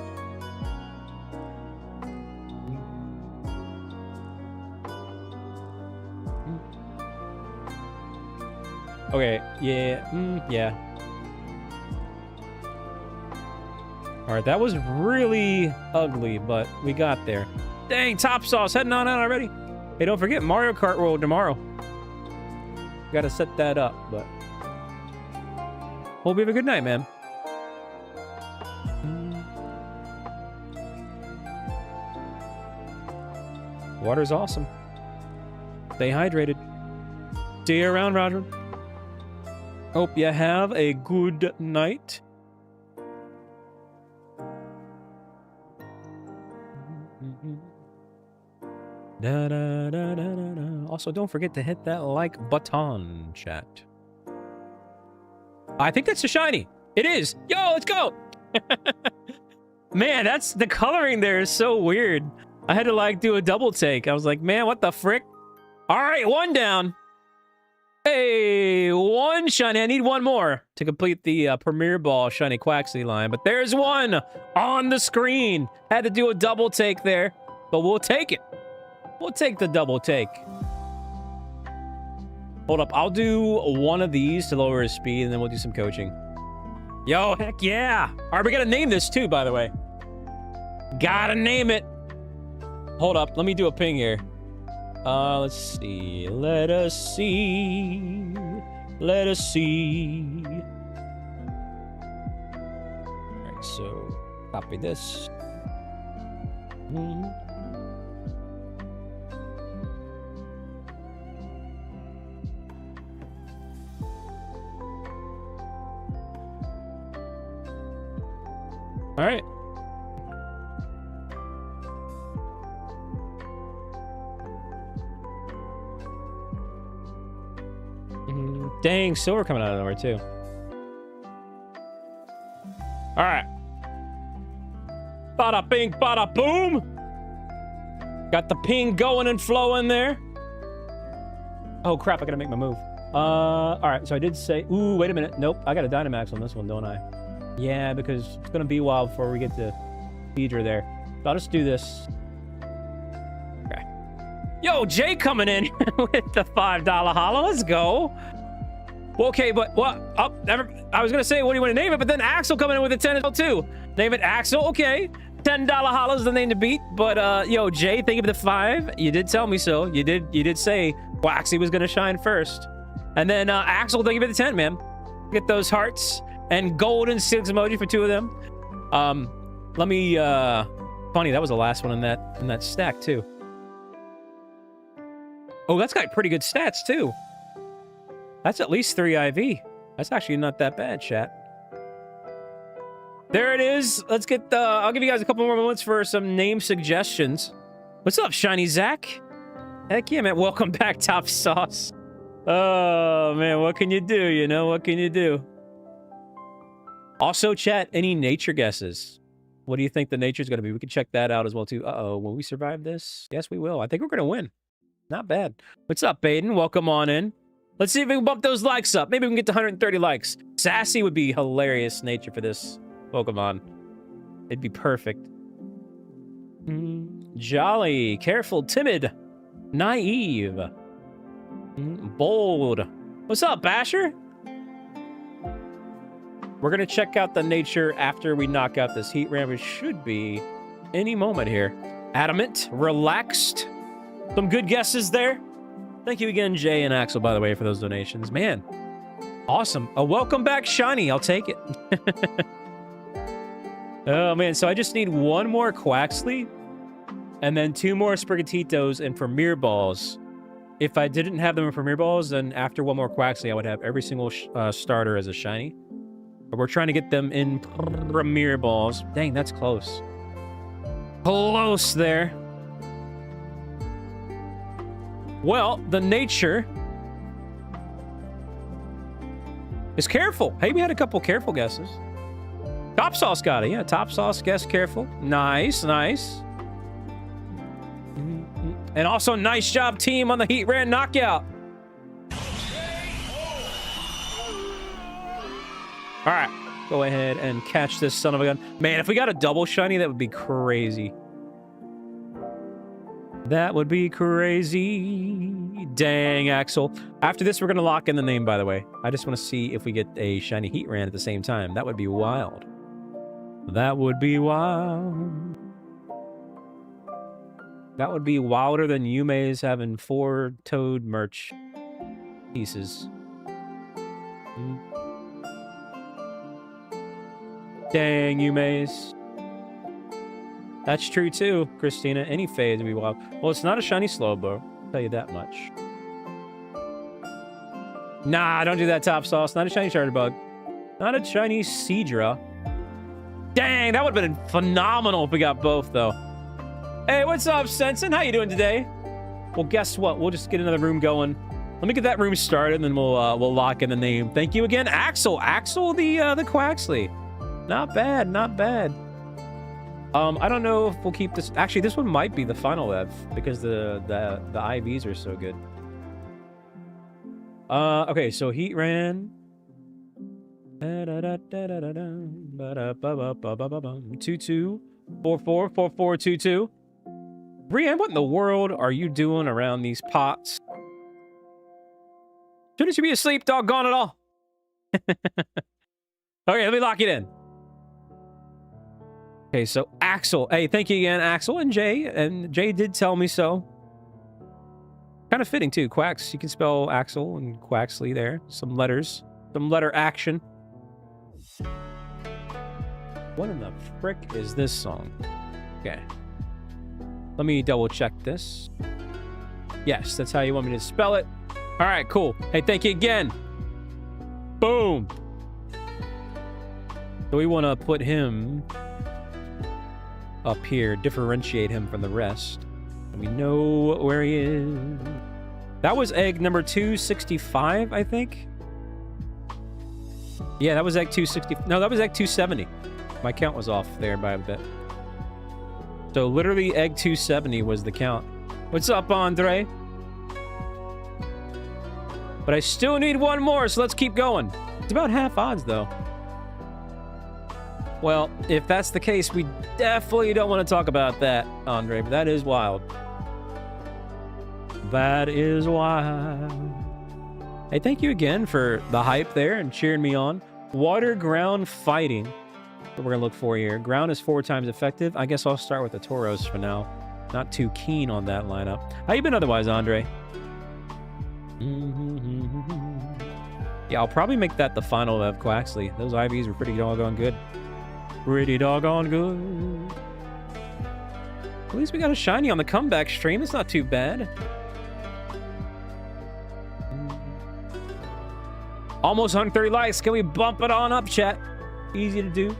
Okay, yeah, yeah. Alright, that was really ugly, but we got there. Dang, Top Sauce, heading on out already. Hey, don't forget Mario Kart World tomorrow. Gotta set that up, but... hope you have a good night, man. Water's awesome. Stay hydrated. See you around, Roger. Hope you have a good night. Da, da, da, da, da, da. Also, don't forget to hit that like button, chat. I think that's a shiny. It is. Yo, let's go. Man, that's the coloring there is so weird. I had to like do a double take. I was like, man, what the frick? All right, one down. Hey, one shiny. I need one more to complete the Premier Ball shiny Quaxly line. But there's one on the screen. Had to do a double take there, but we'll take it. We'll take the double take. Hold up. I'll do one of these to lower his speed, and then we'll do some coaching. Yo, heck yeah. All right, we got to name this too, by the way. Gotta name it. Hold up. Let me do a ping here. Let's see. Let us see. Let us see. All right, so copy this. All right. Dang, silver coming out of nowhere too. All right. Bada bing, bada boom. Got the ping going and flowing there. Oh crap! I gotta make my move. All right. So I did say. Ooh, wait a minute. Nope. I got a Dynamax on this one, don't I? Yeah, because it's gonna be a while before we get to Phaedra there. So I'll just do this. Okay. Yo, Jay coming in with the $5 holo. Let's go. Well, okay, but what? Oh, I was gonna say, what do you want to name it? But then Axel coming in with a 10 as well too. Name it Axel. Okay, $10 holo's the name to beat. But yo, Jay, thank you for the 5. You did tell me so. You did say Quaxly was gonna shine first. And then Axel, thank you for the 10, man. Get those hearts and golden 6 emoji for 2 of them. Let me. Funny, that was the last one in that stack too. Oh, that's got pretty good stats too. That's at least 3 IV. That's actually not that bad, chat. There it is. Let's get the... I'll give you guys a couple more moments for some name suggestions. What's up, Shiny Zach? Heck yeah, man. Welcome back, Top Sauce. Oh, man. What can you do, you know? What can you do? Also, chat, any nature guesses? What do you think the nature's going to be? We can check that out as well, too. Uh-oh. Will we survive this? Yes, we will. I think we're going to win. Not bad. What's up, Baden? Welcome on in. Let's see if we can bump those likes up. Maybe we can get to 130 likes. Sassy would be hilarious nature for this Pokemon. It'd be perfect. Jolly, careful, timid, naive, bold. What's up, Basher? We're going to check out the nature after we knock out this Heatran, which should be any moment here. Adamant, relaxed. Some good guesses there. Thank you again, Jay and Axel, by the way, for those donations. Man, awesome. A welcome back, Shiny. I'll take it. Oh, man. So I just need 1 more Quaxly and then 2 more Sprigatitos and Premier Balls. If I didn't have them in Premier Balls, then after 1 more Quaxly, I would have every single starter as a Shiny. But we're trying to get them in Premier Balls. Dang, that's close. Close there. Well, the nature is careful. Hey, we had a couple careful guesses. Top Sauce got it. Yeah, Top Sauce guessed careful. Nice, nice. And also, nice job, team, on the Heatran knockout. All right, go ahead and catch this son of a gun. Man, if we got a double shiny, that would be crazy. That would be crazy. Dang, Axel. After this, we're going to lock in the name, by the way. I just want to see if we get a shiny Heatran at the same time. That would be wild. That would be wild. That would be wilder than Yume's having 4 Toad merch pieces. Dang, Yume's. That's true too, Christina. Any phase would be wild. Well, it's not a shiny Slowbro. I'll tell you that much. Nah, don't do that, Top Sauce. Not a shiny Shardbug. Not a shiny Seadra. Dang, that would have been phenomenal if we got both, though. Hey, what's up, Sensen? How you doing today? Well, guess what? We'll just get another room going. Let me get that room started, and then we'll lock in the name. Thank you again, Axel. Axel, the Quaxly. Not bad, not bad. I don't know if we'll keep this. Actually, this one might be the final ev because the IVs are so good. Okay, so Heatran. 22 44 44 22. Brienne, what in the world are you doing around these pots? Shouldn't you be asleep, doggone it all? Okay, let me lock it in. Okay, so Axel. Hey, thank you again, Axel and Jay. And Jay did tell me so. Kind of fitting, too. Quax, you can spell Axel and Quaxly there. Some letters. Some letter action. What in the frick is this song? Okay. Let me double check this. Yes, that's how you want me to spell it. All right, cool. Hey, thank you again. Boom. So we want to put him up here, differentiate him from the rest. And we know where he is. That was egg number 265, I think. Yeah, that was egg 260. No, that was egg 270. My count was off there by a bit. So literally egg 270 was the count. What's up, Andre? But I still need one more, so let's keep going. It's about half odds, though. Well, if that's the case, we definitely don't want to talk about that, Andre, but that is wild. That is wild. Hey, thank you again for the hype there and cheering me on. Water, ground, fighting. What we're going to look for here. Ground is 4 times effective. I guess I'll start with the Tauros for now. Not too keen on that lineup. How you been otherwise, Andre? Yeah, I'll probably make that the final of Quaxly. Those IVs were pretty doggone good. Pretty doggone good. At least we got a shiny on the comeback stream. It's not too bad. Almost 130 likes. Can we bump it on up, chat? Easy to do.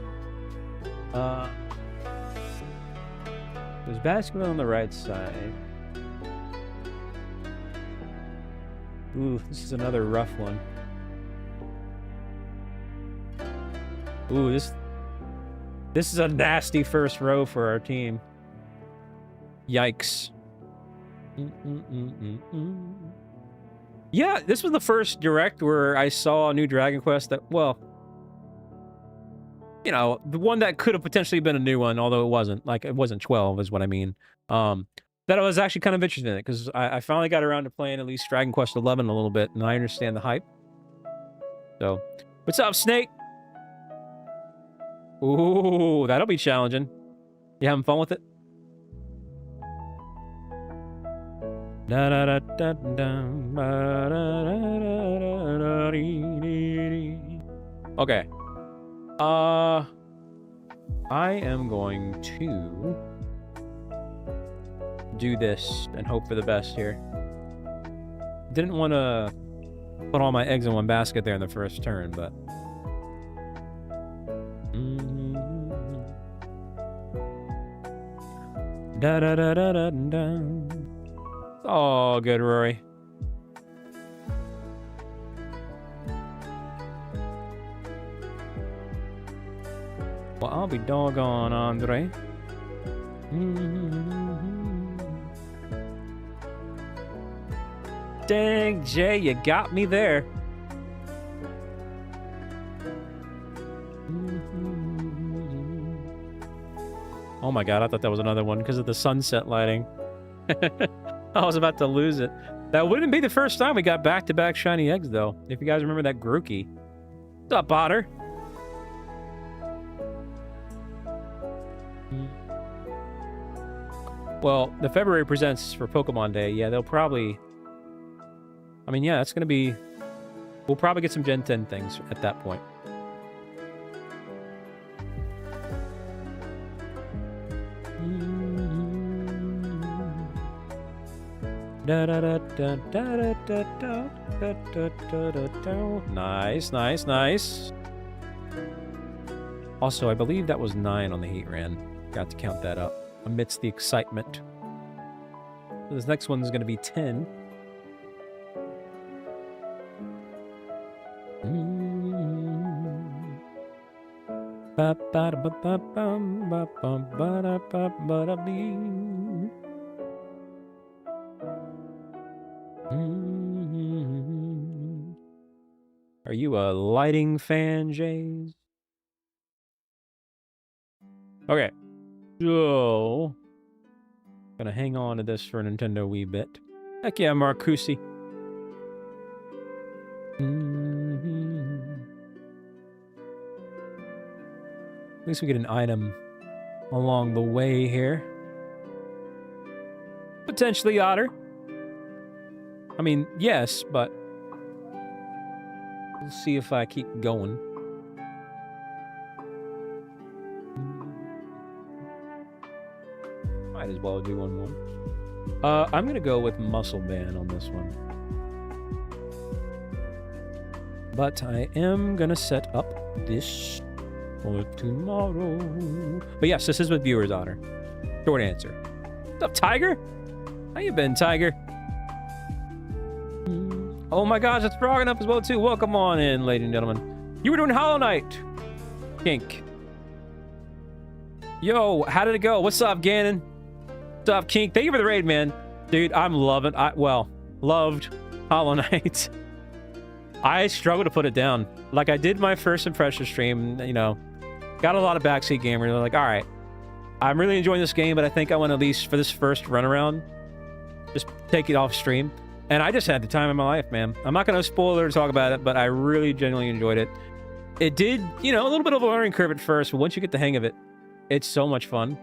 There's basketball on the right side. Ooh, this is another rough one. Ooh, this is a nasty first row for our team. Yikes. Yeah, this was the first direct where I saw a new Dragon Quest that, well, you know, the one that could have potentially been a new one, although it wasn't. Like, it wasn't 12 is what I mean. That I was actually kind of interested in it, because I finally got around to playing at least Dragon Quest 11 a little bit, and I understand the hype. So, what's up, Snake? Ooh, that'll be challenging. You having fun with it? Okay. I am going to do this and hope for the best here. Didn't want to put all my eggs in one basket there in the first turn, but... Oh, good, Rory. Well, I'll be doggone, Andre. Dang, Jay, you got me there. Oh my god, I thought that was another one because of the sunset lighting. I was about to lose it. That wouldn't be the first time we got back-to-back shiny eggs, though. If you guys remember that Grookey. What's up, Otter? Well, the February presents for Pokemon Day, yeah, they'll probably... I mean, yeah, it's going to be... We'll probably get some Gen 10 things at that point. Nice, nice, nice. Also, I believe that was 9 on the Heatran. Got to count that up amidst the excitement. So this next one is going to be 10. Are you a lighting fan, Jays? Okay. So, gonna hang on to this for Nintendo a wee bit. Heck yeah, Marcusi. At least we get an item along the way here. Potentially Otter. I mean, yes, but we'll see if I keep going. Might as well do one more. I'm gonna go with Muscle Band on this one. But I am gonna set up this for tomorrow. But yes, this is with viewers' honor. Short answer. What's up, Tiger? How you been, Tiger? Oh my gosh, it's frogging up as well too. Welcome on in, ladies and gentlemen. You were doing Hollow Knight. Kink. Yo, how did it go? What's up, Ganon? What's up, Kink? Thank you for the raid, man. Dude, I'm loving loved Hollow Knight. I struggle to put it down. Like, I did my first impression stream, you know, got a lot of backseat gamers. They're like, all right, I'm really enjoying this game, but I think I want to, at least for this first run around, just take it off stream. And I just had the time of my life, man. I'm not going to spoil it or talk about it, but I really genuinely enjoyed it. It did, you know, a little bit of a learning curve at first, but once you get the hang of it, it's so much fun.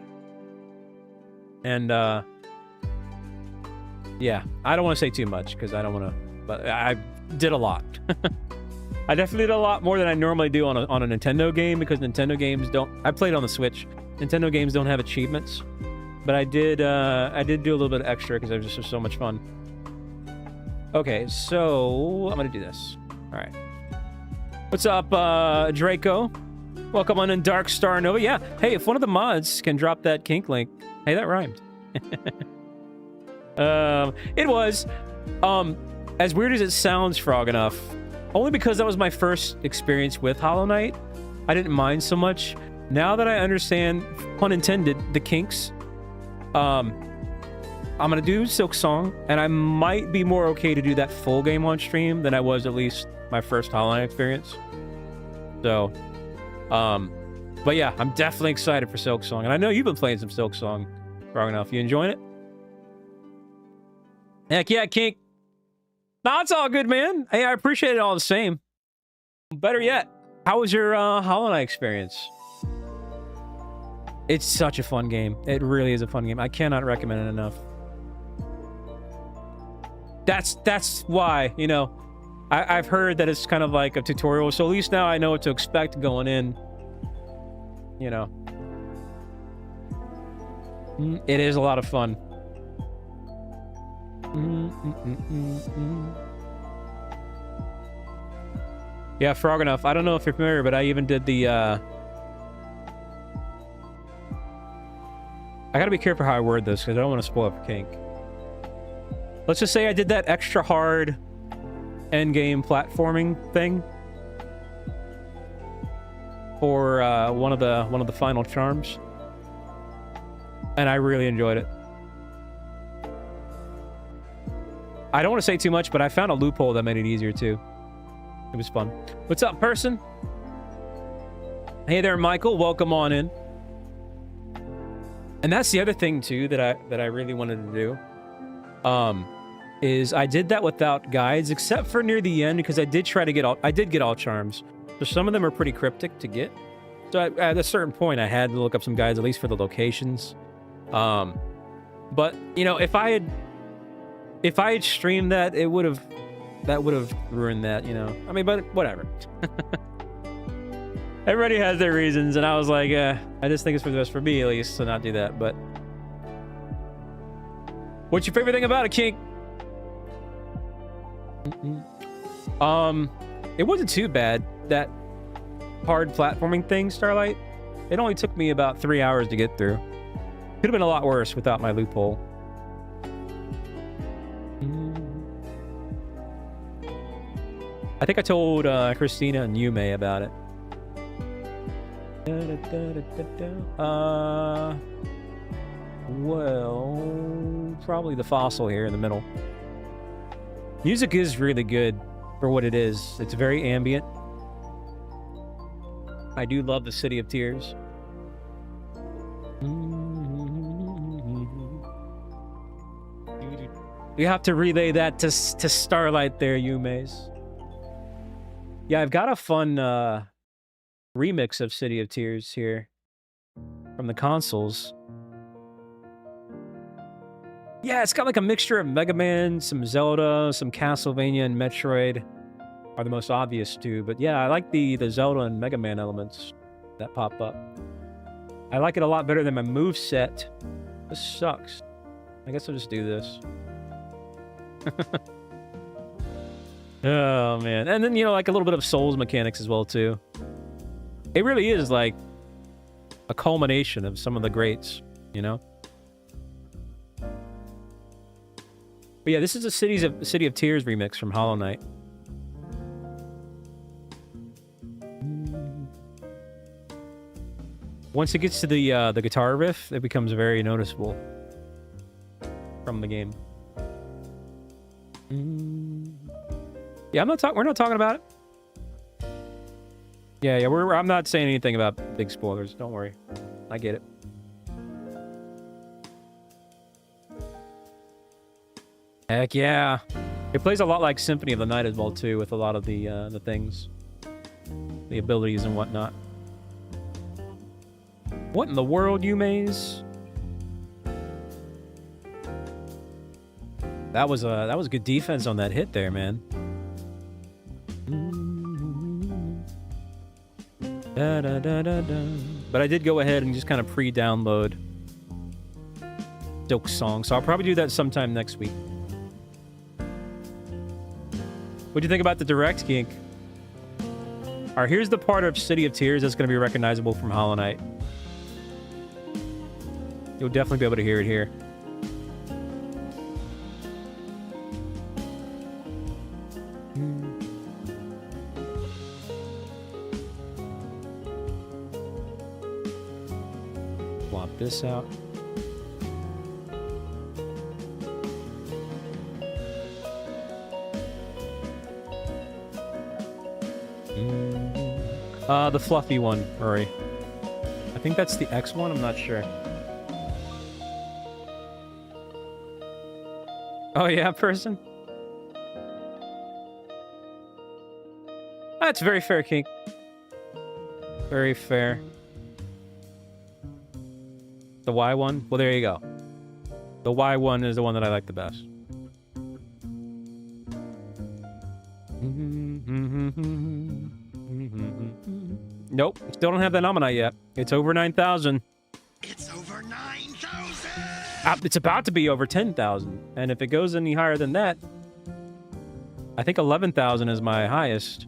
And, yeah, I don't want to say too much because I don't want to, but I did a lot. I definitely did a lot more than I normally do on a Nintendo game, because Nintendo games don't... I played on the Switch. Nintendo games don't have achievements, but I did do a little bit extra because it was just so much fun. Okay, so I'm gonna do this. All right. What's up, Draco? Welcome on in, Dark Star Nova. Yeah. Hey, if one of the mods can drop that kink link. Hey, that rhymed. It was, as weird as it sounds, Frog Enough, only because that was my first experience with Hollow Knight, I didn't mind so much. Now that I understand, pun intended, the kinks, I'm gonna do Silk Song, and I might be more okay to do that full game on stream than I was at least my first Hollow Knight experience. So, but yeah, I'm definitely excited for Silk Song, and I know you've been playing some Silk Song, Frog Enough. You enjoying it? Heck yeah, Kink. No, it's all good, man. Hey, I appreciate it all the same. Better yet, how was your Hollow Knight experience? It's such a fun game. It really is a fun game. I cannot recommend it enough. That's why, you know, I've heard that it's kind of like a tutorial, so at least now I know what to expect going in. You know. It is a lot of fun. Yeah, Frog Enough. I don't know if you're familiar, but I even did the, I gotta be careful how I word this, because I don't want to spoil it for Kink. Let's just say I did that extra hard endgame platforming thing for one of the final charms, and I really enjoyed it. I don't want to say too much, but I found a loophole that made it easier too. It was fun. What's up, person? Hey there, Michael. Welcome on in. And that's the other thing too that I really wanted to do. Is I did that without guides, except for near the end, because I did try to get all charms. So some of them are pretty cryptic to get. So at a certain point, I had to look up some guides, at least for the locations. But you know, if I had streamed that, that would have ruined that, you know. I mean, but whatever. Everybody has their reasons, and I was like, I just think it's for the best for me, at least, to not do that. But what's your favorite thing about a kink? It wasn't too bad. That hard platforming thing, Starlight, it only took me about 3 hours to get through. Could have been a lot worse without my loophole. I think I told Christina and Yume about it. Well, probably the fossil here in the middle. Music is really good for what it is. It's very ambient. I do love the City of Tears. You have to relay that to Starlight there, Yume's. Yeah, I've got a fun remix of City of Tears here from the consoles. Yeah, it's got like a mixture of Mega Man, some Zelda, some Castlevania, and Metroid are the most obvious two. But yeah, I like the Zelda and Mega Man elements that pop up. I like it a lot better than my moveset. This sucks. I guess I'll just do this. Oh man, and then, you know, like a little bit of Souls mechanics as well too. It really is like a culmination of some of the greats, you know? But yeah, this is a City of Tears remix from Hollow Knight. Once it gets to the guitar riff, it becomes very noticeable from the game. Yeah, we're not talking about it. Yeah, I'm not saying anything about big spoilers. Don't worry. I get it. Heck yeah. It plays a lot like Symphony of the Night as well, too, with a lot of the things. The abilities and whatnot. What in the world, you maze? That was good defense on that hit there, man. Da, da, da, da, da. But I did go ahead and just kind of pre-download Silk Song, so I'll probably do that sometime next week. What'd you think about the Direct, Geek? Alright, here's the part of City of Tears that's going to be recognizable from Hollow Knight. You'll definitely be able to hear it here. Swap this out. The fluffy one, Rory. I think that's the X one, I'm not sure. Oh yeah, person? That's very fair, King. Very fair. The Y one? Well, there you go. The Y one is the one that I like the best. Nope, still don't have that Nominite yet. It's over 9,000. It's over 9,000! It's about to be over 10,000. And if it goes any higher than that, I think 11,000 is my highest.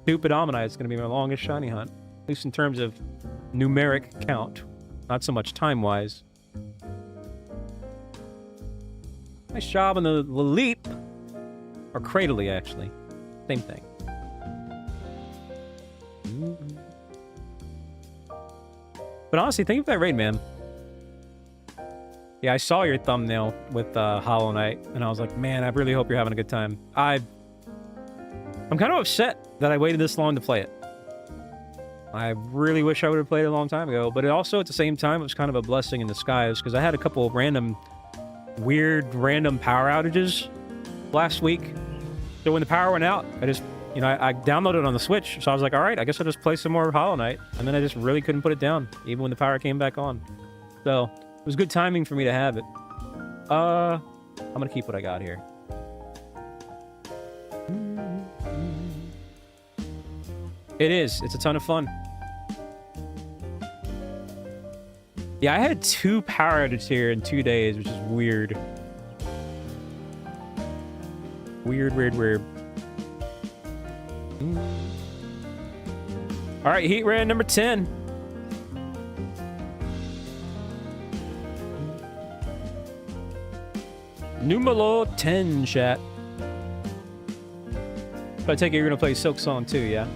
Stupid Ammonite is going to be my longest shiny hunt. At least in terms of numeric count. Not so much time-wise. Nice job on the leap. Or Cradily, actually. Same thing. But honestly, think of that raid, man. Yeah, I saw your thumbnail with Hollow Knight, and I was like, man, I really hope you're having a good time. I'm kind of upset that I waited this long to play it. I really wish I would have played it a long time ago, but it also, at the same time, it was kind of a blessing in disguise, because I had a couple of weird random power outages last week. So when the power went out, I just, I downloaded it on the Switch, so I was like, all right, I guess I'll just play some more Hollow Knight. And then I just really couldn't put it down, even when the power came back on. So it was good timing for me to have it. I'm gonna keep what I got here. It is. It's a ton of fun. Yeah, I had 2 power outages here in 2 days, which is weird. Weird. All right, Heatran number 10. Numero 10, chat. So I take it you're gonna play Silk Song too, yeah?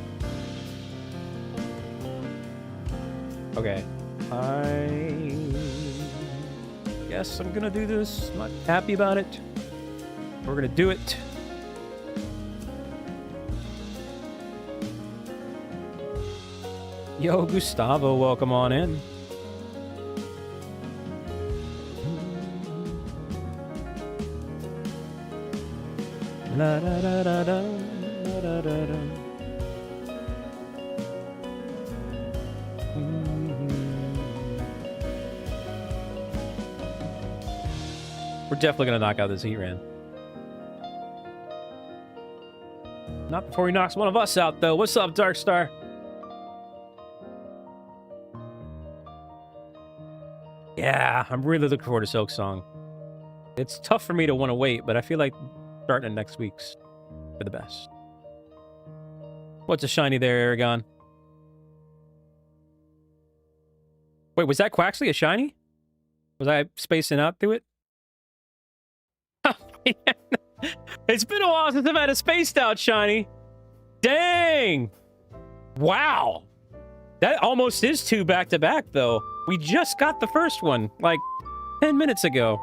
Okay. I guess I'm gonna do this. Not happy about it. We're gonna do it. Yo, Gustavo, welcome on in. La da da da da da da da. We're definitely gonna knock out this Heatran. Not before he knocks one of us out, though. What's up, Darkstar? Yeah, I'm really looking forward to Silk Song. It's tough for me to want to wait, but I feel like starting it next week's for the best. What's a shiny there, Aragon? Wait, was that Quaxly a shiny? Was I spacing out through it? Oh, man. It's been a while since I've had a spaced out shiny. Dang! Wow! That almost is 2 back-to-back, though. We just got the first one, like, 10 minutes ago.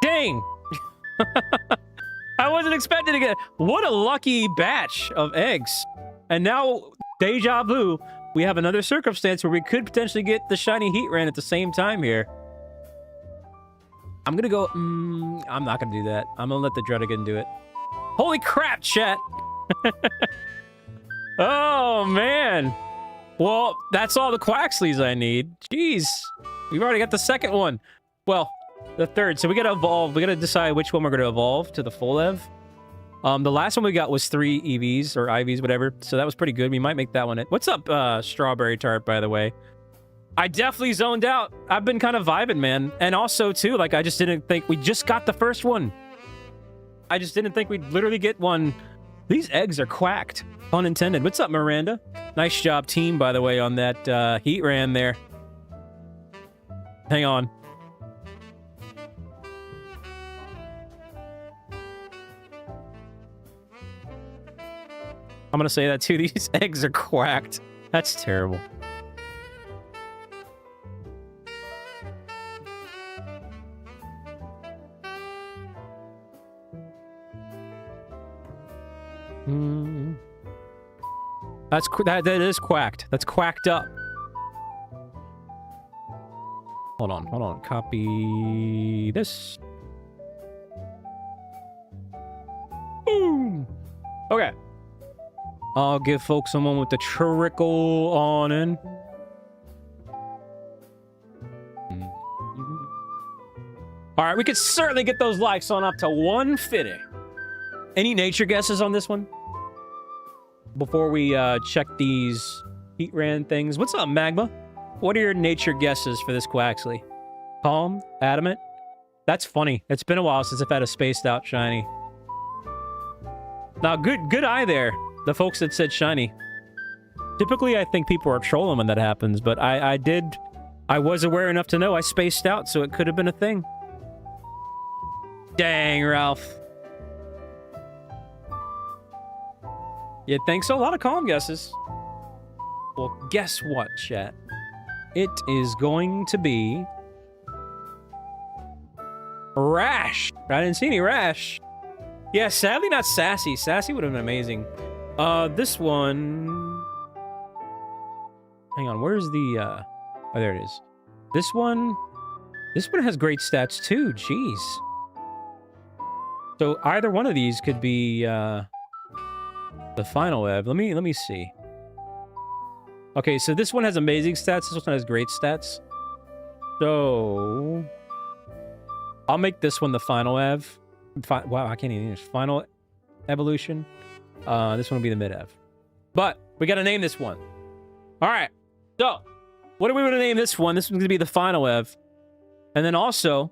Dang! I wasn't expecting to get... What a lucky batch of eggs. And now, deja vu, we have another circumstance where we could potentially get the shiny Heatran at the same time here. I'm gonna go... I'm not gonna do that. I'm gonna let the Druddigan do it. Holy crap, chat! Oh, man! Well, that's all the Quaxleys I need. Jeez. We've already got the second one. Well, the third. So we gotta evolve. We gotta decide which one we're gonna evolve to the full ev. The last one we got was 3 EVs or IVs, whatever. So that was pretty good. We might make that one it. What's up, Strawberry Tart, by the way? I definitely zoned out. I've been kind of vibing, man. And also, too, like, I just didn't think... We just got the first one. I just didn't think we'd literally get one. These eggs are quacked. Pun intended. What's up, Miranda? Nice job, team, by the way, on that Heatran there. Hang on. I'm gonna say that, too. These eggs are quacked. That's terrible. That is quacked. That's quacked up. Hold on. Copy this. Boom. Okay. I'll give folks someone with the trickle on in. All right, we could certainly get those likes on up to 150. Any nature guesses on this one? Before we check these Heatran things. What's up, Magma? What are your nature guesses for this Quaxly? Calm? Adamant? That's funny. It's been a while since I've had a spaced out shiny. Now, good eye there. The folks that said shiny. Typically, I think people are trolling when that happens, but I was aware enough to know I spaced out, so it could have been a thing. Dang, Ralph. You think so? A lot of calm guesses. Well, guess what, chat? It is going to be... Rash! I didn't see any Rash. Yeah, sadly not Sassy. Sassy would have been amazing. This one... Hang on, where's the, Oh, there it is. This one has great stats, too. Jeez. So, either one of these could be, the final ev. Let me see. Okay, so this one has amazing stats. This one has great stats. So... I'll make this one the final ev. Wow, I can't even use final evolution. This one will be the mid-ev. But, we gotta name this one. Alright, so... What are we gonna name this one? This one's gonna be the final ev. And then also...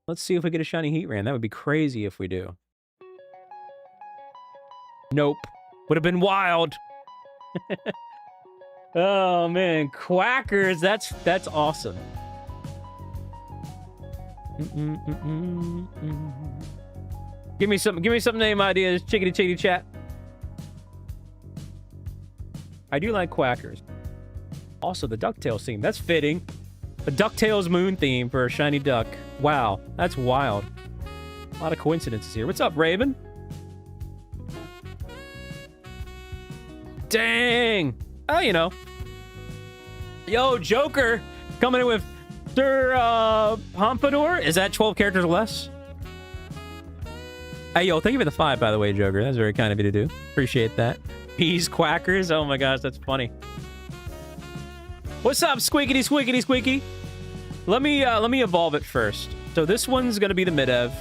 Let's see if we get a shiny Heatran. That would be crazy if we do. Nope. Would have been wild. Oh man, Quackers. That's awesome. Give me some name ideas, chickity chat. I do like Quackers. Also, the DuckTales theme. That's fitting. A DuckTales moon theme for a shiny duck. Wow, that's wild. A lot of coincidences here. What's up, Raven? Dang! Oh, you know. Yo, Joker! Coming in with Sir Pompadour? Is that 12 characters or less? Hey, yo, thank you for the 5, by the way, Joker. That's very kind of you to do. Appreciate that. Peas Quackers? Oh my gosh, that's funny. What's up, squeaky? Let me evolve it first. So this one's gonna be the mid-ev.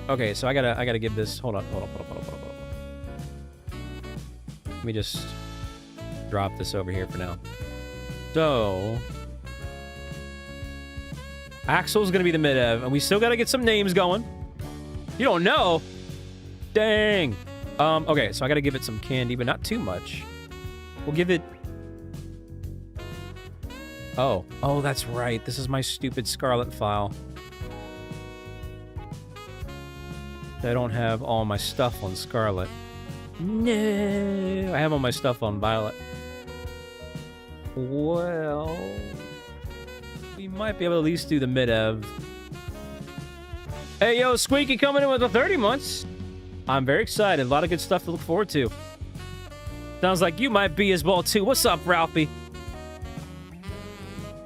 Okay, so I gotta give this... Hold on. Let me just drop this over here for now. So... Axel's gonna be the mid-ev, and we still gotta get some names going. You don't know? Dang. Okay, so I gotta give it some candy, but not too much. We'll give it... Oh. Oh, that's right. This is my stupid Scarlet file. I don't have all my stuff on Scarlet. No. I have all my stuff on Violet. Well... we might be able to at least do the mid-ev. Hey, yo, Squeaky coming in with the 30 months. I'm very excited. A lot of good stuff to look forward to. Sounds like you might be as well, too. What's up, Ralphie?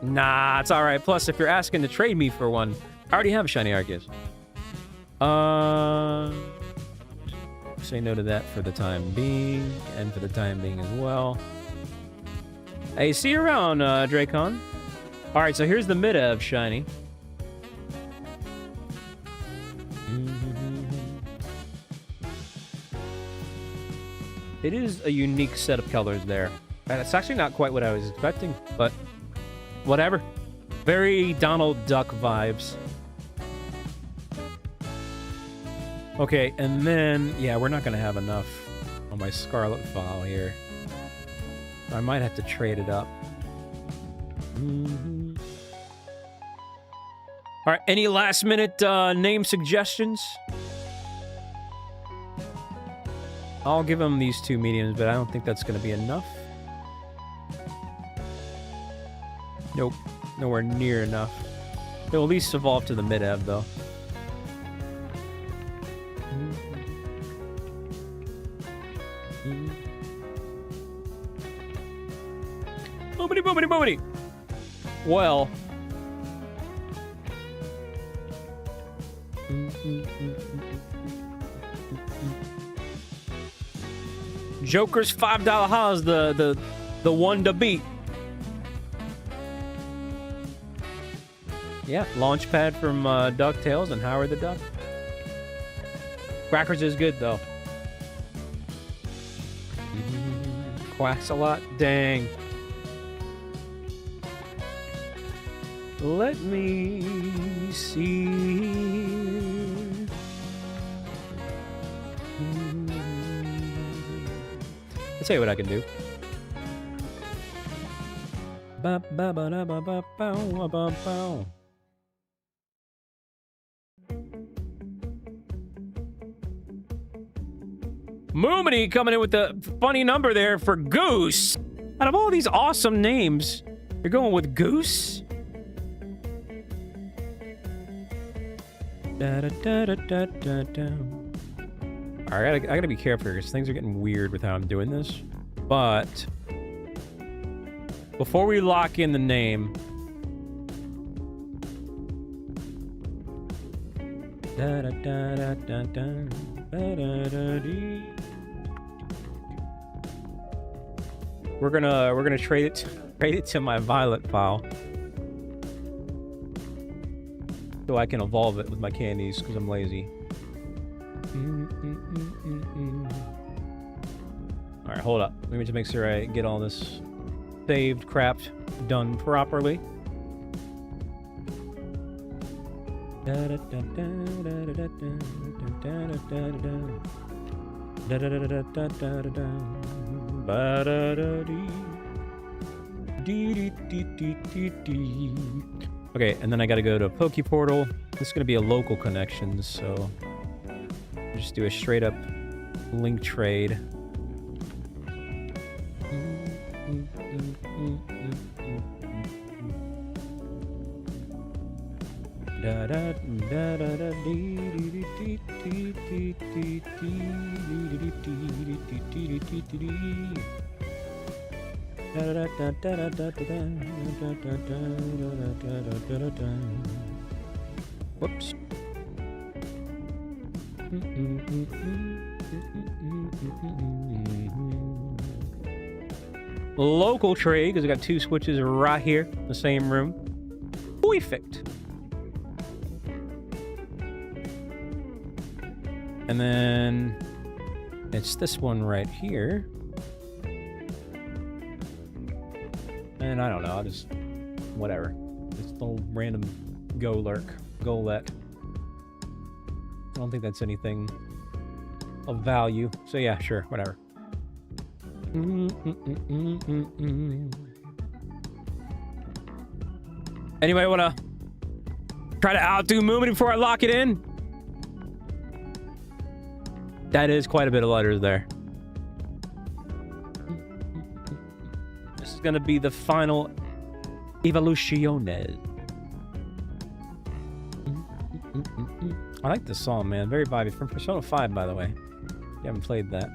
Nah, it's all right. Plus, if you're asking to trade me for one, I already have a shiny Arceus. Say no to that for the time being, and for the time being as well. Hey, see you around, Dracon. All right, so here's the mid-ev shiny. It is a unique set of colors there. And it's actually not quite what I was expecting, but whatever. Very Donald Duck vibes. Okay, and then, yeah, we're not going to have enough on my Scarlet file here. I might have to trade it up. All right, any last-minute name suggestions? I'll give him these 2 mediums, but I don't think that's going to be enough. Nope, nowhere near enough. They'll at least evolve to the mid-ev, though. Boobity, boobity, boobity! Well... Joker's $5 house, the one to beat. Yeah, Launchpad from DuckTales and Howard the Duck. Crackers is good though. Quacks a lot, dang. Let me see. I'll tell you what I can do. Moomity coming in with the funny number there for Goose. Out of all these awesome names, you're going with Goose? Alright, I gotta be careful here because things are getting weird with how I'm doing this. But before we lock in the name, we're gonna trade it to my Violet file so I can evolve it with my candies because I'm lazy. Alright, hold up. Let me just make sure I get all this saved crap done properly. Okay, and then I gotta go to Pokeportal. This is gonna be a local connection, so just do a straight up link trade. Whoops. Local trade, because I got 2 switches right here in the same room. Perfect. And then it's this one right here. And I don't know, I'll just whatever. Just a little random Golett. I don't think that's anything of value. So yeah, sure, whatever. Anybody wanna try to outdo Moomin before I lock it in? That is quite a bit of letters there. This is gonna be the final Evoluciones. I like this song, man. Very vibey. From Persona 5, by the way. You haven't played that.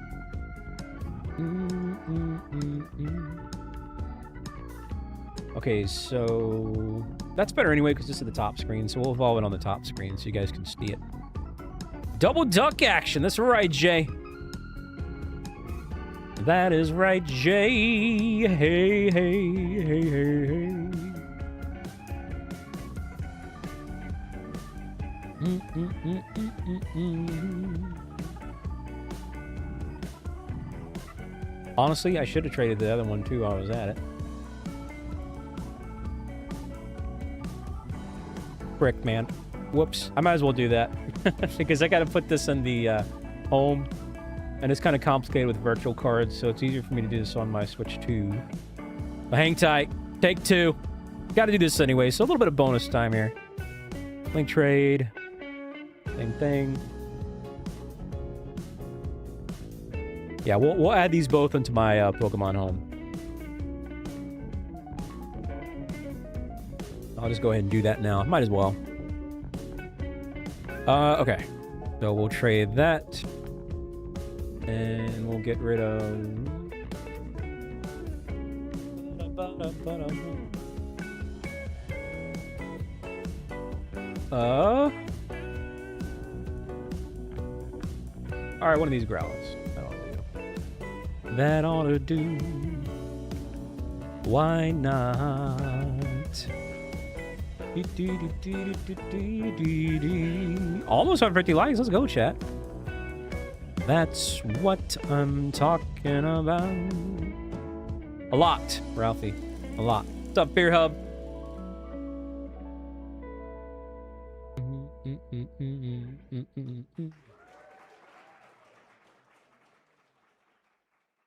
Okay, so that's better anyway because this is the top screen, so we'll evolve it on the top screen so you guys can see it. Double duck action. That's right, Jay. That is right, Jay. Hey, hey, hey, hey, hey. Honestly, I should have traded the other one too while I was at it. Frick, man. Whoops. I might as well do that. Because I gotta put this in the home. And it's kind of complicated with virtual cards, so it's easier for me to do this on my Switch 2. But hang tight. Take 2. Gotta do this anyway, so a little bit of bonus time here. Link trade. Same thing. Yeah, we'll add these both into my Pokemon home. I'll just go ahead and do that now. Might as well. Okay. So we'll trade that. And we'll get rid of... Alright, one of these Growlers. That ought to do. Why not? Almost 150 likes. Let's go, chat. That's what I'm talking about. A lot, Ralphie. A lot. What's up, Beer Hub?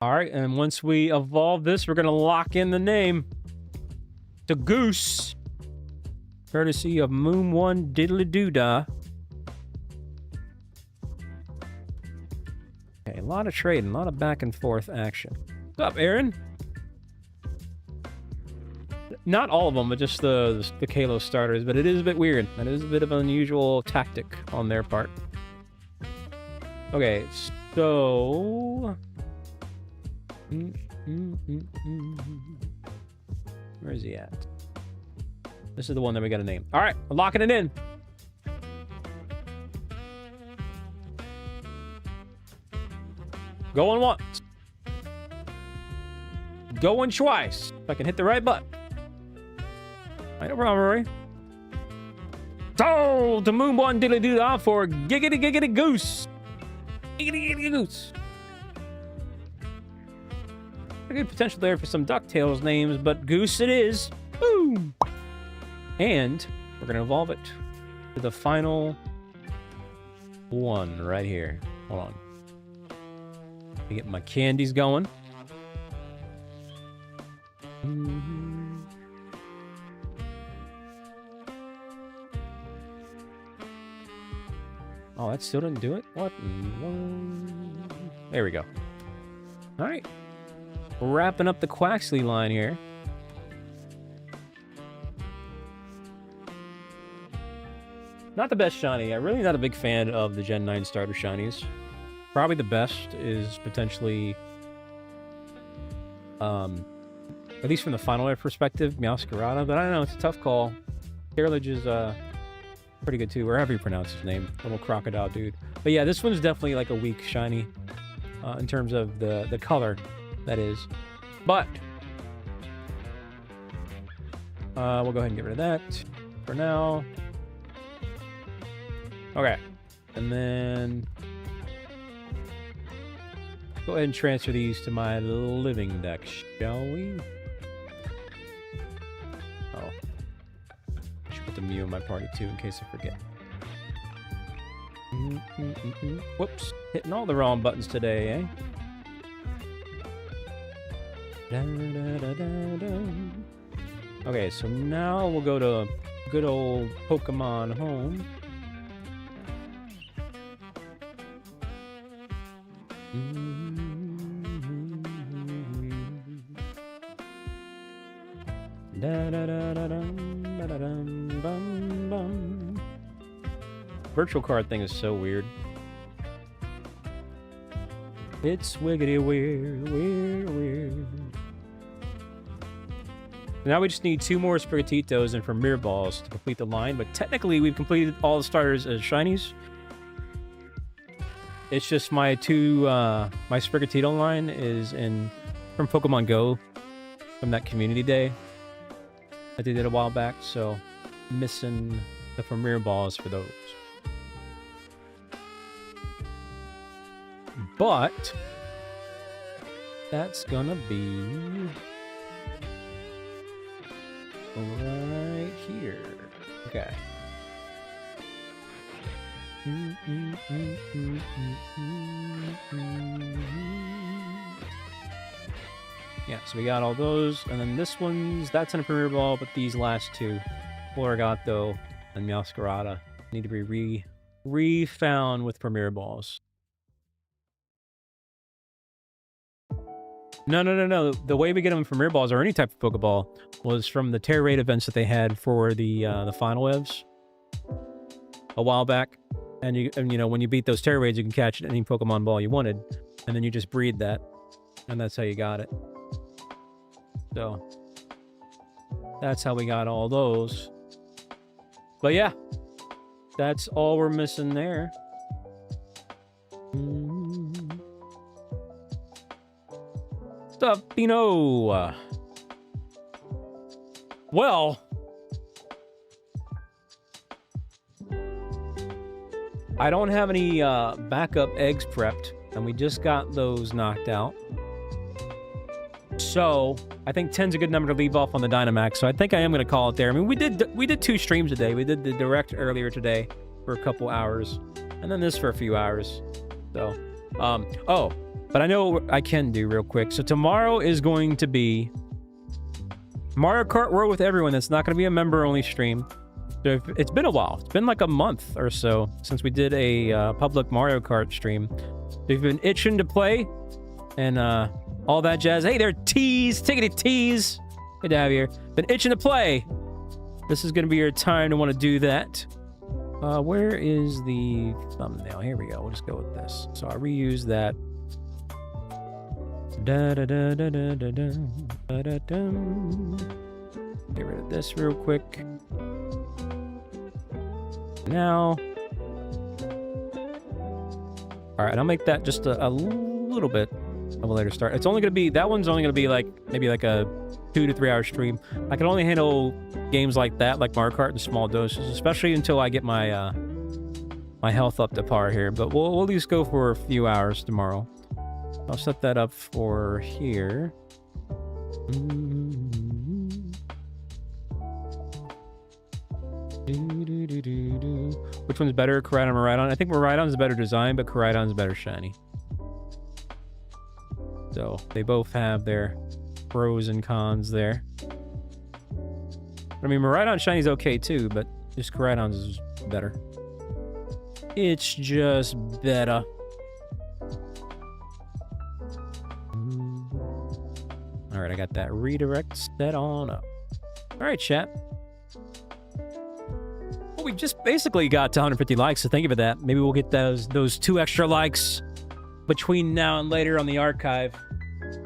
Alright, and once we evolve this, we're going to lock in the name to Goose. Courtesy of Moon One Diddly Doodah. Okay, a lot of trading, a lot of back and forth action. What's up, Aaron? Not all of them, but just the Kalos starters, but it is a bit weird. That is a bit of an unusual tactic on their part. Okay, so... Where is he at? This is the one that we got to name. All right, we're locking it in. Going once. Going twice. If I can hit the right button. I no problem, Rory. Sold to Moon One Diddly Doo for Giggity Giggity Goose. Giggity Giggity Goose. Good potential there for some DuckTales names, but Goose it is. Boom! And we're going to evolve it to the final one right here. Hold on. Let me get my candies going. Oh, that still didn't do it? What? There we go. All right. Wrapping up the Quaxly line here. Not the best shiny. I'm really not a big fan of the Gen 9 starter shinies. Probably the best is potentially, at least from the final air perspective, Meowscarada, but I don't know, it's a tough call. Carriage is pretty good too, wherever you pronounce his name. Little crocodile dude. But yeah, this one's definitely like a weak shiny in terms of the color. That is. But we'll go ahead and get rid of that for now. Okay. And then go ahead and transfer these to my living deck, shall we? Oh. I should put the Mew in my party too in case I forget. Whoops. Hitting all the wrong buttons today, eh? Da, da, da, da, da. Okay, so now we'll go to good old Pokemon Home. Virtual card thing is so weird. It's wiggity weird, weird, weird. Now we just need 2 more Sprigatitos and Premier Balls to complete the line, but technically we've completed all the starters as shinies. It's just my my Sprigatito line is from Pokemon Go, from that community day that they did a while back, so missing the Premier Balls for those. But that's gonna be right here. Okay. Yeah, so we got all those, and then this one's, that's in a Premier Ball, but these last 2, Florigato and Meowscarada, need to be refound with Premier Balls. No. The way we get them from Premier Balls or any type of Pokeball was from the Terra Raid events that they had for the final evs a while back. And you know, when you beat those Terra Raids, you can catch any Pokemon Ball you wanted, and then you just breed that, and that's how you got it. So that's how we got all those. But yeah, that's all we're missing there. Stuff, well, I don't have any backup eggs prepped, and we just got those knocked out. So I think 10's a good number to leave off on the Dynamax. So I think I am going to call it there. I mean, we did 2 streams today. We did the direct earlier today for a couple hours, and then this for a few hours. So, oh, but I know what I can do real quick. So tomorrow is going to be Mario Kart World with everyone. That's not going to be a member-only stream. So it's been a while. It's been like a month or so since we did a public Mario Kart stream. So you've been itching to play and all that jazz. Hey there, Tease. Tickety Tease. Good to have you here. Been itching to play. This is going to be your time to want to do that. Where is the thumbnail? Here we go. We'll just go with this. So I reuse that. Get rid of this real quick. Now, all right, I'll make that just a little bit of a later start. It's only going to be, that one's only going to be like maybe like a 2 to 3 hour stream. I can only handle games like that, like Mario Kart, in small doses, especially until I get my my health up to par here. But we'll at least go for a few hours tomorrow. I'll set that up for here. Which one's better, Koraidon or Miraidon? I think Miraidon's a better design, but Koraidon's a better shiny. So they both have their pros and cons there. I mean, Miraidon shiny's okay too, but just Koraidon's is better. It's just better. All right, I got that redirect set on up. All right, chat. Well, we just basically got to 150 likes, so thank you for that. Maybe we'll get those 2 extra likes between now and later on the archive.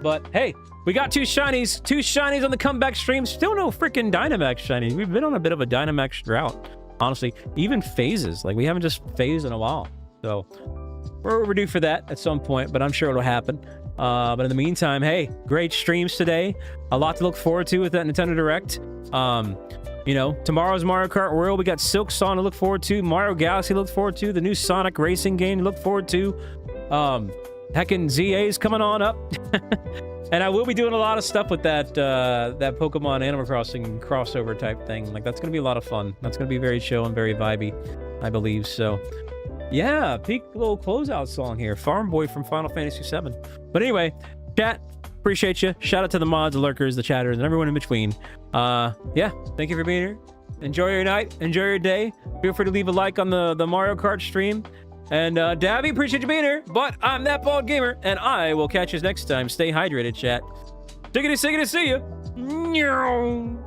But hey, we got 2 shinies. 2 shinies on the comeback stream. Still no freaking Dynamax shinies. We've been on a bit of a Dynamax drought, honestly. Even phases. Like, we haven't just phased in a while. So we're overdue for that at some point, but I'm sure it'll happen. But in the meantime, hey, great streams today. A lot to look forward to with that Nintendo Direct. You know, tomorrow's Mario Kart World. We got Silk Song to look forward to. Mario Galaxy to look forward to. The new Sonic Racing game to look forward to. Heckin' ZA's coming on up. And I will be doing a lot of stuff with that that Pokemon Animal Crossing crossover type thing. Like, that's going to be a lot of fun. That's going to be very chill and very vibey, I believe. So, yeah, peak little closeout song here. Farm Boy from Final Fantasy VII. But anyway, chat, appreciate you. Shout out to the mods, the lurkers, the chatters, and everyone in between. Yeah, thank you for being here. Enjoy your night. Enjoy your day. Feel free to leave a like on the Mario Kart stream. And Davvy, appreciate you being here. But I'm that bald gamer, and I will catch you next time. Stay hydrated, chat. Tickety, see you.